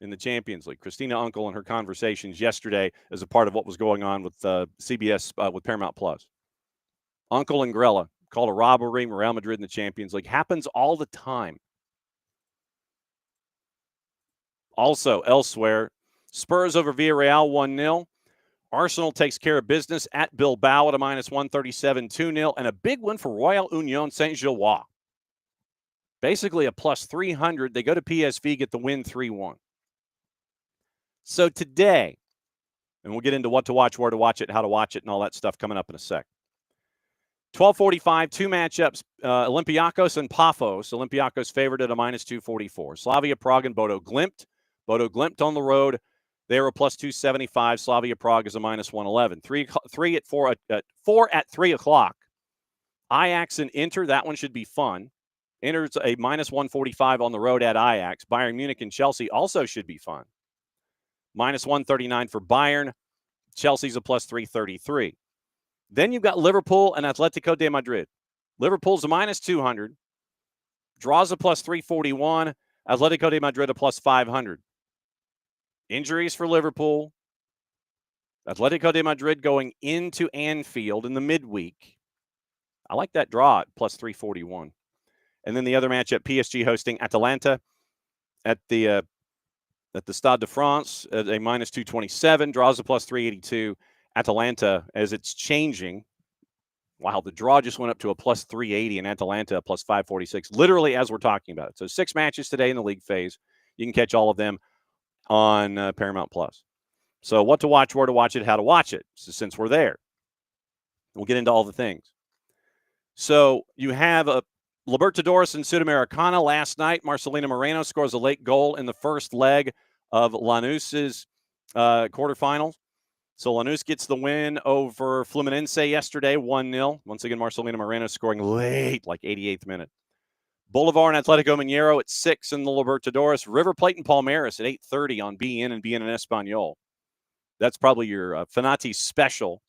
in the Champions League. Christina Uncle and her conversations yesterday as a part of what was going on with CBS, with Paramount Plus. Uncle and Grella called a robbery. Real Madrid in the Champions League. Happens all the time. Also, elsewhere, Spurs over Villarreal 1-0. Arsenal takes care of business at Bilbao at a -137, 2-0. And a big win for Royal Union Saint-Gilloise. Basically a +300. They go to PSV, get the win 3-1. So today, and we'll get into what to watch, where to watch it, how to watch it, and all that stuff coming up in a sec. 12:45, two matchups, Olympiacos and Paphos. Olympiacos favored at a -244. Slavia Prague and Bodo Glimt. Bodo Glimt on the road. They are a +275. Slavia Prague is a -111. 4 at 3 o'clock. Ajax and Inter, that one should be fun. Inter's a -145 on the road at Ajax. Bayern Munich and Chelsea also should be fun. -139 for Bayern. Chelsea's a +333. Then you've got Liverpool and Atletico de Madrid. Liverpool's a -200. Draws a +341. Atletico de Madrid a +500. Injuries for Liverpool. Atletico de Madrid going into Anfield in the midweek. I like that draw at +341. And then the other matchup, PSG hosting Atalanta at the Stade de France at a -227. Draws a +382. Atalanta, as it's changing. Wow, the draw just went up to a +380 and Atalanta a +546, literally as we're talking about it. So 6 matches today in the league phase. You can catch all of them on Paramount Plus. So what to watch, where to watch it, how to watch it, since we're there. We'll get into all the things. So you have a Libertadores and Sudamericana last night. Marcelino Moreno scores a late goal in the first leg of Lanús's quarterfinals. So Lanús gets the win over Fluminense yesterday, 1-0. Once again, Marcelino Moreno scoring late, like 88th minute. Bolivar and Atletico Mineiro at 6 in the Libertadores. River Plate and Palmeiras at 8:30 on BN and BN Espanol. That's probably your Fanati special.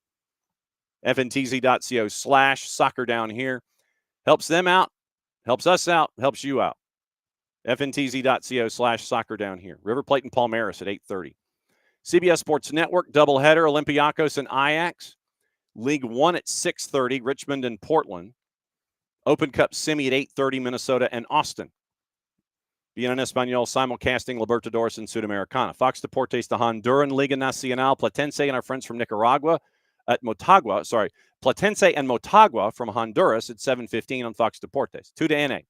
FNTZ.co/soccer down here. Helps them out, helps us out, helps you out. FNTZ.co/soccer down here. River Plate and Palmeiras at 8:30. CBS Sports Network, doubleheader, Olympiacos and Ajax. League One at 6:30, Richmond and Portland. Open Cup semi at 8:30, Minnesota and Austin. BN Espanol simulcasting Libertadores and Sudamericana. Fox Deportes, the Honduran Liga Nacional, Platense and our friends from Nicaragua at Motagua. Platense and Motagua from Honduras at 7:15 on Fox Deportes. 2-NA.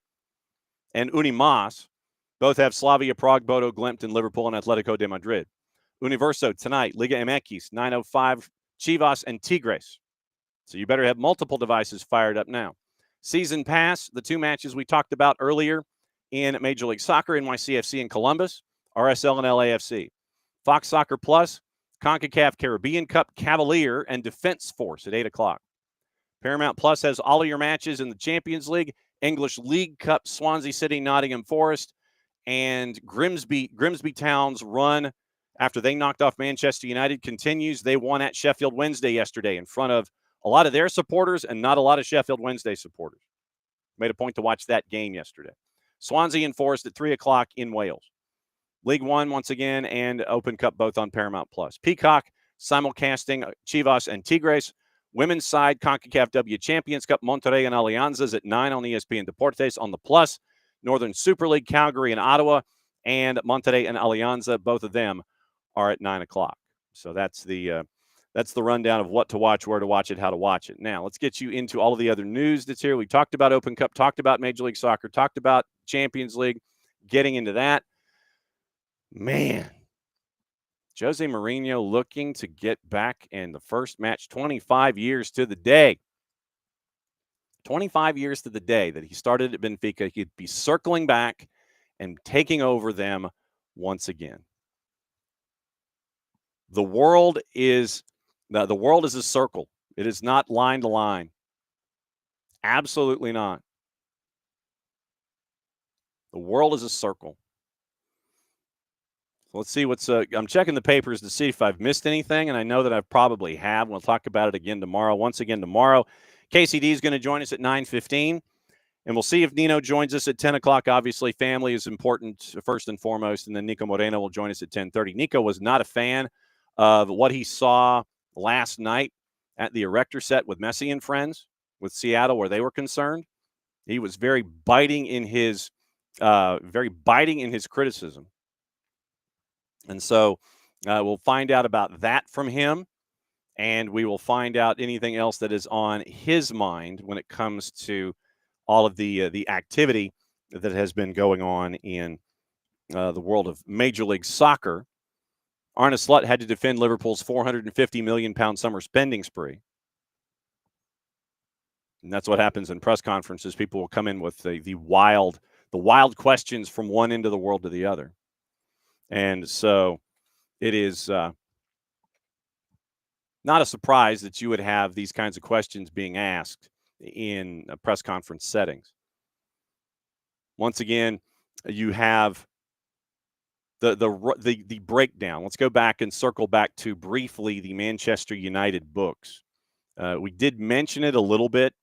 And Unimas both have Slavia Prague, Bodo Glimt, and Liverpool and Atletico de Madrid. Universo tonight, Liga MX, 9:05, Chivas and Tigres. So you better have multiple devices fired up now. Season Pass, the 2 matches we talked about earlier in Major League Soccer, NYCFC and Columbus, RSL and LAFC. Fox Soccer Plus, CONCACAF Caribbean Cup, Cavalier and Defense Force at 8 o'clock. Paramount Plus has all of your matches in the Champions League, English League Cup, Swansea City, Nottingham Forest, and Grimsby Town's run after they knocked off Manchester United continues. They won at Sheffield Wednesday yesterday in front of a lot of their supporters and not a lot of Sheffield Wednesday supporters. Made a point to watch that game yesterday. Swansea and Forest at 3 o'clock in Wales. League One once again and Open Cup both on Paramount Plus. Peacock simulcasting Chivas and Tigres. Women's side, CONCACAF W Champions Cup, Monterrey and Alianzas at 9 on ESPN Deportes on the Plus. Northern Super League, Calgary and Ottawa, and Monterrey and Alianza, both of them are at 9 o'clock. So that's the that's the rundown of what to watch, where to watch it, how to watch it. Now, let's get you into all of the other news that's here. We talked about Open Cup, talked about Major League Soccer, talked about Champions League, getting into that. Man, Jose Mourinho looking to get back in the first match 25 years to the day. 25 years to the day that he started at Benfica, he'd be circling back and taking over them once again. The world is a circle. It is not line to line. Absolutely not. The world is a circle. Let's see what's. I'm checking the papers to see if I've missed anything, and I know that I probably have. We'll talk about it again tomorrow. Once again tomorrow, KCD is going to join us at 9:15, and we'll see if Nino joins us at 10 o'clock. Obviously, family is important first and foremost, and then Nico Moreno will join us at 10:30. Nico was not a fan of what he saw last night at the Erector set with Messi and friends with Seattle, where they were concerned. He was very biting in his criticism. And so we'll find out about that from him, and we will find out anything else that is on his mind when it comes to all of the activity that has been going on in the world of Major League Soccer. Arne Slot had to defend Liverpool's £450 million summer spending spree. And that's what happens in press conferences. People will come in with the wild questions from one end of the world to the other. And so it is not a surprise that you would have these kinds of questions being asked in press conference settings. Once again, you have the breakdown. Let's go back and circle back to briefly the Manchester United books. We did mention it a little bit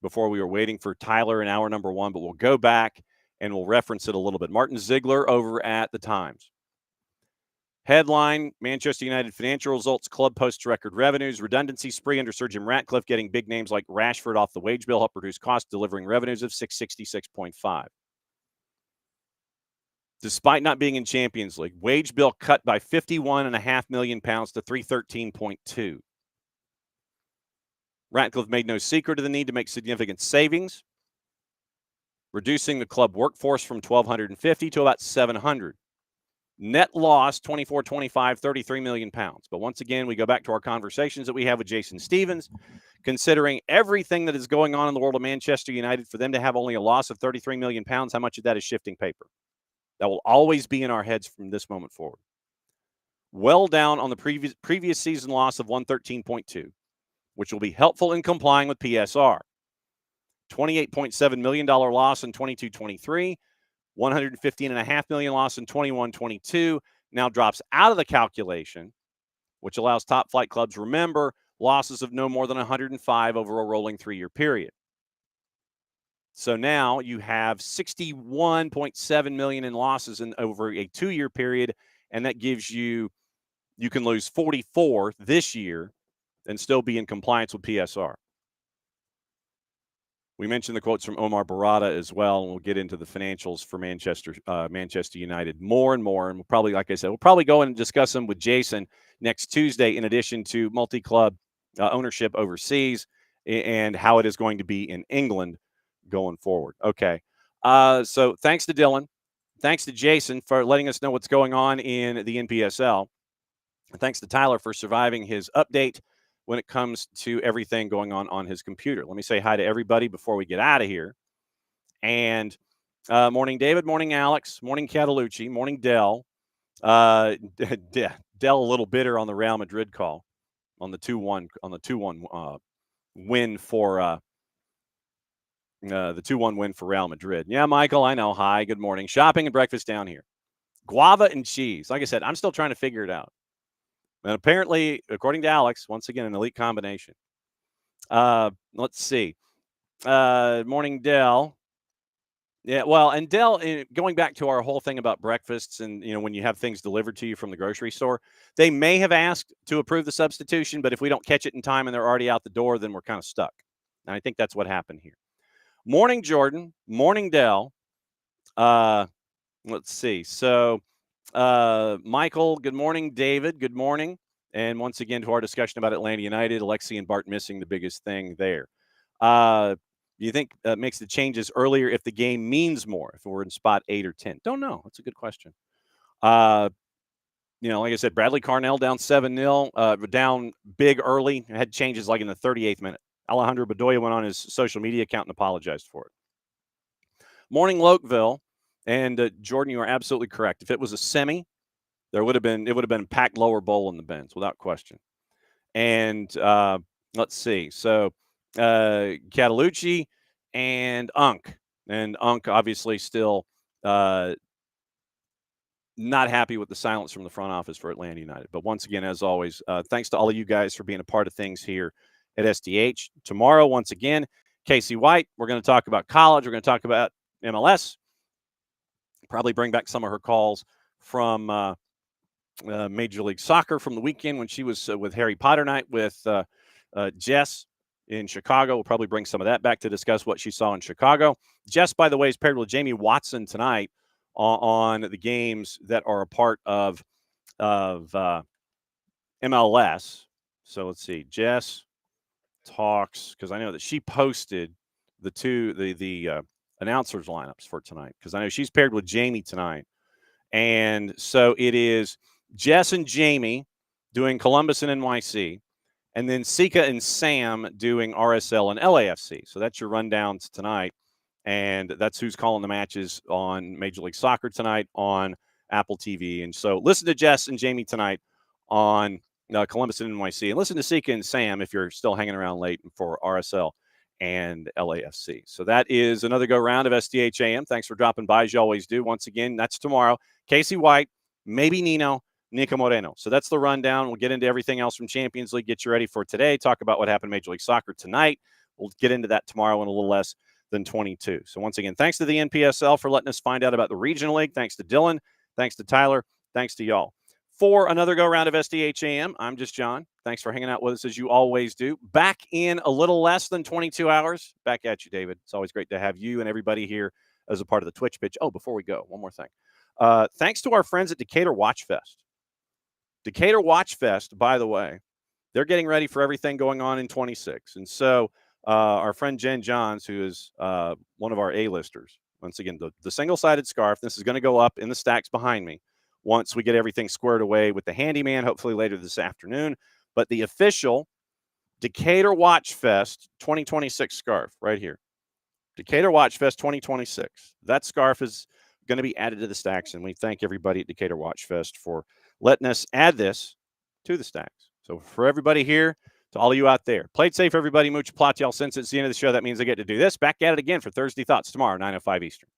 before we were waiting for Tyler in hour number one, but we'll go back and we'll reference it a little bit. Martin Ziegler over at the Times. Headline, Manchester United financial results, club posts record revenues, redundancy spree under Sir Jim Ratcliffe, getting big names like Rashford off the wage bill, help reduce costs, delivering revenues of 666.5. Despite not being in Champions League, wage bill cut by £51.5 million to 313.2. Ratcliffe made no secret of the need to make significant savings, reducing the club workforce from 1,250 to about 700. Net loss, 24-25, £33 million. But once again, we go back to our conversations that we have with Jason Stevens. Considering everything that is going on in the world of Manchester United, for them to have only a loss of £33 million, how much of that is shifting paper? That will always be in our heads from this moment forward. Well down on the previous season loss of 113.2, which will be helpful in complying with PSR. $28.7 million loss in 22-23. $115.5 million loss in 21-22 now drops out of the calculation, which allows top flight clubs, remember, losses of no more than 105 over a rolling 3-year period. So now you have $61.7 million in losses over a 2-year period, and that gives you can lose 44 this year and still be in compliance with PSR. We mentioned the quotes from Omar Barada as well, and we'll get into the financials for Manchester United more and more. And we'll probably, like I said, we'll probably go in and discuss them with Jason next Tuesday, in addition to multi-club ownership overseas and how it is going to be in England going forward. Okay. So thanks to Dylan. Thanks to Jason for letting us know what's going on in the NPSL. And thanks to Tyler for surviving his update when it comes to everything going on his computer. Let me say hi to everybody before we get out of here. And morning, David. Morning, Alex. Morning, Catalucci. Morning, Dell. Dell a little bitter on the Real Madrid call on the 2-1 win for the 2-1 win for Real Madrid. Yeah, Michael, I know. Hi, good morning. Shopping and breakfast down here. Guava and cheese. Like I said, I'm still trying to figure it out. And apparently, according to Alex, once again, an elite combination. Let's see. Morning, Dell. Yeah, well, and Dell, going back to our whole thing about breakfasts and, when you have things delivered to you from the grocery store, they may have asked to approve the substitution, but if we don't catch it in time and they're already out the door, then we're kind of stuck. And I think that's what happened here. Morning, Jordan. Morning, Dell. Let's see. So, Michael, good morning. David, good morning. And once again, to our discussion about Atlanta United, Alexi and Bart missing the biggest thing there. Do you think makes the changes earlier if the game means more, if we're in spot 8 or 10? Don't know. That's a good question. Like I said, Bradley Carnell down 7-0, down big early, had changes like in the 38th minute. Alejandro Bedoya went on his social media account and apologized for it. Morning Lokeville, and Jordan, you are absolutely correct. If it was a semi, it would have been packed lower bowl in the bins without question. And let's see. So Catalucci and Unk. And Unk obviously still not happy with the silence from the front office for Atlanta United. But once again, as always, thanks to all of you guys for being a part of things here at SDH. Tomorrow, once again, Casey White. We're going to talk about college. We're going to talk about MLS. Probably bring back some of her calls from Major League Soccer from the weekend when she was with Harry Potter night with Jess in Chicago. We'll probably bring some of that back to discuss what she saw in Chicago. Jess, by the way, is paired with Jamie Watson tonight on the games that are a part of MLS. So let's see. Jess talks, because I know that she posted the announcers lineups for tonight, because I know she's paired with Jamie tonight. And so it is Jess and Jamie doing Columbus and NYC, and then Sika and Sam doing RSL and LAFC. So that's your rundowns tonight. And that's who's calling the matches on Major League Soccer tonight on Apple TV. And so listen to Jess and Jamie tonight on Columbus and NYC. And listen to Sika and Sam if you're still hanging around late for RSL and LAFC. So that is another go-round of SDH AM. Thanks for dropping by, as you always do. Once again, that's tomorrow. Casey White, maybe Nino, Nico Moreno. So that's the rundown. We'll get into everything else from Champions League, get you ready for today, talk about what happened in Major League Soccer tonight. We'll get into that tomorrow in a little less than 22. So once again, thanks to the NPSL for letting us find out about the Regional League. Thanks to Dylan. Thanks to Tyler. Thanks to y'all. For another go-round of SDH AM, I'm just John. Thanks for hanging out with us as you always do. Back in a little less than 22 hours. Back at you, David. It's always great to have you and everybody here as a part of the Twitch pitch. Oh, before we go, one more thing. Thanks to our friends at Decatur Watch Fest. Decatur Watch Fest, by the way, they're getting ready for everything going on in 26. And so our friend Jen Johns, who is one of our A-listers, once again, the single-sided scarf, this is going to go up in the stacks behind me once we get everything squared away with the handyman, hopefully later this afternoon. But the official Decatur Watch Fest 2026 scarf right here. Decatur Watch Fest 2026. That scarf is going to be added to the stacks, and we thank everybody at Decatur Watch Fest for letting us add this to the stacks. So for everybody here, to all of you out there, play it safe, everybody. Mucha plot, y'all. Since it's the end of the show, that means I get to do this. Back at it again for Thursday Thoughts tomorrow, 9:05 Eastern.